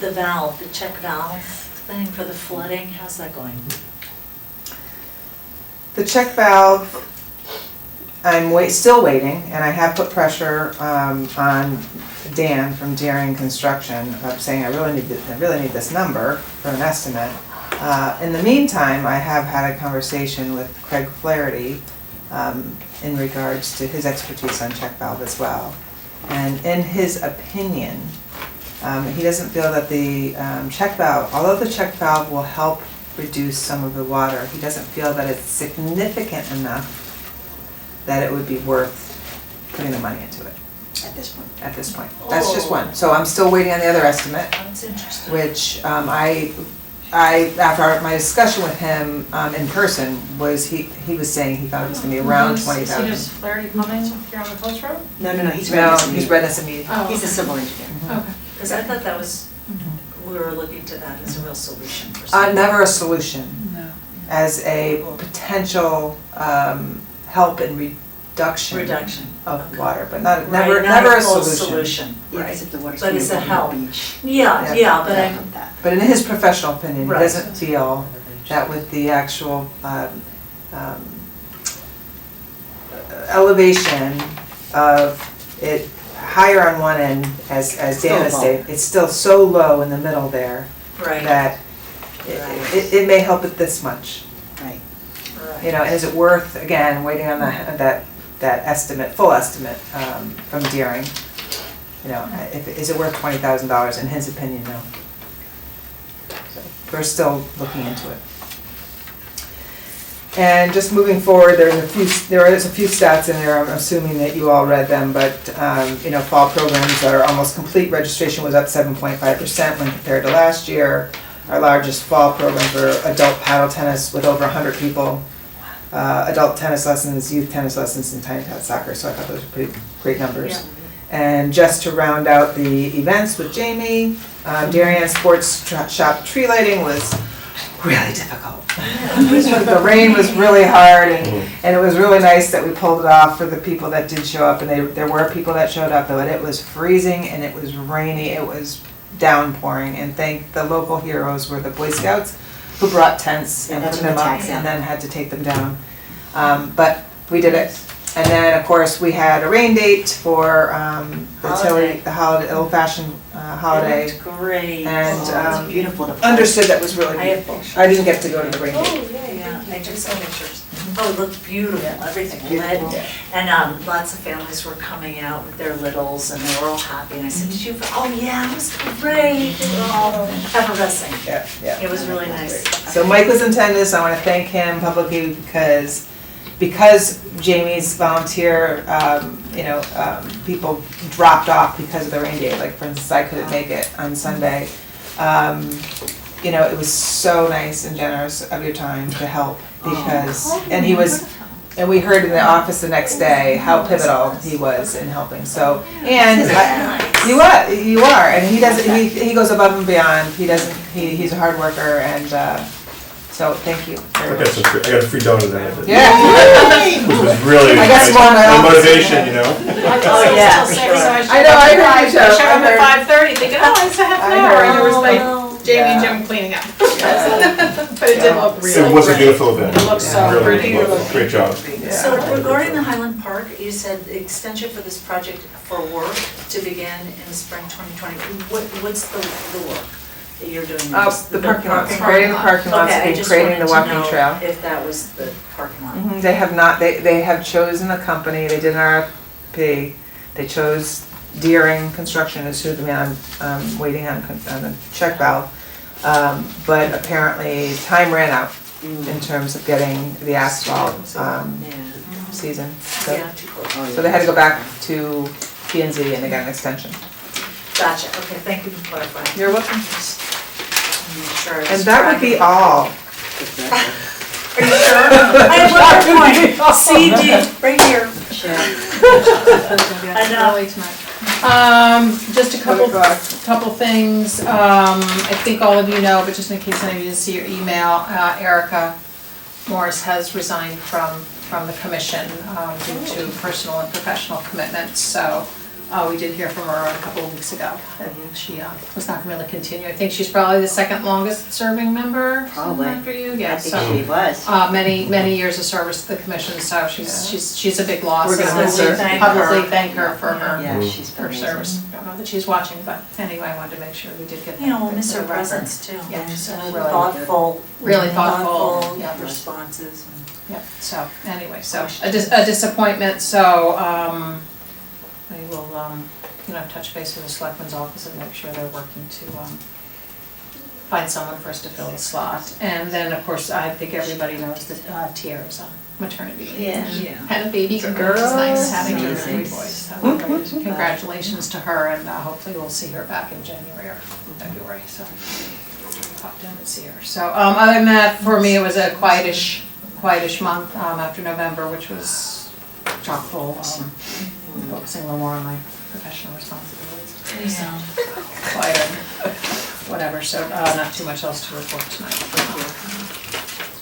C: The valve, the check valve thing for the flooding, how's that going?
A: the check valve, I'm still waiting, and I have put pressure on Dan from Daring Construction, saying I really need this number for an estimate. In the meantime, I have had a conversation with Craig Flaherty in regards to his expertise on check valve as well. And in his opinion, He doesn't feel that the check valve, although the check valve will help reduce some of the water, he doesn't feel that it's significant enough that it would be worth putting the money into it
B: At this point.
A: at this point. That's just one. So I'm still waiting on the other estimate,
C: That's interesting.
A: which I, after my discussion with him in person, was he was saying he thought it was gonna be around 20,000.
E: Is Flaherty coming here on the post road?
B: No, he's
A: No,
B: ready to
A: he's
B: meet.
A: read us a meeting.
E: Oh,
B: He's a
E: okay.
B: civil engineer.
E: Okay.
C: Because I thought that was, we were looking to that as a real solution for some.
A: Never a solution,
E: No.
A: as a potential help in reduction
C: Reduction.
A: of
C: Okay.
A: water, but not,
C: Right,
A: never,
C: not
A: never a
C: full
A: solution.
B: Yeah, because if the water's
C: But
B: coming
C: it's a
B: from
C: help.
B: the beach.
C: Yeah,
A: Yeah.
C: but I,
B: That.
A: But in his professional opinion, he
C: Right.
A: doesn't feel that with the actual elevation of it higher on one end, as Dana
B: Still low.
A: stated, it's still so low in the middle there
C: right,
A: that it may help it this much.
B: Right.
A: You know, is it worth, again, waiting on that estimate, full estimate from Deering? You know, is it worth $20,000? In his opinion, no. So we're still looking into it. And just moving forward, there is a few stats in there. I'm assuming that you all read them, but you know, fall programs are almost complete. Registration was up 7.5% when compared to last year. Our largest fall programs were adult paddle tennis with over 100 people, adult tennis lessons, youth tennis lessons, and tiny tot soccer. So I thought those were pretty great numbers.
C: Yeah.
A: And just to round out the events with Jamie, Darien Sports Shop tree lighting was really difficult. The rain was really hard, and it was really nice that we pulled it off for the people that did show up. And there were people that showed up, but it was freezing and it was rainy. It was downpouring. And thank the local heroes were the Boy Scouts who brought tents and
B: Yeah,
A: put
B: that's
A: them
B: what the
A: up
B: tags
A: and
B: are.
A: then had to take them down. But we did it. And then, of course, we had a rain date for the
C: Holiday.
A: holiday, old-fashioned holiday.
C: It looked great.
A: And,
B: It's beautiful. The
A: Understood that was really
C: I have
A: beautiful.
C: pictures.
A: I didn't get to go to the rain date.
C: Yeah, I took some pictures. Oh, it looked beautiful, everything
A: Beautiful.
C: lit. And lots of families were coming out with their littles and they were all happy. And I said, did you, oh yeah, it was great. They were all effervescing.
A: Yeah, yeah.
C: It was really nice.
A: So Mike was in attendance. I want to thank him publicly because Jamie's volunteer, people dropped off because of the rain date. Like, for instance, I couldn't make it on Sunday. It was so nice and generous of your time to help because, and we heard in the office the next day how pivotal he was in helping. So, and you are, and he goes above and beyond. He's a hard worker, and so thank you
F: I
A: very
F: got
A: much.
F: I got a free donut in it.
A: Yeah.
F: Which was really
A: I got
F: nice.
A: some on my
F: The
A: office.
F: motivation, you know?
C: Oh, yeah, for sure.
A: I know, I heard you,
E: I
A: Joe.
E: showed up
A: I heard.
E: at 5:30 thinking, oh, it's a half an
A: I
E: hour, and there was
A: heard.
E: like Jamie and Jim cleaning up. But it did look really
F: It was a
E: great.
F: beautiful event.
E: It looked so
F: Really
E: pretty.
F: beautiful. Great job.
C: So regarding the Highland Park, you said the extension for this project for work to begin in spring 2020. What's the work that you're doing?
A: The parking lot, creating the parking lots,
C: Okay, I
A: and
C: just
A: creating the
C: wanted to
A: walking
C: know
A: trail.
C: if that was the parking lot.
A: They have not, they have chosen a company, they did an RFP, they chose Deering Construction as who I'm waiting on the check valve. But apparently time ran out in terms of getting the asphalt season.
C: Yeah, too close.
A: So they had to go back to P&Z and they got an extension.
C: Gotcha, okay, thank you for clarifying.
A: You're welcome.
C: Just make sure I was
A: And that would be
C: tracking.
A: all.
C: Are you sure? I have one more point. CD, right here. Enough.
E: Early tonight. Just a couple things. I think all of you know, but just in case any of you didn't see your email, Erica Morris has resigned from the commission due to personal and professional commitments. So we did hear from her a couple of weeks ago that she was not going to really continue. I think she's probably the second longest serving member
B: Probably.
E: after you.
B: I
E: Yeah,
B: think
E: so
B: she was.
E: many years of service to the commission. So she's a big loss.
A: We're gonna
E: So
A: miss
E: we
A: her.
E: publicly thank her for her
B: Yeah, she's
E: her
B: amazing.
E: service. I don't know that she's watching, but anyway, I wanted to make sure we did get that.
C: You know, we'll miss
E: for
C: her
E: the record.
C: presence too.
E: Yeah, she's
C: And
E: really
C: thoughtful.
E: Really thoughtful, yeah.
C: Responses.
E: Yeah, so anyway, so a disappointment, so I will touch base with the selectman's office and make sure they're working to find someone for us to fill the slot. And then, of course, I think everybody knows that Tiara's on maternity leave.
C: Yeah.
E: Had a baby girl, it's nice having a baby boy. So congratulations to her, and hopefully we'll see her back in January or February, so pop down and see her. So other than that, for me, it was a quietish month after November, which was chock full, focusing a little more on my professional responsibilities.
C: Yeah.
E: Quieter, whatever, so not too much else to report tonight.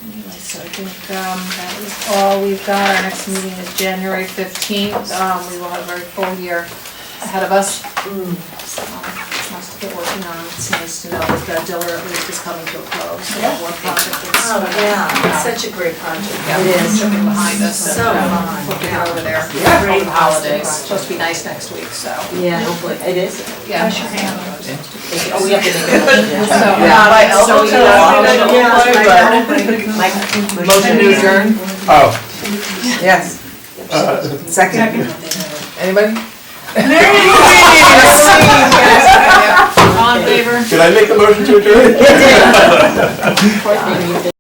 E: Anyway, so I think that is all we've got. Our next meeting is January 15th. We will have a very full year ahead of us. Lots to get working on. It's nice to know that Diller at least is coming to a close. So that one project is.
C: Oh, yeah, it's such a great project.
E: Yeah, it's chipping behind us.
C: So
E: and,
C: fun.
E: Looking over there.
C: Yeah.
E: Over the holidays.
C: Great
E: Supposed to be nice next week, so.
B: Yeah, hopefully, it is.
E: Yeah.
B: Oh, we have to make a motion.
E: So,
B: Yeah.
E: so we
B: Motion to adjourn?
F: Oh,
A: Yes. Second.
F: anybody?
E: All in favor?
F: Did I make the motion to adjourn?
B: Of course, maybe you did.